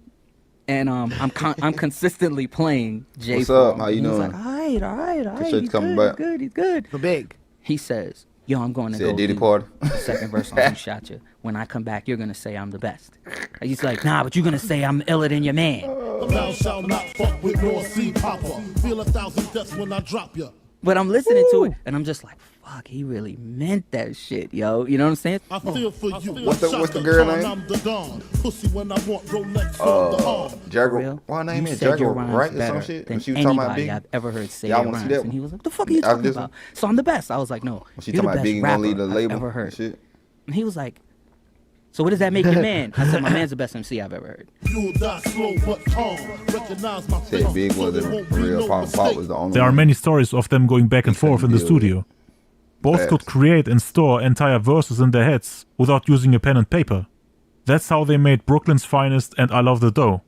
and I'm consistently playing Jay. What's up? How you He's doing? like, all right. Shit's He's coming good, back. he's good. For Big. He says, yo, I'm going to Said go Diddy do party. the second verse on Who Shot You. When I come back, you're going to say I'm the best. And he's like, nah, but you're going to say I'm iller than your man. Thou shalt not fuck with North Sea Papa. Feel 1,000 deaths when I drop ya. But I'm listening to it, and I'm just like, fuck, he really meant that shit, yo. You know what I'm saying? I feel for you. What's the girl name? I'm the Don. Pussy when I want Rolex on the arm. Jagger. What her name You is? said your Jagger, rhymes right? Or better some shit? than When she was talking about anybody Biggie. I've ever heard say Y'all their wanna see rhymes. that And he one? was like, what the fuck are you After talking this about? one? So I'm the best. I was like, no, When she you're the talking about best Biggie rapper gonna lead the I've label ever and heard. shit. And he was like, so what does that make your man? I said, my man's the best MC I've ever heard. You'll die slow but calm. Recognize my face. Said Big wasn't real. Pop was the only There are one. many stories of them going back and forth in the studio. Both Facts. could create and store entire verses in their heads without using a pen and paper. That's how they made Brooklyn's Finest and I Love the Dough.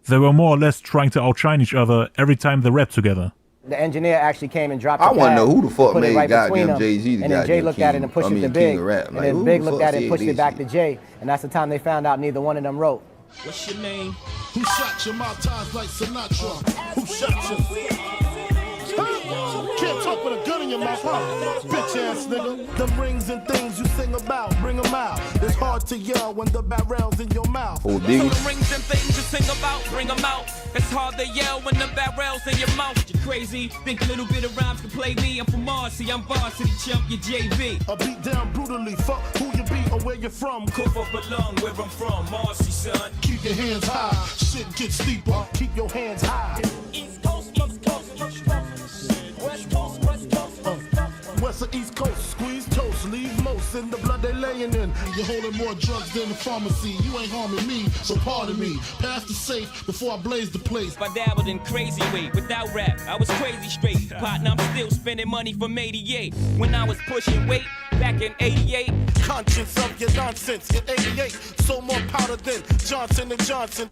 They were more or less trying to outshine each other every time they rapped together. The engineer actually came and dropped I the wanna pad, know who the fuck put it made right between goddamn them, Jay-Z the and then Jay goddamn looked at it king. and pushed I it mean, to king Big, of rap. and Like, then who Big the looked fuck at it and said pushed it this back shit? to Jay, and that's the time they found out neither one of them wrote. What's your name? Who shot you? My ties like Sinatra. Who shot you? Can't talk fuck with a gun in your mouth, huh? Bitch ass nigga. Them rings and things you sing about, bring them out. It's hard to yell when the barrel's in your mouth. Oh, Biggie. The rings and things you sing about, bring them out. It's hard to yell when the barrel's in your mouth. You crazy? Think a little bit of rhymes can play me. I'm from Marcy, I'm varsity champion JV. I beat down brutally, fuck who you be or where you're from. Cough up a lung, where I'm from, Marcy, son. Keep your hands high, shit gets steeper. Keep your hands high. East Coast, East Coast, East Coast, West Coast, West Coast. West or East Coast, squeeze toast, leave most in the blood they laying in. You're holding more drugs than the pharmacy. You ain't harming me, so pardon me. Pass the safe before I blaze the place. I dabbled in crazy way without rap. I was crazy straight. Partner, I'm still spending money from 88. When I was pushing weight back in 88. Conscience of your nonsense in 88. So more powder than Johnson & Johnson.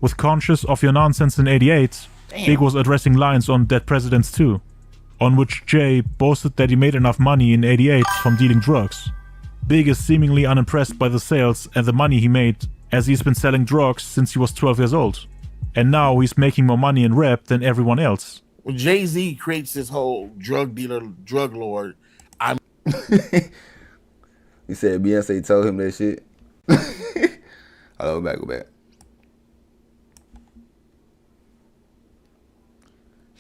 With Conscious of Your Nonsense in 88, Big was addressing lines on Dead Presidents 2, on which Jay boasted that he made enough money in 88 from dealing drugs. Big is seemingly unimpressed by the sales and the money he made, as he's been selling drugs since he was 12 years old. And now he's making more money in rap than everyone else. When Jay-Z creates this whole drug dealer, drug lord, I'm... He said Beyonce told him that shit. Go back.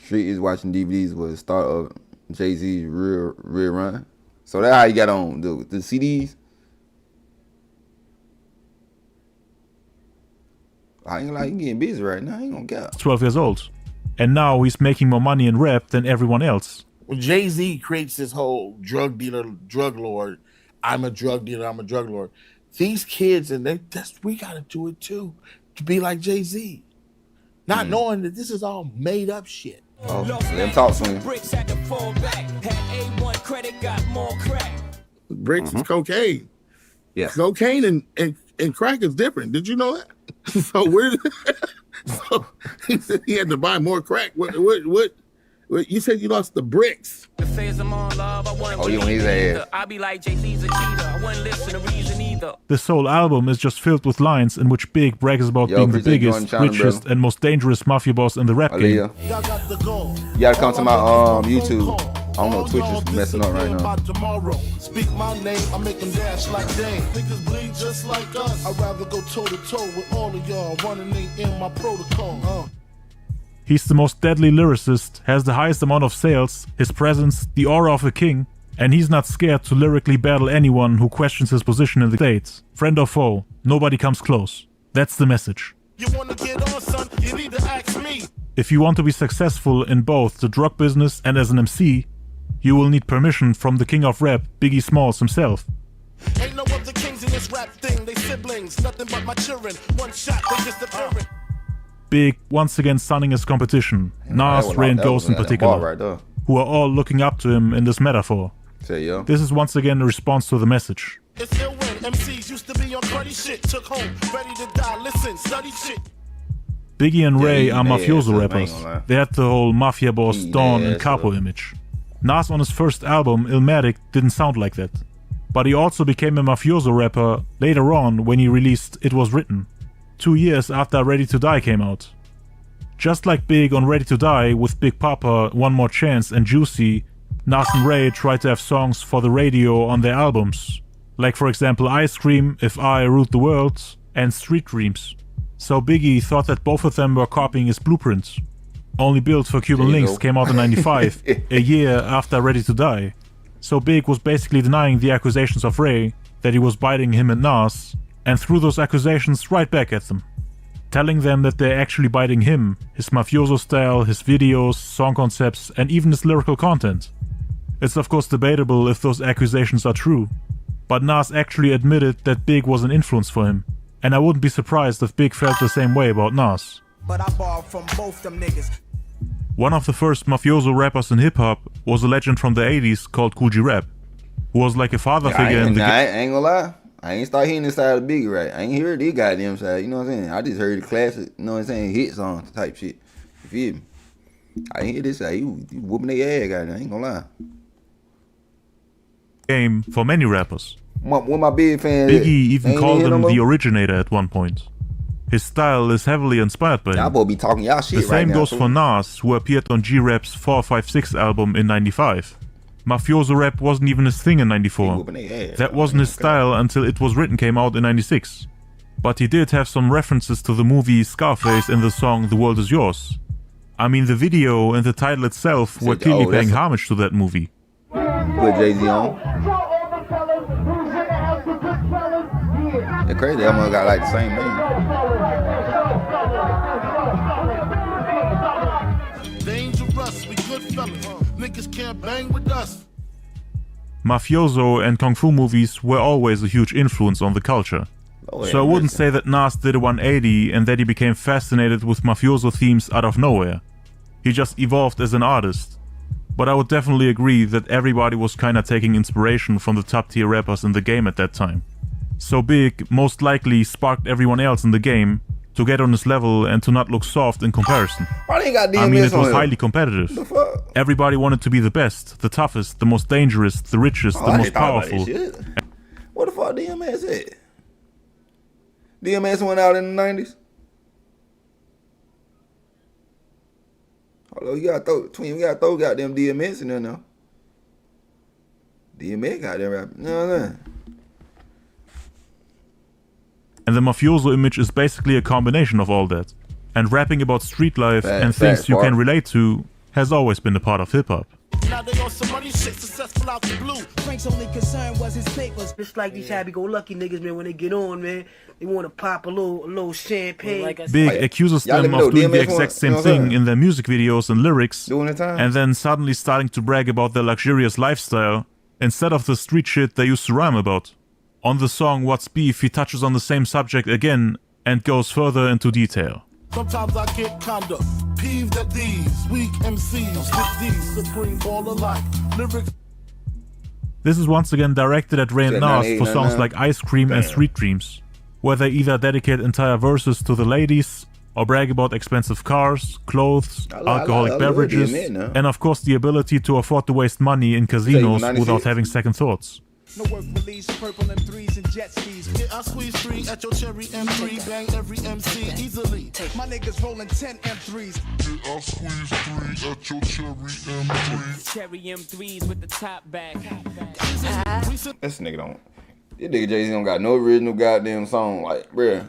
Street is watching DVDs was the start of Jay-Z's real run. So that's how he got on the CDs. I ain't like he getting busy right now. I ain't gonna get 12 years old. And now he's making more money in rap than everyone else. When Jay-Z creates this whole drug dealer, drug lord, I'm a drug dealer, I'm a drug lord. These kids, and we gotta do it too, to be like Jay-Z. Not knowing that this is all made up shit. Oh, let him talk to him. Bricks had to fall back. Had A1 credit, got more crack. Bricks is cocaine. Yeah. Cocaine and crack is different. Did you know that? So so he said he had to buy more crack. What you said you lost the bricks. Oh, you want his ass. I be like Jay-Z's a cheater. I wouldn't listen to reason either. This whole album is just filled with lines in which Big brags about being the biggest, richest, and most dangerous mafia boss in the rap game. You gotta come to my YouTube. I don't know, Twitch is messing up right now. Speak my name, I make them dash like Dane. Niggas bleed just like us. I'd rather go toe to toe with all of y'all. Running in my protocol. He's the most deadly lyricist, has the highest amount of sales, his presence, the aura of a king, and he's not scared to lyrically battle anyone who questions his position in the States. Friend or foe, nobody comes close. That's the message. You wanna get on, son? You need to ask me. If you want to be successful in both the drug business and as an MC, you will need permission from the king of rap, Biggie Smalls himself. Ain't no other kings in this rap thing, they siblings, nothing but my children. One shot, they disappearing. Big once again sunning his competition, Nas, Ray, and Ghost in particular, who are all looking up to him in this metaphor. This is once again a response to the message. It's ill when MCs used to be on cruddy shit, took home, ready to die, listen, study shit. Biggie and Ray are mafioso rappers. They had the whole mafia boss, Dawn, and Capo image. Nas on his first album, Illmatic, didn't sound like that. But he also became a mafioso rapper later on when he released It Was Written, 2 years after Ready to Die came out. Just like Big on Ready to Die with Big Papa, One More Chance, and Juicy, Nas and Ray tried to have songs for the radio on their albums, like for example Ice Cream, If I Ruled the World, and Street Dreams. So Biggie thought that both of them were copying his blueprints. Only Built for Cuban Links came out in 95, a year after Ready to Die. So Big was basically denying the accusations of Ray that he was biting him and Nas, and threw those accusations right back at them, telling them that they're actually biting him, his mafioso style, his videos, song concepts, and even his lyrical content. It's of course debatable if those accusations are true, but Nas actually admitted that Big was an influence for him, and I wouldn't be surprised if Big felt the same way about Nas. But I borrowed from both them niggas. One of the first mafioso rappers in hip-hop was a legend from the 80s called Kool G Rap, who was like a father figure in the I ain't gonna lie. I ain't start hearing this side of Biggie right. I ain't hear these goddamn side, you know what I'm saying? I just heard the classic, you know what I'm saying, hit song type shit. You feel me? I ain't hear this side. You whooping their ass, goddamn. I ain't gonna lie. Game for many rappers. What my big fans Biggie even called him the originator at one point. His style is heavily inspired by him. Y'all boy be talking y'all shit The same right now, goes too. for Nas, who appeared on G-Rap's 456 album in '95. Mafioso rap wasn't even his thing in '94. That wasn't his style until It Was Written came out in '96. But he did have some references to the movie Scarface in the song The World Is Yours. I mean, the video and the title itself were clearly paying homage to that movie. With Jay-Z on. They're crazy, they almost got like the same name. Dangerous, we good fellas. Niggas can't bang with us. Mafioso and Kung Fu movies were always a huge influence on the culture. So I wouldn't say that Nas did a 180 and that he became fascinated with mafioso themes out of nowhere. He just evolved as an artist. But I would definitely agree that everybody was kinda taking inspiration from the top tier rappers in the game at that time. So Big most likely sparked everyone else in the game to get on his level and to not look soft in comparison. Why they got DMS I mean, it was on highly competitive. Everybody wanted to be the best, the toughest, the most dangerous, the richest, the most powerful. What the fuck DMS at? DMS went out in the 90s? Hold on, you gotta throw, Twin, we gotta throw goddamn DMS in there now. DMS got them rapping. No. And the mafioso image is basically a combination of all that. And rapping about street life and things you can relate to has always been a part of hip-hop. Now they on some money shit successful out the blue. Frank's only concern was his papers. It's like these happy-go-lucky niggas, man, when they get on, man, they want to pop a little champagne. Big accuses them of doing the exact same thing in their music videos and lyrics, and then suddenly starting to brag about their luxurious lifestyle instead of the street shit they used to rhyme about. On the song What's Beef, he touches on the same subject again and goes further into detail. Sometimes I get kinda peeved at these weak MCs with these supreme ball of life lyrics. This is once again directed at Ray and Nas for songs like Ice Cream and Street Dreams, where they either dedicate entire verses to the ladies or brag about expensive cars, clothes, alcoholic beverages, and of course the ability to afford to waste money in casinos without having second thoughts. No work release, purple M3s and jet skis. Yeah, I squeeze 3 at your cherry M3, bang every MC easily. My niggas rolling 10 M3s. Yeah, I squeeze 3 at your cherry M3. Cherry M3s with the top back. This nigga don't. This nigga Jay-Z don't got no original goddamn song. Like, bruh.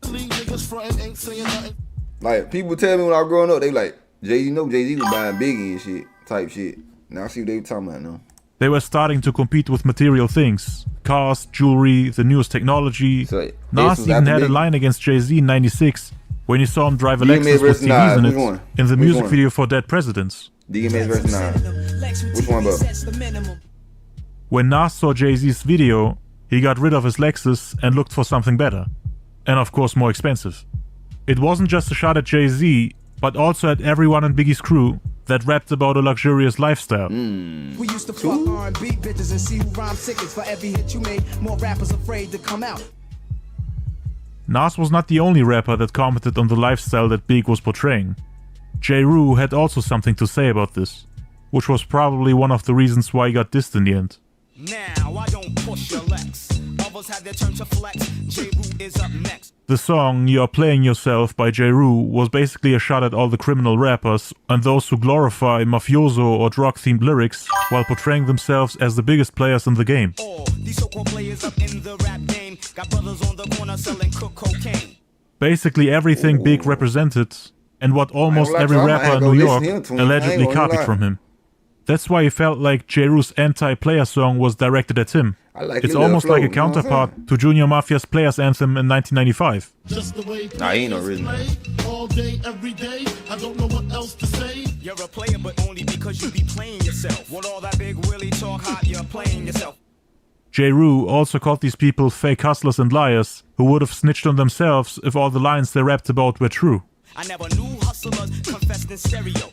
Niggas frontin' ain't saying nothing. Like, people tell me when I was growing up, they like, Jay-Z was buying Biggie and shit, type shit. Now I see what they were talking about now. They were starting to compete with material things. Cars, jewelry, the newest technology. Nas even had a line against Jay-Z in '96 when he saw him drive a Lexus with TVs in it in the music video for Dead Presidents. DMX versus Nas. Which one, bro? When Nas saw Jay-Z's video, he got rid of his Lexus and looked for something better. And of course more expensive. It wasn't just a shot at Jay-Z, but also at everyone in Biggie's crew that rapped about a luxurious lifestyle. We used to fuck R&B bitches and see who rhyme sickest. For every hit you made, more rappers afraid to come out. Nas was not the only rapper that commented on the lifestyle that Big was portraying. J. Rue had also something to say about this, which was probably one of the reasons why he got dissed in the end. Now I don't push your legs. Others had their turn to flex. J. Rue is up next. The song You're Playing Yourself by J. Rue was basically a shot at all the criminal rappers and those who glorify mafioso or drug-themed lyrics while portraying themselves as the biggest players in the game. These so-called players up in the rap game got brothers on the corner selling cocaine. Basically everything Big represented and what almost every rapper in New York allegedly copied from him. That's why he felt like J. Rue's anti-player song was directed at him. It's almost like a counterpart to Junior Mafia's Players Anthem in 1995. Just the way nah, he ain't no rhythm. All day, every day, I don't know what else to say. You're a player, but only because you be playing yourself. With all that big Willie talk hot, you're playing yourself. J. Rue also called these people fake hustlers and liars who would have snitched on themselves if all the lines they rapped about were true. I never knew hustlers confessed in stereo.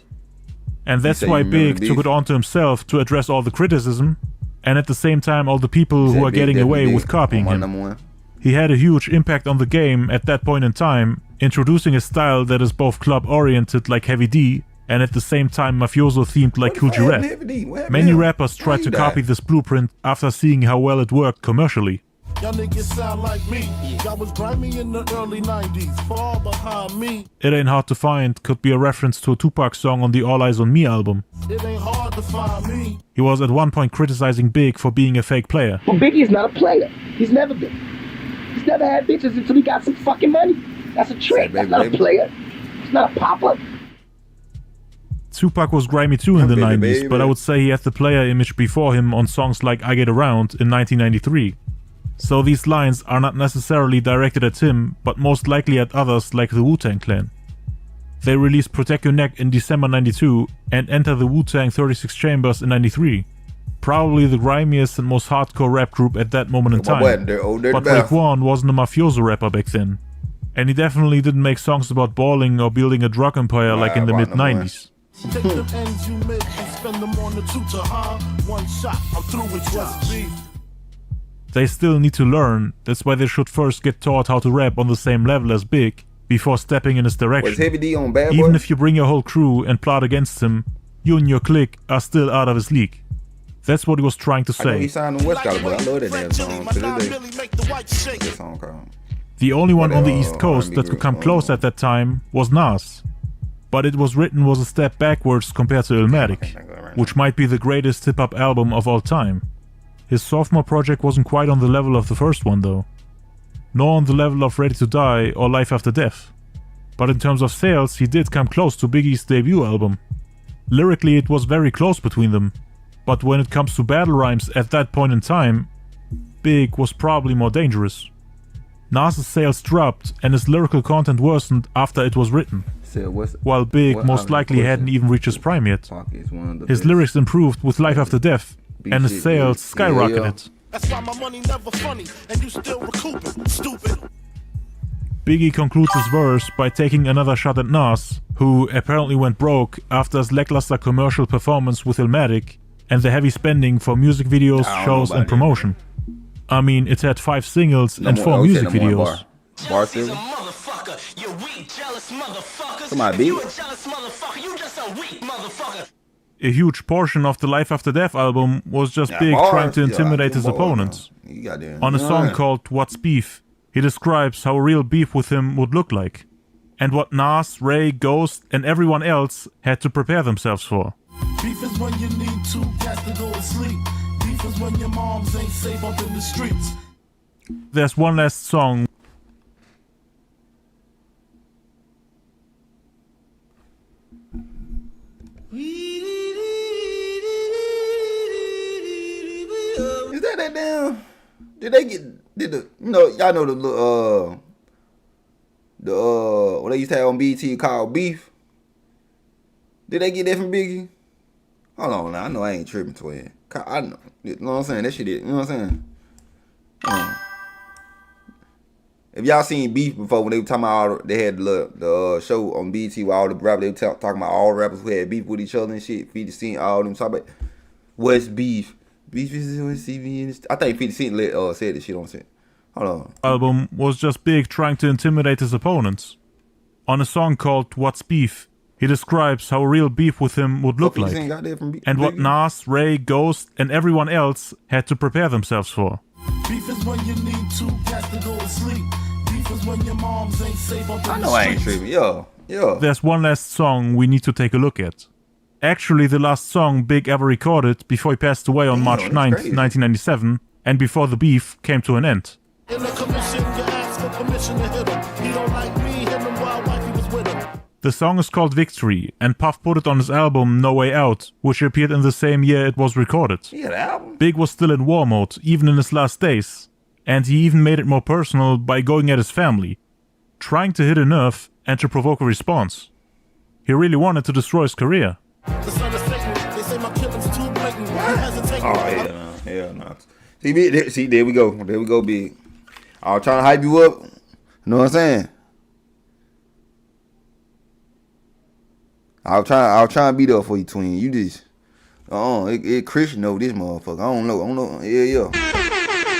And that's why Big took it onto himself to address all the criticism, and at the same time all the people who are getting away with copying him. He had a huge impact on the game at that point in time, introducing a style that is both club-oriented like Heavy D, and at the same time mafioso-themed like Cool G Rap. Many rappers tried to copy this blueprint after seeing how well it worked commercially. Y'all niggas sound like me. Y'all was grimy in the early 90s, far behind me. It Ain't Hard to Find could be a reference to a Tupac song on the All Eyes on Me album. It ain't hard to find me. He was at one point criticizing Big for being a fake player. Well, Biggie's not a player. He's never been. He's never had bitches until he got some fucking money. That's a trick. That's not a player. He's not a popper. Tupac was grimy too in the 90s, but I would say he had the player image before him on songs like I Get Around in 1993. So these lines are not necessarily directed at him, but most likely at others like the Wu-Tang Clan. They released Protect Your Neck in December 92 and Enter the Wu-Tang 36 Chambers in 93. Probably the grimiest and most hardcore rap group at that moment in time. But Raekwon wasn't a mafioso rapper back then. And he definitely didn't make songs about balling or building a drug empire like in the mid-90s. Take them ends you make and spend them on the tutor, huh? One shot, I'm through with just beef. They still need to learn, that's why they should first get taught how to rap on the same level as Big before stepping in his direction. Was Heavy D on Bad Boy? Even if you bring your whole crew and plot against him, you and your clique are still out of his league. That's what he was trying to say. I know he signed on West Coast, but I love that damn song. That song called. The only one on the East Coast that could come close at that time was Nas. But It Was Written was a step backwards compared to Illmatic, which might be the greatest hip-hop album of all time. His sophomore project wasn't quite on the level of the first one though, nor on the level of Ready to Die or Life After Death. But in terms of sales, he did come close to Biggie's debut album. Lyrically it was very close between them, but when it comes to battle rhymes at that point in time, Big was probably more dangerous. Nas' sales dropped and his lyrical content worsened after It Was Written, while Big most likely hadn't even reached his prime yet. His lyrics improved with Life After Death, and his sales skyrocketed. That's why my money never funny and you still recouping, stupid. Biggie concludes his verse by taking another shot at Nas, who apparently went broke after his lackluster commercial performance with Illmatic and the heavy spending for music videos, shows and promotion. I mean, it had 5 singles and 4 music videos. Bar Silver? Somebody beat it. A huge portion of the Life After Death album was just Big trying to intimidate his opponents. On a song called What's Beef, he describes how real beef with him would look like, and what Nas, Ray, Ghost and everyone else had to prepare themselves for. Beef is when you need 2 cats to go to sleep. Beef is when your moms ain't safe up in the streets. There's one last song. Is that damn? Did they get? Did the? You know, y'all know the what they used to have on BT called Beef. Did they get that from Biggie? Hold on now, I know I ain't tripping, twin. I know, you know what I'm saying? That shit, you know what I'm saying? If y'all seen Beef before, when they were talking about they had the show on BT where all the rappers, they were talking about all rappers who had beef with each other and shit. 50 Cent, all them talking about what's beef. Beef is what CV and I think 50 Cent said this shit on set. Hold on. Album was just Big trying to intimidate his opponents. On a song called What's Beef, he describes how real beef with him would look like, and what Nas, Ray, Ghost and everyone else had to prepare themselves for. Beef is when you need 2 cats to go to sleep. Beef is when your moms ain't safe up in the streets. I know I ain't tripping, yo. There's one last song we need to take a look at. Actually, the last song Big ever recorded before he passed away on March 9th, 1997, and before the beef came to an end. In the commission, you ask for permission to hit him. He don't like me, hit him while wifey was with him. The song is called Victory, and Puff put it on his album No Way Out, which appeared in the same year it was recorded. Big was still in war mode, even in his last days, and he even made it more personal by going at his family, trying to hit a nerve and to provoke a response. He really wanted to destroy his career. The son of Satan, they say my killing's too blatant. He hasn't taken hell no. See, there we go, Big. I was trying to hype you up. You know what I'm saying? I was trying to be there for you, twin. You just, Christian over this motherfucker. I don't know. Yeah.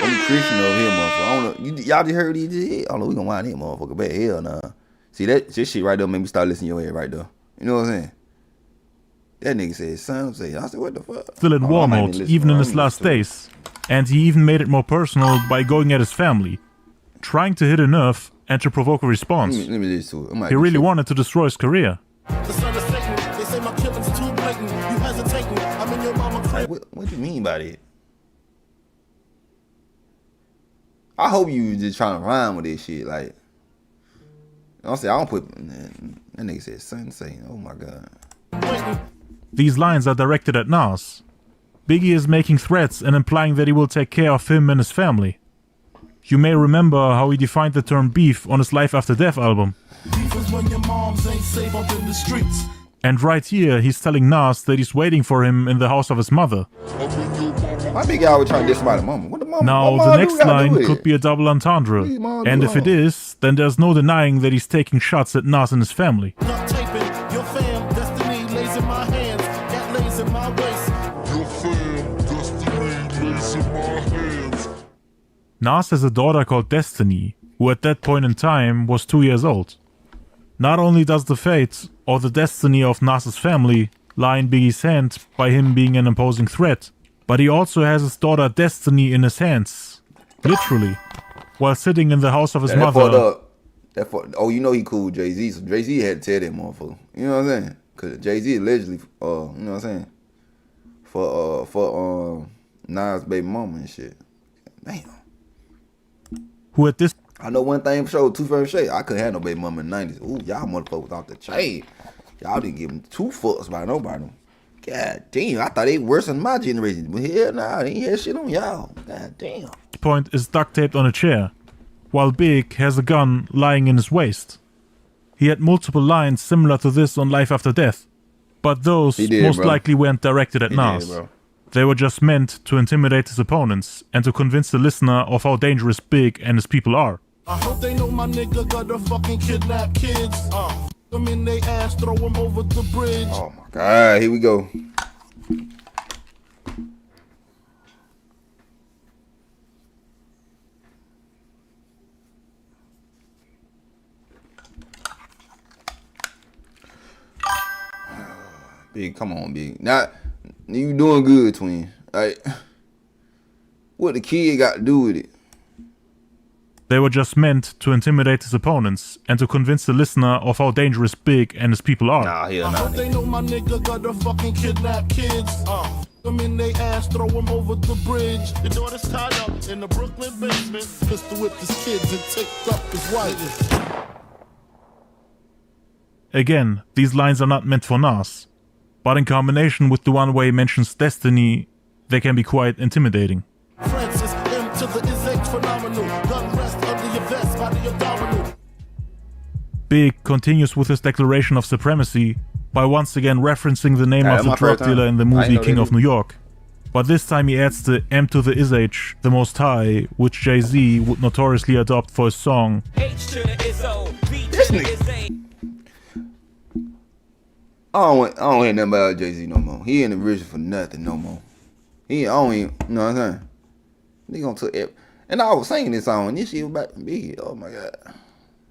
I'm Christian over here, motherfucker. I don't know. Y'all just heard these? I don't know. We gonna wind this motherfucker back. Hell nah. See this shit right there made me start listening to your head right there. You know what I'm saying? That nigga said, son, I said, what the fuck? Still in war mode, even in his last days, And he even made it more personal by going at his family, trying to hit a nerve and to provoke a response. Let me listen to it. He really wanted to destroy his career. The son of Satan, they say my killing's too blatant. You hesitating, I'm in your mama crib. What do you mean by that? I hope you just trying to rhyme with this shit. Like, I don't put, man, that nigga said sensei. Oh my God. These lines are directed at Nas. Biggie is making threats and implying that he will take care of him and his family. You may remember how he defined the term beef on his Life After Death album. Beef is when your moms ain't safe up in the streets. And right here, he's telling Nas that he's waiting for him in the house of his mother. My big guy was trying to diss somebody's mama. What the mama? Now, the next line could be a double entendre. And if it is, then there's no denying that he's taking shots at Nas and his family. Not taping, your fam, destiny lays in my hands. That lays in my waist. Your fam, destiny lays in my hands. Nas has a daughter called Destiny, who at that point in time was 2 years old. Not only does the fate or the destiny of Nas's family lie in Biggie's hand by him being an imposing threat, but he also has his daughter Destiny in his hands, literally, while sitting in the house of his mother. Oh, you know he cool with Jay-Z, so Jay-Z had to tell that motherfucker. You know what I'm saying? Cause Jay-Z allegedly, you know what I'm saying, for Nas' baby mama and shit. Damn. Who at this? I know one thing for sure, 2 first shade. I couldn't have no baby mama in the 90s. Ooh, y'all motherfuckers off the chain. Y'all didn't give them 2 fucks by nobody. God damn, I thought they worse than my generation. But hell nah, they ain't had shit on y'all. God damn. Point is duct taped on a chair, while Big has a gun lying in his waist. He had multiple lines similar to this on Life After Death, but those most likely weren't directed at Nas. They were just meant to intimidate his opponents and to convince the listener of how dangerous Big and his people are. I hope they know my nigga got a fucking kidnap kids. Them in they ass, throw them over the bridge. Oh my God, here we go. Big, come on, Big. Now, you doing good, twin. Like, what the kid got to do with it? They were just meant to intimidate his opponents and to convince the listener of how dangerous Big and his people are. Nah, hell I hope they know my nigga got a fucking kidnap kids. Them in they ass, throw them over the bridge. Your daughter's tied up in the Brooklyn basement. Pistol whipped his kids and taped up his wife. Again, these lines are not meant for Nas, but in combination with the one where he mentions Destiny, they can be quite intimidating. Francis, M to the is H phenomenal. Gun rest under your vest, body abdominal. Big continues with his declaration of supremacy by once again referencing the name of the drug dealer in the movie King of New York. But this time he adds the M to the is H, the Most High, which Jay-Z would notoriously adopt for his song. H to the Izzo, B to This the nigga. Izzy. I don't hear nothing about Jay-Z no more. He ain't the original for nothing no more. I don't even, you know what I'm saying? They gonna took it. And I was singing this song, and this shit was about to be, oh my God.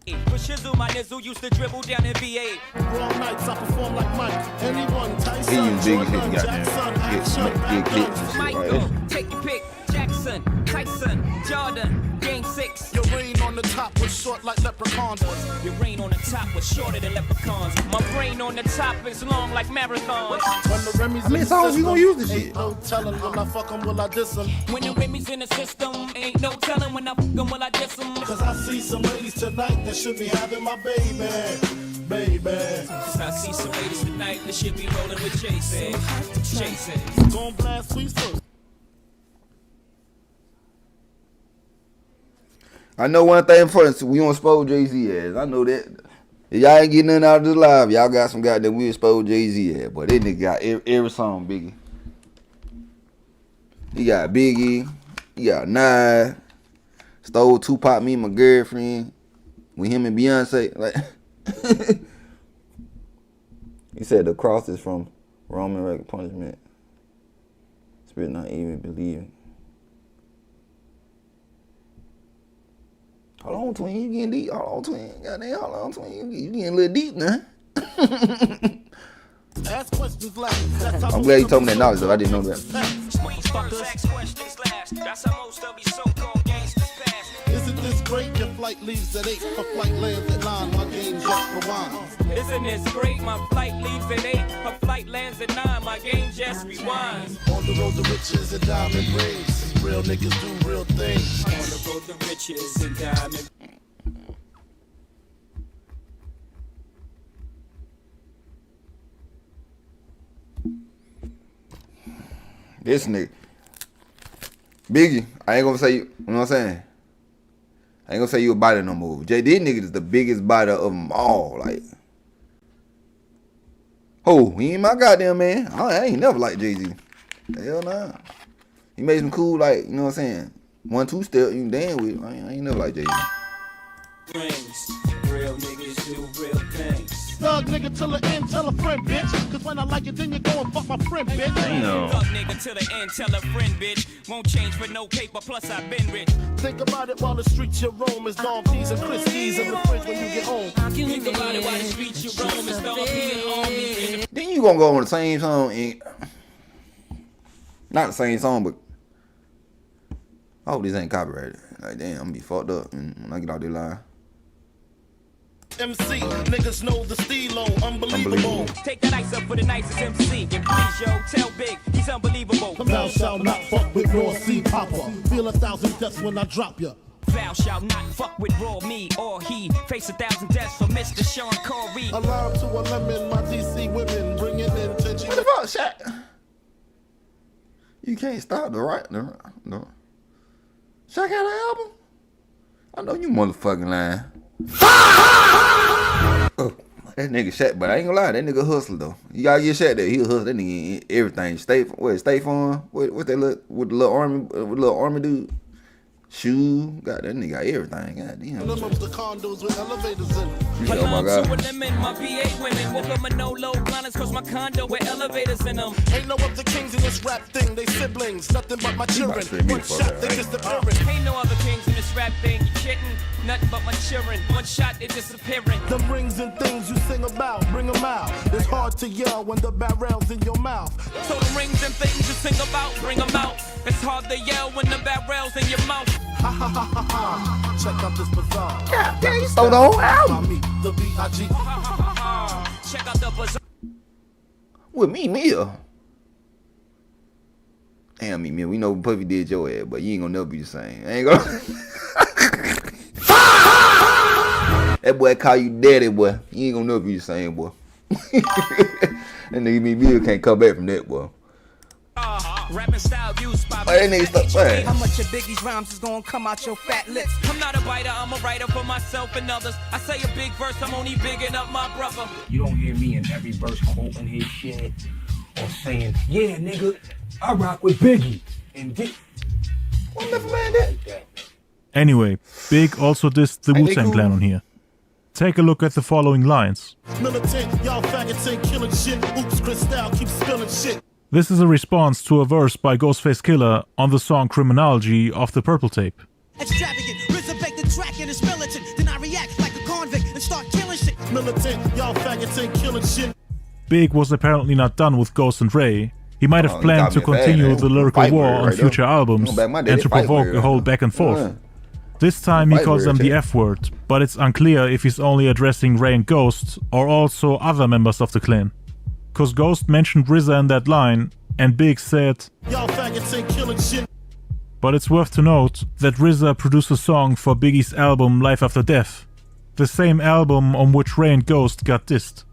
With Shizzle, my nizzle used to dribble down in VA. Wrong nights, I perform like Mike. Anyone, Tyson, He used Biggie Jordan, shit, goddamn. Get clips and shit like Michael, that. take your pick. Jackson, Tyson, Jordan, Game 6. Your reign on the top was short like leprechauns. Your reign on the top was shorter than leprechauns. My brain on the top is long like marathons. When the Remy's How many songs you gonna use this shit? Ain't no telling, will I fuck him, will I diss him? When the Remy's in the system, ain't no telling when I fuck 'em, will I diss 'em. Cause I see some ladies tonight that should be having my baby. Cause I see some ladies tonight that should be rolling with Jason. Gon' blast sweet soul. I know one thing for us, we don't expose Jay-Z ass. I know that. If y'all ain't getting nothing out of this live, y'all got some goddamn we expose Jay-Z ass. But that nigga got every song, Biggie. He got Biggie. He got Nas. Stole Tupac, Me and My Girlfriend. With him and Beyonce. Like, he said the cross is from Roman record punishment. Spirit not even believing. Hold on, twin, you getting deep. Hold on, twin. Goddamn, hold on, twin. You getting a little deep now. Ask questions like I'm glad you told me that knowledge, though. I didn't know that. fast. That's how most of these so-called gangsters pass. Isn't this great? Your flight leaves at 8, her flight lands at 9, my game just rewinds. Isn't this great? My flight leaves at 8, her flight lands at 9, my game just rewinds. On the road to riches and diamond rings, real niggas do real things. On the road to riches and diamond. This nigga. Biggie, I ain't gonna say you know what I'm saying? I ain't gonna say you a biter no more. This nigga is the biggest biter of them all. Like, oh, he ain't my goddamn man. I ain't never liked Jay-Z. Hell nah. He made some cool, like, you know what I'm saying? 1-2 step, you can dance with. I ain't never liked Jay-Z. Rings. Real niggas do real things. Thug nigga till the end, tell a friend, bitch. Cause when I like it, then you go and fuck my friend, bitch. Damn. Thug nigga till the end, tell a friend, bitch. Won't change for no paper, plus I've been rich. Think about it while the streets you roam is Don P's and Christie's in the fridge when you get home. Think about it while the streets you roam is Don P and Army. Then you gonna go on the same song and not the same song, but I hope this ain't copyrighted. Like, damn, I'm gonna be fucked up when I get out there live. MC, niggas know the stilo, unbelievable. Take that ice up for the nicest MC. And please, yo, tell Big, he's unbelievable. Thou shalt not fuck with raw C Papa. Feel 1,000 deaths when I drop ya. Thou shalt not fuck with raw me or he. Face 1,000 deaths for Mr. Sean Corey. Alarm to a lemon, my DC women bringing in tension. What the fuck, Shaq? You can't stop the right. No. Shaq had an album? I know you motherfucking lying. Oh, that nigga Shaq, but I ain't gonna lie, that nigga hustler though. You gotta get Shaq that he a hustler. That nigga everything. State Farm? What that look with the little army dude? Shoe, got that nigga got everything. God damn. Them up the condos with elevators in them. Oh my God. To a lemon, my BA women woke up with no low blinders cause my condo with elevators in them. Ain't no other kings in this rap thing, they siblings, nothing but my children. One shot, they disappearing. Ain't no other kings in this rap thing, you kidding? Nothing but my children, one shot, they disappearing. Them rings and things you sing about, bring them out. It's hard to yell when the barrel's in your mouth. So the rings and things you sing about, bring them out. It's hard to yell when the barrel's in your mouth. Ha ha ha ha ha. Check out this bazaar. Yeah, you stole the whole album. The B.I.G. Check out the bazaar. With me, Mia. Damn, me, Mia. We know Puffy did your ass, but you ain't gonna never be the same. I ain't gonna. That boy call you daddy, boy. You ain't gonna never be the same, boy. That nigga me, Mia can't come back from that, boy. Rapping style used by that nigga stop playing. How much of Biggie's rhymes is gonna come out your fat lips? I'm not a biter, I'm a writer for myself and others. I say a big verse, I'm only bigging up my brother. You don't hear me in every verse quoting his shit or saying, yeah, nigga, I rock with Biggie. And what the man that? Anyway, Big also dissed the Wu-Tang Clan on here. Take a look at the following lines. Militant, y'all faggots ain't killing shit. Oops, Cristal keep spilling shit. This is a response to a verse by Ghostface Killah on the song Criminology off the Purple Tape. Extravagant, resurrect the track and it's militant. Then I react like a convict and start killing shit. Militant, y'all faggots ain't killing shit. Big was apparently not done with Ghost and Ray. He might have planned to continue the lyrical war on future albums and to provoke a whole back and forth. This time he calls them the F word, but it's unclear if he's only addressing Ray and Ghost or also other members of the clan. Cause Ghost mentioned RZA in that line, and Big said, y'all faggots ain't killing shit. But it's worth to note that RZA produced a song for Biggie's album Life After Death, the same album on which Ray and Ghost got dissed.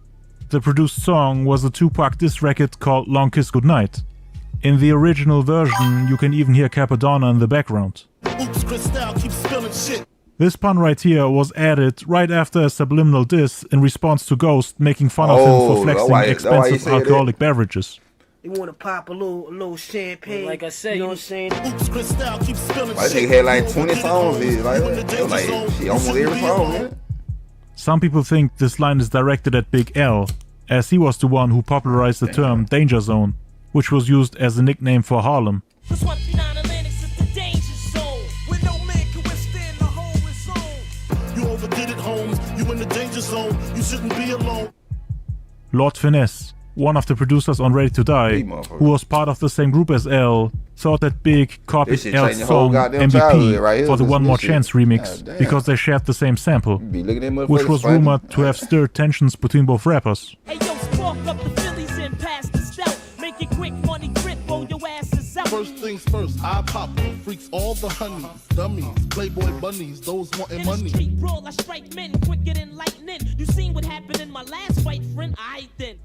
The produced song was a Tupac diss record called Long Kiss Goodnight. In the original version, you can even hear Capadonna in the background. Oops, Cristal keep spilling shit. This pun right here was added right after a subliminal diss in response to Ghost making fun of him for flexing expensive alcoholic beverages. You want to pop a little champagne, like I said, you know what I'm saying? Oops, Cristal keep spilling shit. I think he had like 20 songs. Like she almost every song, man. Some people think this line is directed at Big L, as he was the one who popularized the term Danger Zone, which was used as a nickname for Harlem. You overdid it, Holmes. You in the danger zone. You shouldn't be alone. Lord Finesse. one of the producers on Ready to Die, who was part of the same group as L, thought that Big copied L's song MVP for the One More Chance remix because they shared the same sample, which was rumored to have stirred tensions between both rappers. Hey, yo, spark up the Phillies and pass the stout. Make it quick, money grip, roll your asses out. First things first, I pop freaks all the honeys, dummies, playboy bunnies, those wanting money. Street brawl, I strike men quicker than lightning. You seen what happened in my last fight, friend? I then.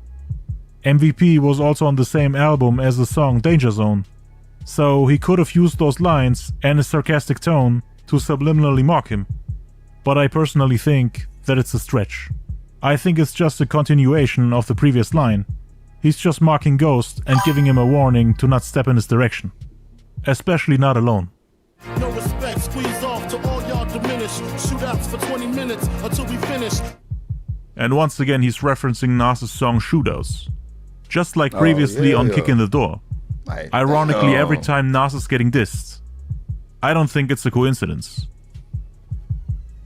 MVP was also on the same album as the song Danger Zone, so he could have used those lines and his sarcastic tone to subliminally mock him. But I personally think that it's a stretch. I think it's just a continuation of the previous line. He's just mocking Ghost and giving him a warning to not step in his direction. Especially not alone. No respect, squeeze off to all y'all diminish. Shootouts for 20 minutes until we finish. And once again he's referencing Nas's song Shootouts. Just like previously on Kick in the Door. Ironically, every time Nas is getting dissed. I don't think it's a coincidence.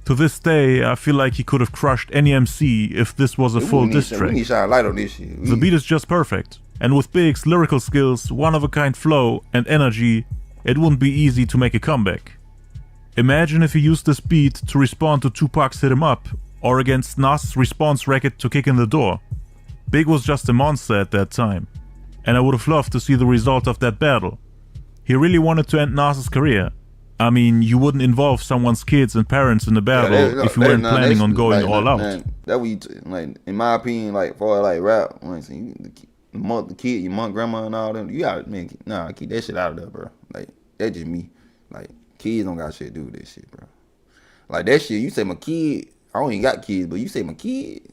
To this day, I feel like he could have crushed any MC if this was a full diss track. We need to shine a light on this shit. The beat is just perfect. And with Big's lyrical skills, one-of-a-kind flow, and energy, it wouldn't be easy to make a comeback. Imagine if he used this beat to respond to Tupac's Hit 'Em Up, or against Nas's response racket to Kick in the Door. Big was just a monster at that time, and I would have loved to see the result of that battle. He really wanted to end Nas's career. I mean, you wouldn't involve someone's kids and parents in the battle if you weren't planning on going all out. That we like, in my opinion, like for like rap, like, the kid, your mom, grandma, and all them, you gotta keep that shit out of there, bro. Like that's just me. Like kids don't got shit to do with that shit, bro. Like that shit, you say my kid, I don't even got kids, but you say my kid.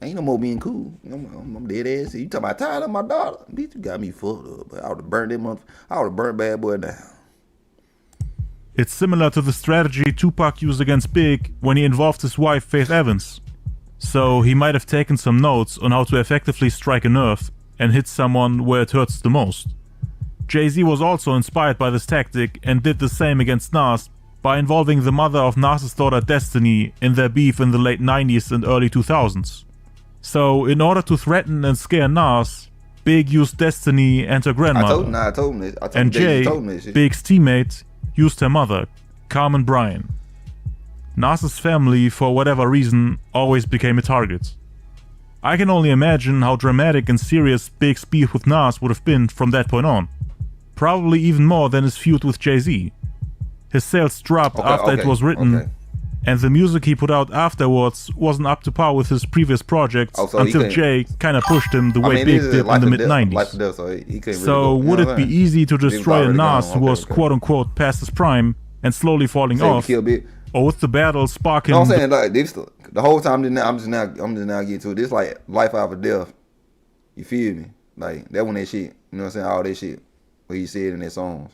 Ain't no more being cool. I'm dead ass. You talking about tired of my daughter? Bitch, you got me fucked up. But I would have burned that month. I would have burnt Bad Boy down. It's similar to the strategy Tupac used against Big when he involved his wife Faith Evans. So he might have taken some notes on how to effectively strike a nerve and hit someone where it hurts the most. Jay-Z was also inspired by this tactic and did the same against Nas by involving the mother of Nas's daughter Destiny in their beef in the late 90s and early 2000s. So, in order to threaten and scare Nas, Big used Destiny and her grandmother. I told him this. And Jay, Big's teammate, used her mother, Carmen Bryan. Nas's family, for whatever reason, always became a target. I can only imagine how dramatic and serious Big's beef with Nas would have been from that point on. Probably even more than his feud with Jay-Z. His sales dropped after it was written. And the music he put out afterwards wasn't up to par with his previous projects until Jay kinda pushed him the way Big did in the mid-90s. So would it be easy to destroy a Nas who was quote-unquote past his prime and slowly falling off? Or with the battle sparking... I'm saying, like, this, the whole time I'm just now getting to it. This like life after death. You feel me? Like, that one that shit, you know what I'm saying? All that shit, what he said in their songs.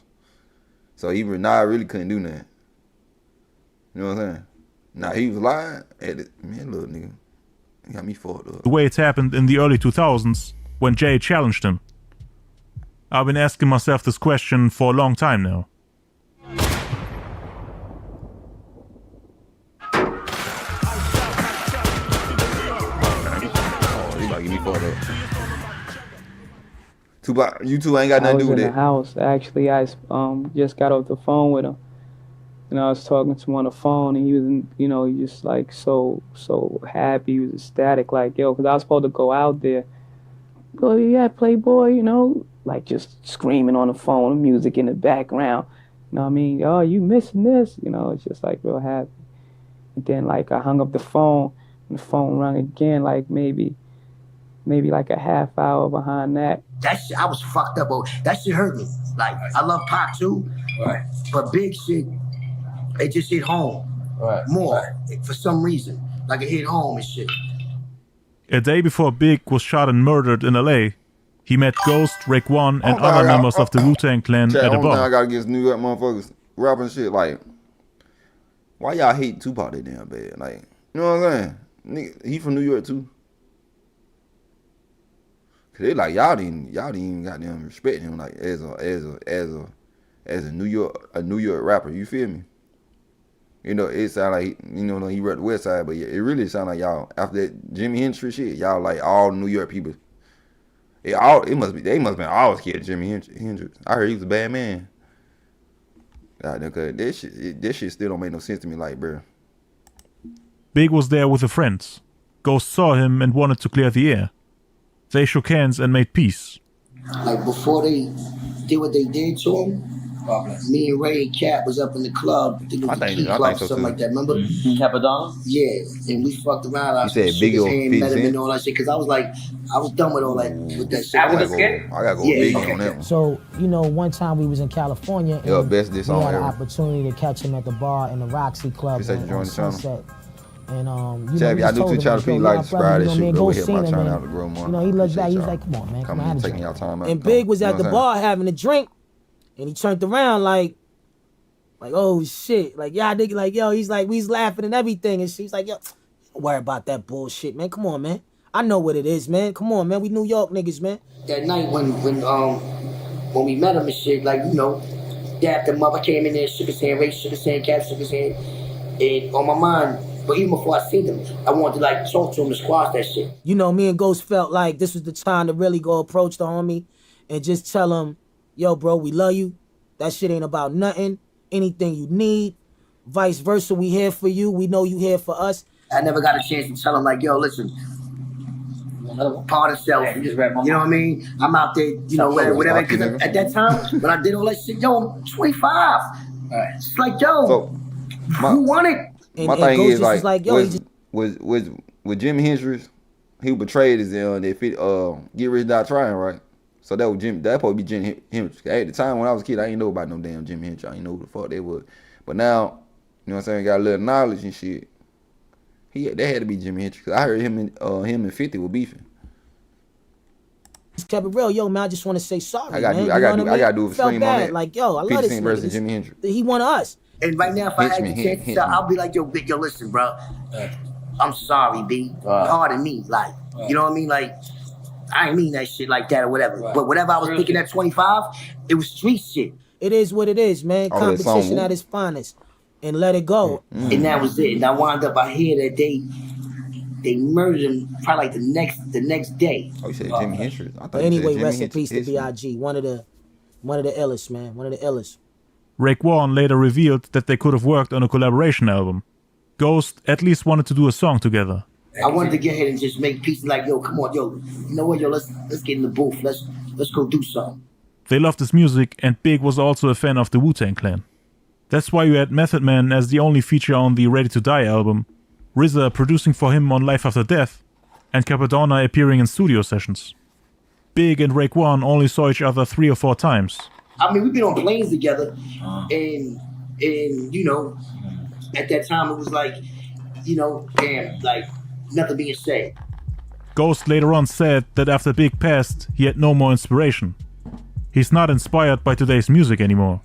So even now I really couldn't do nothing. You know what I'm saying? Now he was lying at it. Man, little nigga, he got me fucked up. The way it happened in the early 2000s when Jay challenged him. I've been asking myself this question for a long time now. He about to get me fucked up. Tupac, you two ain't got nothing to do with it. I was in the house. Actually, I just got off the phone with him. And I was talking to him on the phone, and he was, you know, he just like so happy. He was ecstatic, like, yo, because I was supposed to go out there. Go, yeah, Playboy, you know, like just screaming on the phone, music in the background. You know what I mean? Oh, you missing this? You know, it's just like real happy. And then like I hung up the phone, and the phone rang again, like maybe like a half hour behind that. That shit, I was fucked up. That shit hurt me. Like, I love Pac too, right? But Big shit, it just hit home more for some reason. Like it hit home and shit. A day before Big was shot and murdered in LA, he met Ghost, Rick One, and other members of the Wu-Tang Clan at a bar. I gotta get New York motherfuckers rapping shit. Like, why y'all hate Tupac that damn bad? Like, you know what I'm saying? Nigga, he from New York too. Cause they like y'all didn't even goddamn respect him like as a New York rapper. You feel me? You know, it sound like, you know, he rep the West Side, but it really sound like y'all, after that Jimi Hendrix shit, y'all like all New York people. They must have been all scared of Jimi Hendrix. I heard he was a bad man. This shit still don't make no sense to me, like, bro. Big was there with a friend. Ghost saw him and wanted to clear the air. They shook hands and made peace. Like, before they did what they did to him, me and Ray and Cap was up in the club. I think it was the Key Club or something like that, remember? Capadonna? Yeah, and we fucked around. I said shook his Biggie hand, met him and all that shit, because I was like, I was done with all that, with that shit. I gotta go Biggie on that one. So, you know, one time we was in California and best diss we on had an ever. opportunity to catch him at the bar in the Roxy Club on Sunset. And Chad, I do too. Channel P like to subscribe this shit. Go hit my channel out to grow more. You know, he looked back. He was like, "Come on, man, come on." Taking y'all time out. And Big was at the bar having a drink, and he turned around like, oh shit, like y'all nigga, like yo, he's like, we was laughing and everything, and she's like, yo, don't worry about that bullshit, man. Come on, man. I know what it is, man. Come on, man. We New York niggas, man. That night when we met him and shit, like, you know, dapped him up. I came in there, shook his hand, Ray shook his hand, Cap shook his hand, and on my mind. But even before I seen him, I wanted to like talk to him and squash that shit. You know, me and Ghost felt like this was the time to really go approach the homie and just tell him, yo, bro, we love you. That shit ain't about nothing. Anything you need, vice versa, we here for you. We know you here for us. I never got a chance to tell him like, yo, listen, part of self. You know what I mean? I'm out there, you know, whatever. Because at that time, when I did all that shit, yo, I'm 25. It's like, yo, who won it? My thing is like with Jimi Hendrix, he betrayed his if it Get Rich Die Trying, right? So that was Jim. That supposed to be Jimi Hendrix. At the time when I was a kid, I didn't know about no damn Jimi Hendrix. I didn't know who the fuck they was. But now, you know what I'm saying? Got a little knowledge and shit. That had to be Jimi Hendrix. I heard him and 50 were beefing. Kept it real, yo, man. I just want to say sorry. I gotta do a stream on that. Like, yo, I love this nigga. versus Jimi Hendrix. He won us. And right now, if I had the chance, I'll be like, yo, Big, yo, listen, bro. I'm sorry, B. Pardon me. Like, you know what I mean? Like, I ain't mean that shit like that or whatever. But whatever I was thinking at 25, it was street shit. It is what it is, man. Competition at its finest. And let it go. And that was it. And I wound up, I hear that they murdered him probably like the next day. Oh, you said Jimi Hendrix. But anyway, rest in peace to B.I.G. One of the illest, man. One of the illest. Raekwon later revealed that they could have worked on a collaboration album. Ghost at least wanted to do a song together. I wanted to get ahead and just make peace. Like, yo, come on, yo, you know what, yo, let's get in the booth. Let's go do something. They loved his music, and Big was also a fan of the Wu-Tang Clan. That's why you had Method Man as the only feature on the Ready to Die album, RZA producing for him on Life After Death, and Capadonna appearing in studio sessions. Big and Raekwon only saw each other 3 or 4 times. I mean, we've been on planes together, and you know, at that time it was like, you know, damn, like nothing being said. Ghost later on said that after Big passed, he had no more inspiration. He's not inspired by today's music anymore.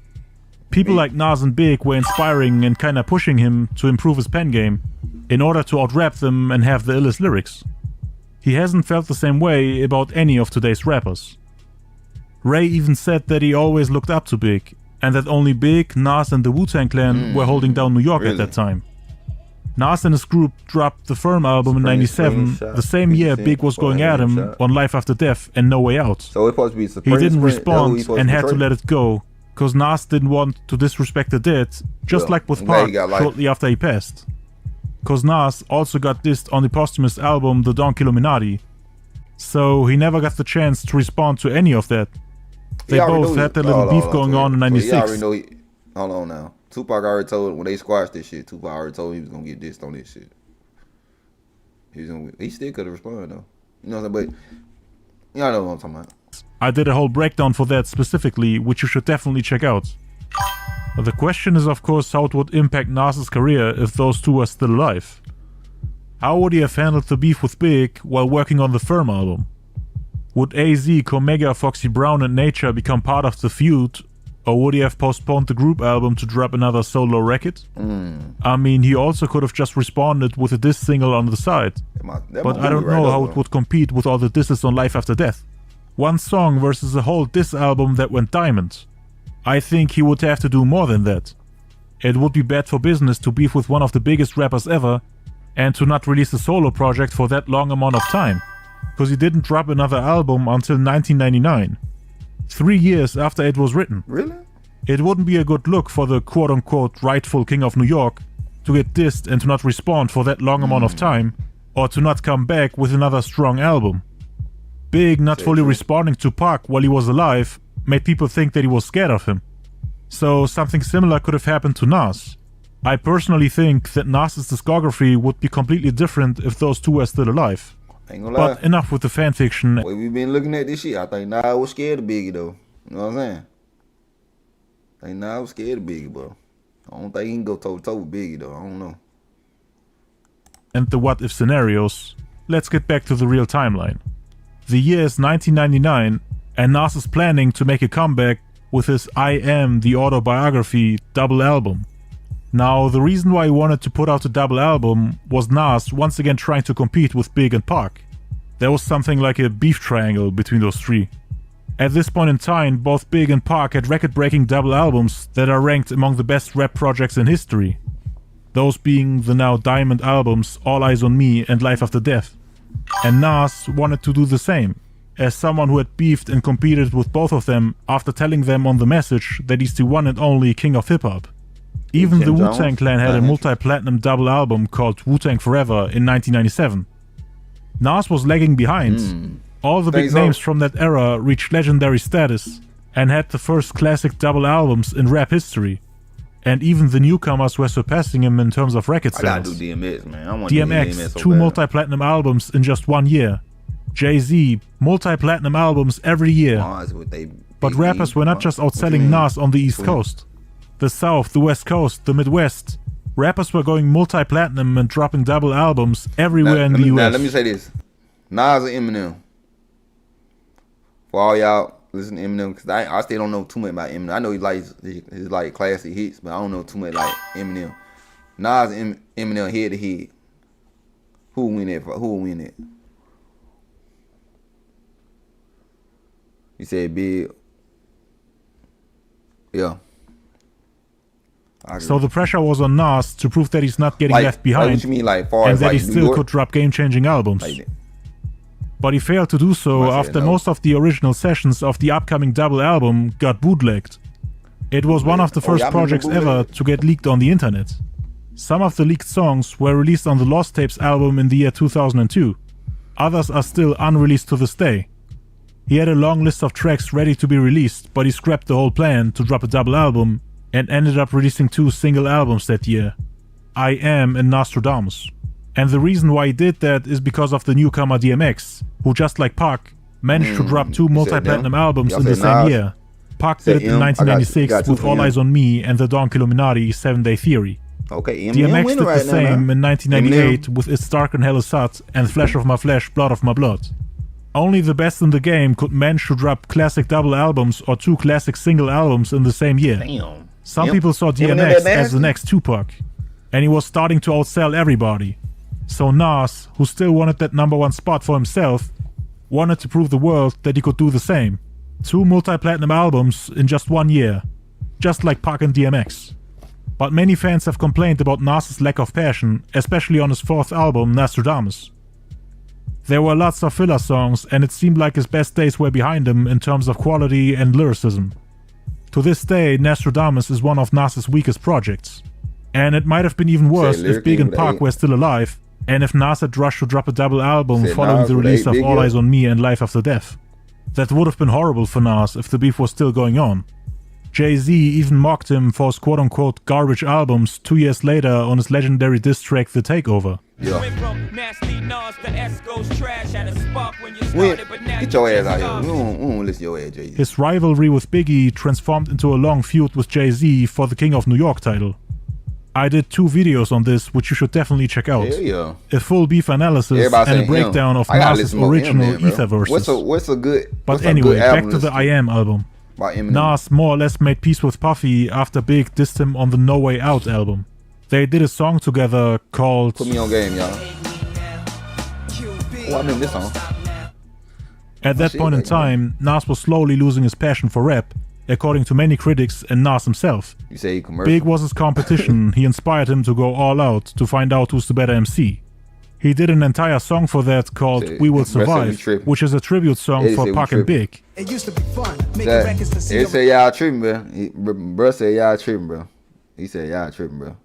People like Nas and Big were inspiring and kinda pushing him to improve his pen game in order to out-rap them and have the illest lyrics. He hasn't felt the same way about any of today's rappers. Ray even said that he always looked up to Big, and that only Big, Nas and the Wu-Tang Clan were holding down New York at that time. Nas and his group dropped the Firm album in '97, the same year Big was going at him on Life After Death and No Way Out. So it's supposed to be he didn't respond and had to let it go, cause Nas didn't want to disrespect the dead, just like with Pac shortly after he passed. Cause Nas also got dissed on the posthumous album The Don Killuminati, so he never got the chance to respond to any of that. They both had their little beef going on in '96. Hold on now. Tupac already told when they squashed this shit. Tupac already told he was gonna get dissed on this shit. He still could have responded though. You know what I'm saying? But y'all know what I'm talking about. I did a whole breakdown for that specifically, which you should definitely check out. The question is, of course, how it would impact Nas's career if those two were still alive. How would he have handled the beef with Big while working on the Firm album? Would AZ, Comega, Foxy Brown and Nature become part of the feud, or would he have postponed the group album to drop another solo record? I mean, he also could have just responded with a diss single on the side, but I don't know how it would compete with all the disses on Life After Death. One song versus a whole diss album that went diamond. I think he would have to do more than that. it would be bad for business to beef with one of the biggest rappers ever and to not release a solo project for that long amount of time, because he didn't drop another album until 1999, 3 years after it was written. Really? It wouldn't be a good look for the quote-unquote rightful king of New York to get dissed and to not respond for that long amount of time, or to not come back with another strong album. Big not fully responding to Pac while he was alive made people think that he was scared of him. So something similar could have happened to Nas. I personally think that Nas's discography would be completely different if those two were still alive. Ain't gonna lie. But enough with the fanfiction. The way we been looking at this shit, I think Nas was scared of Biggie though. You know what I'm saying? I think Nas was scared of Biggie, bro. I don't think he can go toe to toe with Biggie though. I don't know. And the what if scenarios, let's get back to the real timeline. The year is 1999, and Nas is planning to make a comeback with his I Am the Autobiography double album. Now, the reason why he wanted to put out a double album was Nas once again trying to compete with Big and Pac. There was something like a beef triangle between those three. At this point in time, both Big and Pac had record-breaking double albums that are ranked among the best rap projects in history. Those being the now diamond albums All Eyes on Me and Life After Death. And Nas wanted to do the same, as someone who had beefed and competed with both of them after telling them on the message that he's the one and only king of hip-hop. Even the Wu-Tang Clan had a multi-platinum double album called Wu-Tang Forever in 1997. Nas was lagging behind. All the big names from that era reached legendary status and had the first classic double albums in rap history. And even the newcomers were surpassing him in terms of record sales. I gotta do DMX, man. I want DMX, so 2 bad. multi-platinum albums in just 1 year. Jay-Z, multi-platinum albums every year. But rappers were not just outselling Nas on the East Coast. The South, the West Coast, the Midwest. Rappers were going multi-platinum and dropping double albums everywhere in the US. Now, let me say this. Nas and Eminem. For all y'all listen to Eminem, because I still don't know too much about Eminem. I know he likes his like classic hits, but I don't know too much like Eminem. Nas and Eminem head to head. Who will win it? Who will win it? You said Big. Yeah. So the pressure was on Nas to prove that he's not getting left behind, what you mean, like, far and as, that he like, New still York? could drop game-changing albums. But he failed to do so after most of the original sessions of the upcoming double album got bootlegged. It was one of the first projects ever to get leaked on the internet. Some of the leaked songs were released on the Lost Tapes album in the year 2002. Others are still unreleased to this day. He had a long list of tracks ready to be released, but he scrapped the whole plan to drop a double album and ended up releasing 2 single albums that year, I Am and Nostradamus. And the reason why he did that is because of the newcomer DMX, who just like Pac, managed to drop 2 multi-platinum albums in the same year. Pac did it in 1996 with All Eyes on Me and the Don Illuminati 7-Day Theory. Okay, DMX did the same in 1998 with It's Dark and Hell Is Hot and Flesh of My Flesh, Blood of My Blood. Only the best in the game could manage to drop classic double albums or 2 classic single albums in the same year. Damn. Some people saw DMX as the next Tupac, and he was starting to outsell everybody. So Nas, who still wanted that #1 spot for himself, wanted to prove the world that he could do the same. 2 multi-platinum albums in just 1 year, just like Pac and DMX. But many fans have complained about Nas's lack of passion, especially on his 4th album, Nostradamus. There were lots of filler songs, and it seemed like his best days were behind him in terms of quality and lyricism. To this day, Nostradamus is one of Nas's weakest projects. And it might have been even worse if Big and Pac were still alive, and if Nas had rushed to drop a double album following the release of All Eyes on Me and Life After Death. That would have been horrible for Nas if the beef was still going on. Jay-Z even mocked him for his quote-unquote garbage albums 2 years later on his legendary diss track The Takeover. Yeah. Get your ass out here. We don't listen to your ass, Jay-Z. His rivalry with Biggie transformed into a long feud with Jay-Z for the King of New York title. I did 2 videos on this, which you should definitely check out. Yeah. A full beef analysis and a breakdown of Nas's original Ether verses. What's a good? But anyway, back to the I Am album. Nas more or less made peace with Puffy after Big dissed him on the No Way Out album. They did a song together called Put Me On Game, y'all. Oh, I remember this song. At that point in time, Nas was slowly losing his passion for rap according to many critics and Nas himself. You say commercial? Big was his competition. He inspired him to go all out to find out who's the better MC. He did an entire song for that called We Will Survive, which is a tribute song for Pac and Big. It used to be fun, making records to see. He say y'all tripping, bro. Bro said y'all tripping, bro. He said y'all tripping, bro.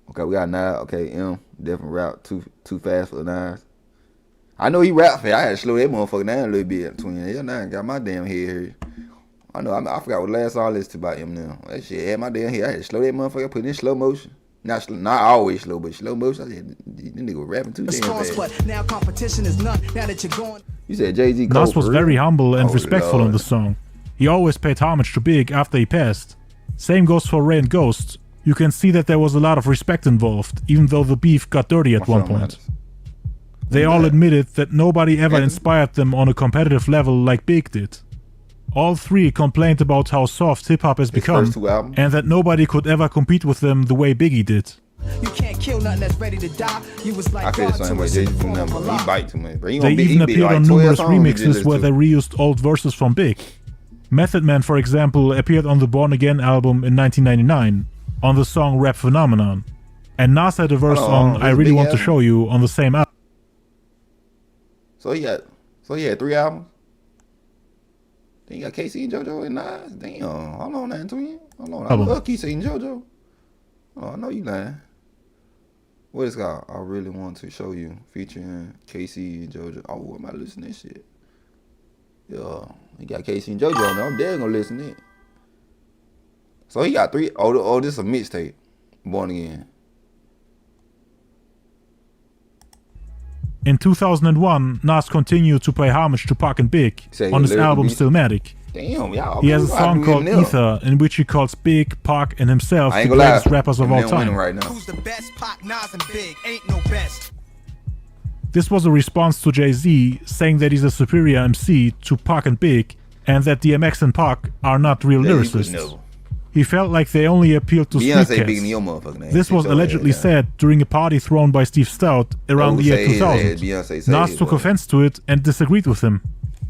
Okay, we got Nas. Okay, M. Different route. Too fast for the Nas. I know he rap fast. I had to slow that motherfucker down a little bit. Twin. Yeah, now I got my damn head here. I know. I forgot what last song I listened to about him now. That shit had my damn head. I had to slow that motherfucker. Put it in slow motion. Not always slow, but slow motion. I said, this nigga rapping too damn fast. But now competition is none. Now that you're going. You said Jay-Z. Nas was very humble and respectful on the song. He always paid homage to Big after he passed. Same goes for Ray and Ghost. You can see that there was a lot of respect involved, even though the beef got dirty at one point. They all admitted that nobody ever inspired them on a competitive level like Big did. All three complained about how soft hip-hop has become, and that nobody could ever compete with them the way Biggie did. You can't kill nothing that's ready to die. You was like I feel the same way. Jay-Z do nothing, but he bite too much. Bro. They even appeared on numerous remixes where they reused old verses from Big. Method Man, for example, appeared on the Born Again album in 1999 on the song Rap Phenomenon. And Nas had a verse on I Really Want to Show You on the same album. So he had 3 albums? Then you got KC and JoJo and Nas? Damn, hold on now, twin. Hold on. I love KC and JoJo. Oh, I know you lying. What is it called? I Really Want to Show You, featuring KC and JoJo. Oh, what am I listening to this shit? Yeah, he got KC and JoJo on there. I'm dead gonna listen to it. So he got 3. Oh, this is a mixtape. Born Again. In 2001, Nas continued to pay homage to Pac and Big on his album Stillmatic. Damn, y'all. He has a song called Ether, in which he calls Big, Pac, and himself the greatest rappers of all time. Right now. Who's the best? Pac, Nas, and Big. Ain't no best. This was a response to Jay-Z saying that he's a superior MC to Pac and Big, and that DMX and Pac are not real lyricists. He felt like they only appealed to street cats. This was allegedly said during a party thrown by Steve Stout around the year 2000. Nas took offense to it and disagreed with him.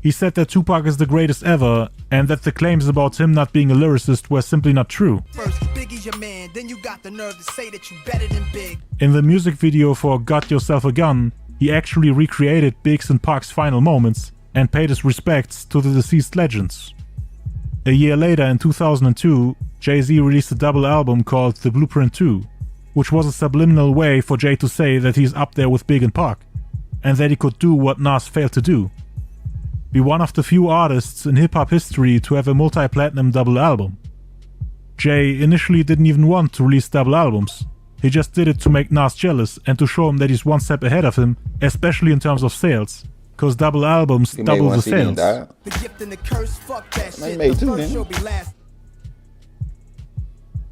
He said that Tupac is the greatest ever, and that the claims about him not being a lyricist were simply not true. First, Biggie's your man, then you got the nerve to say that you better than Big. In the music video for Got Yourself a Gun, he actually recreated Big's and Pac's final moments and paid his respects to the deceased legends. A year later, in 2002, Jay-Z released a double album called The Blueprint 2, which was a subliminal way for Jay to say that he's up there with Big and Pac, and that he could do what Nas failed to do. Be one of the few artists in hip-hop history to have a multi-platinum double album. Jay initially didn't even want to release double albums. He just did it to make Nas jealous and to show him that he's one step ahead of him, especially in terms of sales. Cause double albums double the sales. The gift and the curse, fuck that shit. Made two,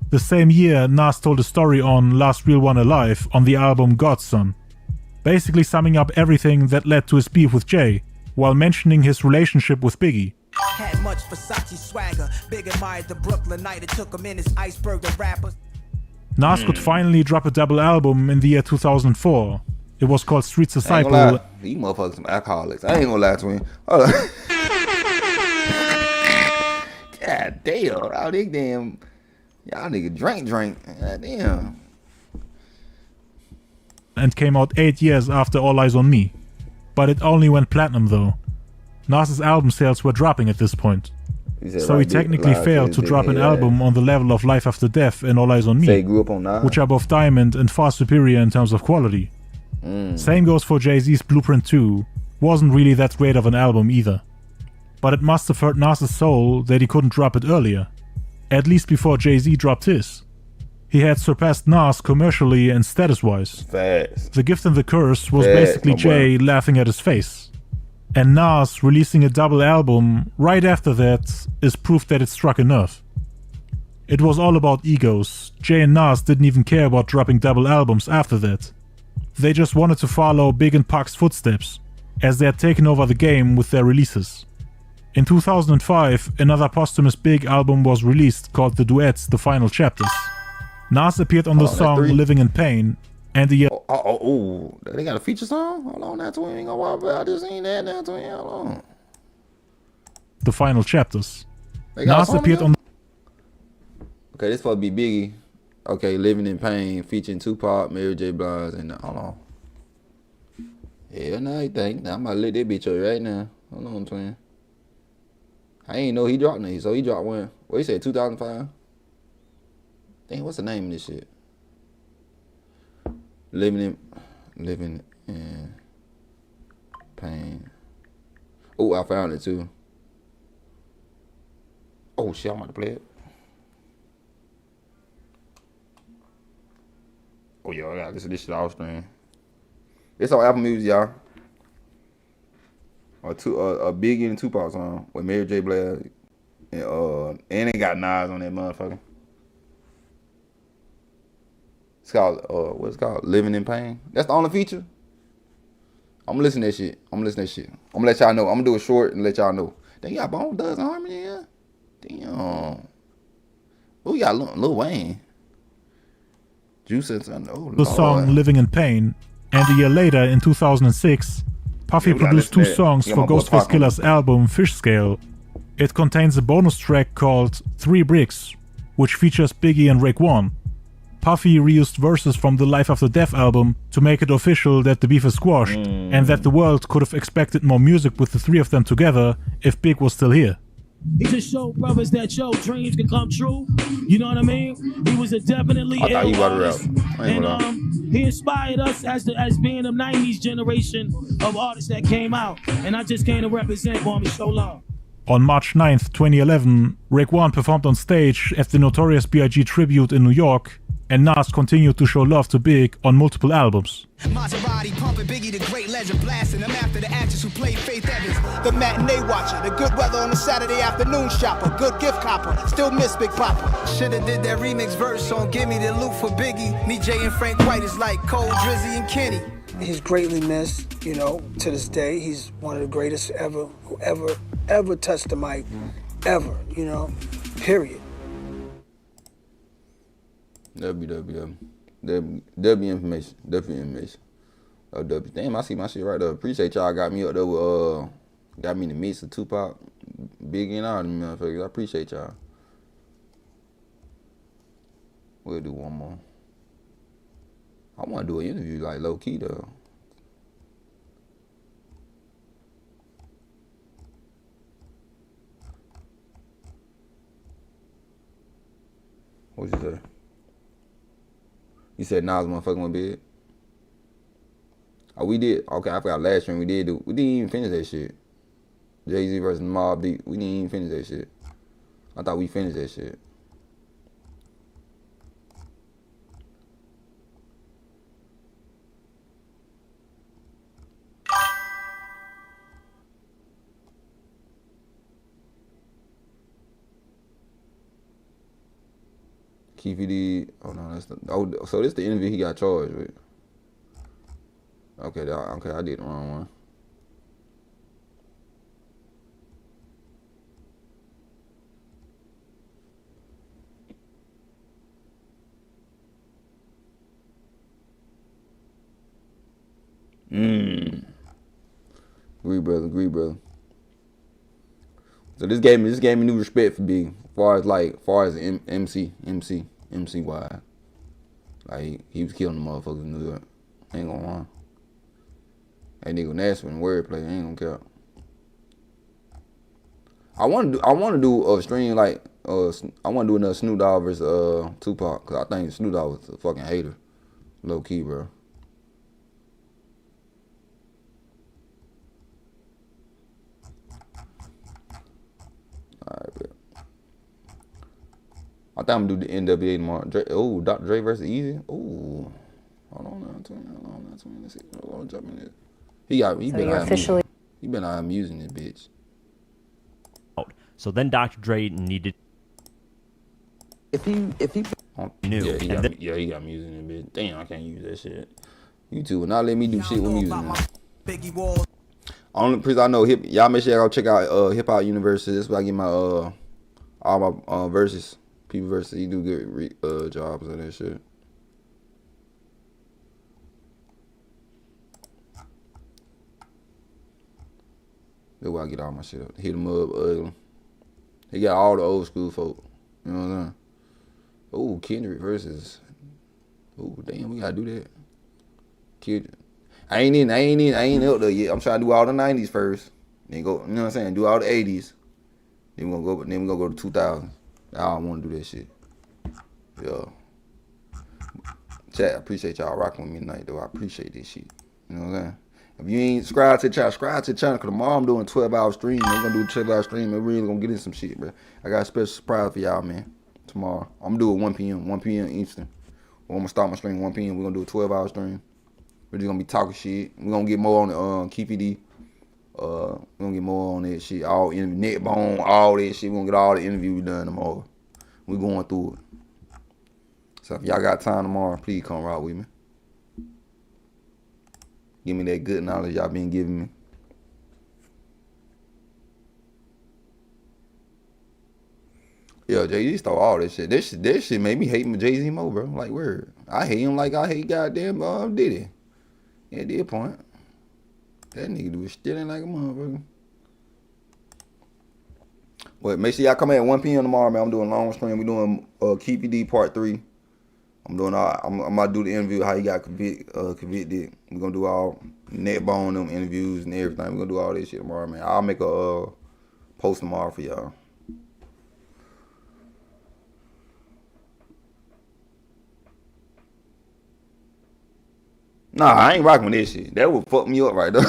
the same year, Nas told a story on Last Real One Alive on the album God's Son, basically summing up everything that led to his beef with Jay, while mentioning his relationship with Biggie. Had much Versace swagger, Big admired the Brooklyn night, it took him in his iceberg the rappers. Nas could finally drop a double album in the year 2004. It was called Street Disciple. These motherfuckers some alcoholics. I ain't gonna lie to him. Hold on. God damn. All these damn. Y'all nigga drink. God damn. And came out 8 years after All Eyes on Me. But it only went platinum though. Nas's album sales were dropping at this point. So he technically failed to drop an album on the level of Life After Death and All Eyes on Me, which are both diamond and far superior in terms of quality. Same goes for Jay-Z's Blueprint 2, wasn't really that great of an album either. But it must have hurt Nas's soul that he couldn't drop it earlier, at least before Jay-Z dropped his. He had surpassed Nas commercially and status-wise. The Gift and the Curse was basically Jay laughing at his face. And Nas releasing a double album right after that is proof that it struck a nerve. It was all about egos. Jay and Nas didn't even care about dropping double albums after that. They just wanted to follow Big and Pac's footsteps, as they had taken over the game with their releases. In 2005, another posthumous Big album was released called The Duets, The Final Chapters. Nas appeared on the song Living in Pain, and the year... Oh, they got a feature song? Hold on, that's what we ain't gonna worry about. I just ain't that now, twin. Hold on. The Final Chapters. They got a Nas song appeared on. Okay, this supposed to be Biggie. Okay, Living in Pain, featuring Tupac, Mary J. Blige, and hold on. Hell no, you think? I'm about to let that bitch up right now. Hold on, twin. I ain't know he dropped it, so he dropped one. What he said, 2005? Dang, what's the name of this shit? Living in Pain. Oh, I found it too. Oh shit, I'm about to play it. Oh yeah, I got this shit off stream. It's on Apple Music, y'all. A Biggie and Tupac song with Mary J. Blige, and it got Nas on that motherfucker. It's called what's it called? Living in Pain. That's the only feature. I'm gonna listen to that shit. I'm gonna let y'all know. I'm gonna do it short and let y'all know. Then you got Bone Thugs and Harmony in here. Damn. Oh, you got Lil Wayne. Juice and Son. Oh, The song Living in Pain, and a year later, in 2006, Puffy produced 2 songs for Ghostface Killer's album Fish Scale. It contains a bonus track called 3 Bricks, which features Biggie and Raekwon. Puffy reused verses from the Life After Death album to make it official that the beef is squashed, and that the world could have expected more music with the 3 of them together if Big was still here. He just showed brothers that your dreams can come true. You know what I mean? He was a definitely I thought he ill was artist. And he inspired us as being the 90s generation of artists that came out. And I just came to represent for him and show love. On March 9th, 2011, Raekwon performed on stage at the Notorious B.I.G. tribute in New York, and Nas continued to show love to Big on multiple albums. Maserati pumping Biggie, the great legend, blasting him after the actors who played Faith Evans. The matinee watcher, the good weather on the Saturday afternoon shopper, good gift copper, still miss Big Papa. Shoulda did that remix verse on Gimme the Loot for Biggie. Me, Jay, and Frank White is like Cole, Drizzy, and Kenny. He's greatly missed, you know, to this day. He's one of the greatest ever, who ever touched the mic, ever, you know, period. W information. Definitely information. W. Damn, I see my shit right there. Appreciate y'all got me up there with got me in the mix of Tupac, Biggie, and all them motherfuckers. I appreciate y'all. We'll do one more. I wanna do an interview like low key though. What you say? You said Nas motherfucking with Big? Oh, we did. Okay, I forgot last stream we didn't even finish that shit. Jay-Z versus Mobb Deep. We didn't even finish that shit. I thought we finished that shit. Keefy D. Oh no, that's the. Oh, so this the interview he got charged with. Okay, I did the wrong one. Agree, brother. So this gave me new respect for Big, far as MC wise. Like he was killing the motherfuckers in New York. Ain't gonna lie. That nigga Nashville and wordplay, ain't gonna care. I wanna do a stream like I wanna do another Snoop Dogg versus Tupac, cause I think Snoop Dogg was a fucking hater, low key, bro. Alright, bro. I think I'm gonna do the NWA tomorrow. Dr. Dre versus Easy. Hold on now, let's see. Hold on, jump in there. He been out amusing this bitch. So then Dr. Dre needed. If he knew, he got music in this bitch. Damn, I can't use that shit. YouTube will not let me do shit with music. Man. Only place I know y'all make sure y'all check out Hip Hop University. That's where I get my all my verses. People versus he do good jobs and that shit. That's where I get all my shit up. Hit 'em up, ugly. They got all the old school folk. You know what I'm saying? Ooh, Kendrick versus. Ooh, damn, we gotta do that. Kendrick. I ain't up there yet. I'm trying to do all the 90s first. Then go, you know what I'm saying? Do all the 80s. Then we gonna go to 2000s. I don't want to do that shit. Yeah. Chat, I appreciate y'all rocking with me tonight, though. I appreciate this shit. You know what I'm saying? If you ain't subscribed to the channel, subscribe to the channel, because tomorrow I'm doing 12-hour stream. We're going to do a 12-hour stream, and we're really going to get in some shit, bro. I got a special surprise for y'all, man, tomorrow. I'm going to do it 1 p.m., 1 p.m. Eastern. I'm going to start my stream 1 p.m. We're going to do a 12-hour stream. We're just going to be talking shit. We're going to get more on the KPD. We're going to get more on that shit. All net bone, all that shit. We're going to get all the interviews done tomorrow. We're going through it. So if y'all got time tomorrow, please come rock with me. Give me that good knowledge y'all been giving me. Yeah, Jay-Z stole all that shit. That shit made me hate Jay-Z more, bro. Like, word. I hate him like I hate goddamn Diddy. At that point. That nigga was stealing like a motherfucker. But make sure y'all come at 1 p.m. tomorrow, man. I'm doing a long stream. We're doing KPD part 3. I'm about to do the interview, how he got convicted. We're going to do all net bone them interviews and everything. We're going to do all this shit tomorrow, man. I'll make a post tomorrow for y'all. Nah, I ain't rocking with this shit. That would fuck me up right there.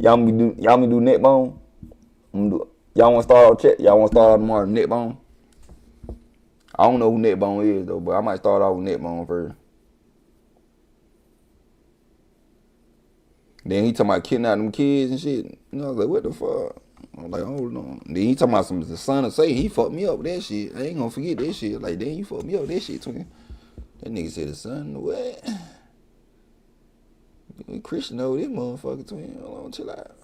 Y'all me do net bone? Y'all want to start out check? Y'all want to start out tomorrow net bone? I don't know who Netbone is though, but I might start off with Netbone first. Then he talking about kidnapping them kids and shit. You know, I was like, what the fuck? I'm like, hold on. Then he talking about the son of Satan. He fucked me up with that shit. I ain't gonna forget that shit. Like, damn, you fucked me up with that shit, twin. That nigga said the son, what? Christian over this motherfucker, twin. Hold on, chill out.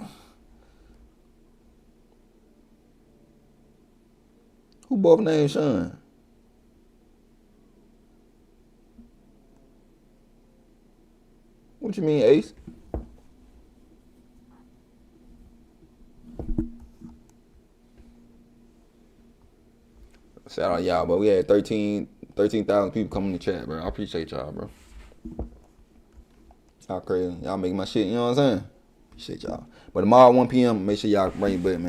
Who both named Sean? What you mean, Ace? Shout out y'all, but we had 13,000 people coming in the chat, bro. I appreciate y'all, bro. Y'all crazy. Y'all make my shit, you know what I'm saying? Appreciate y'all. But tomorrow 1 p.m., make sure y'all bring your butt, man.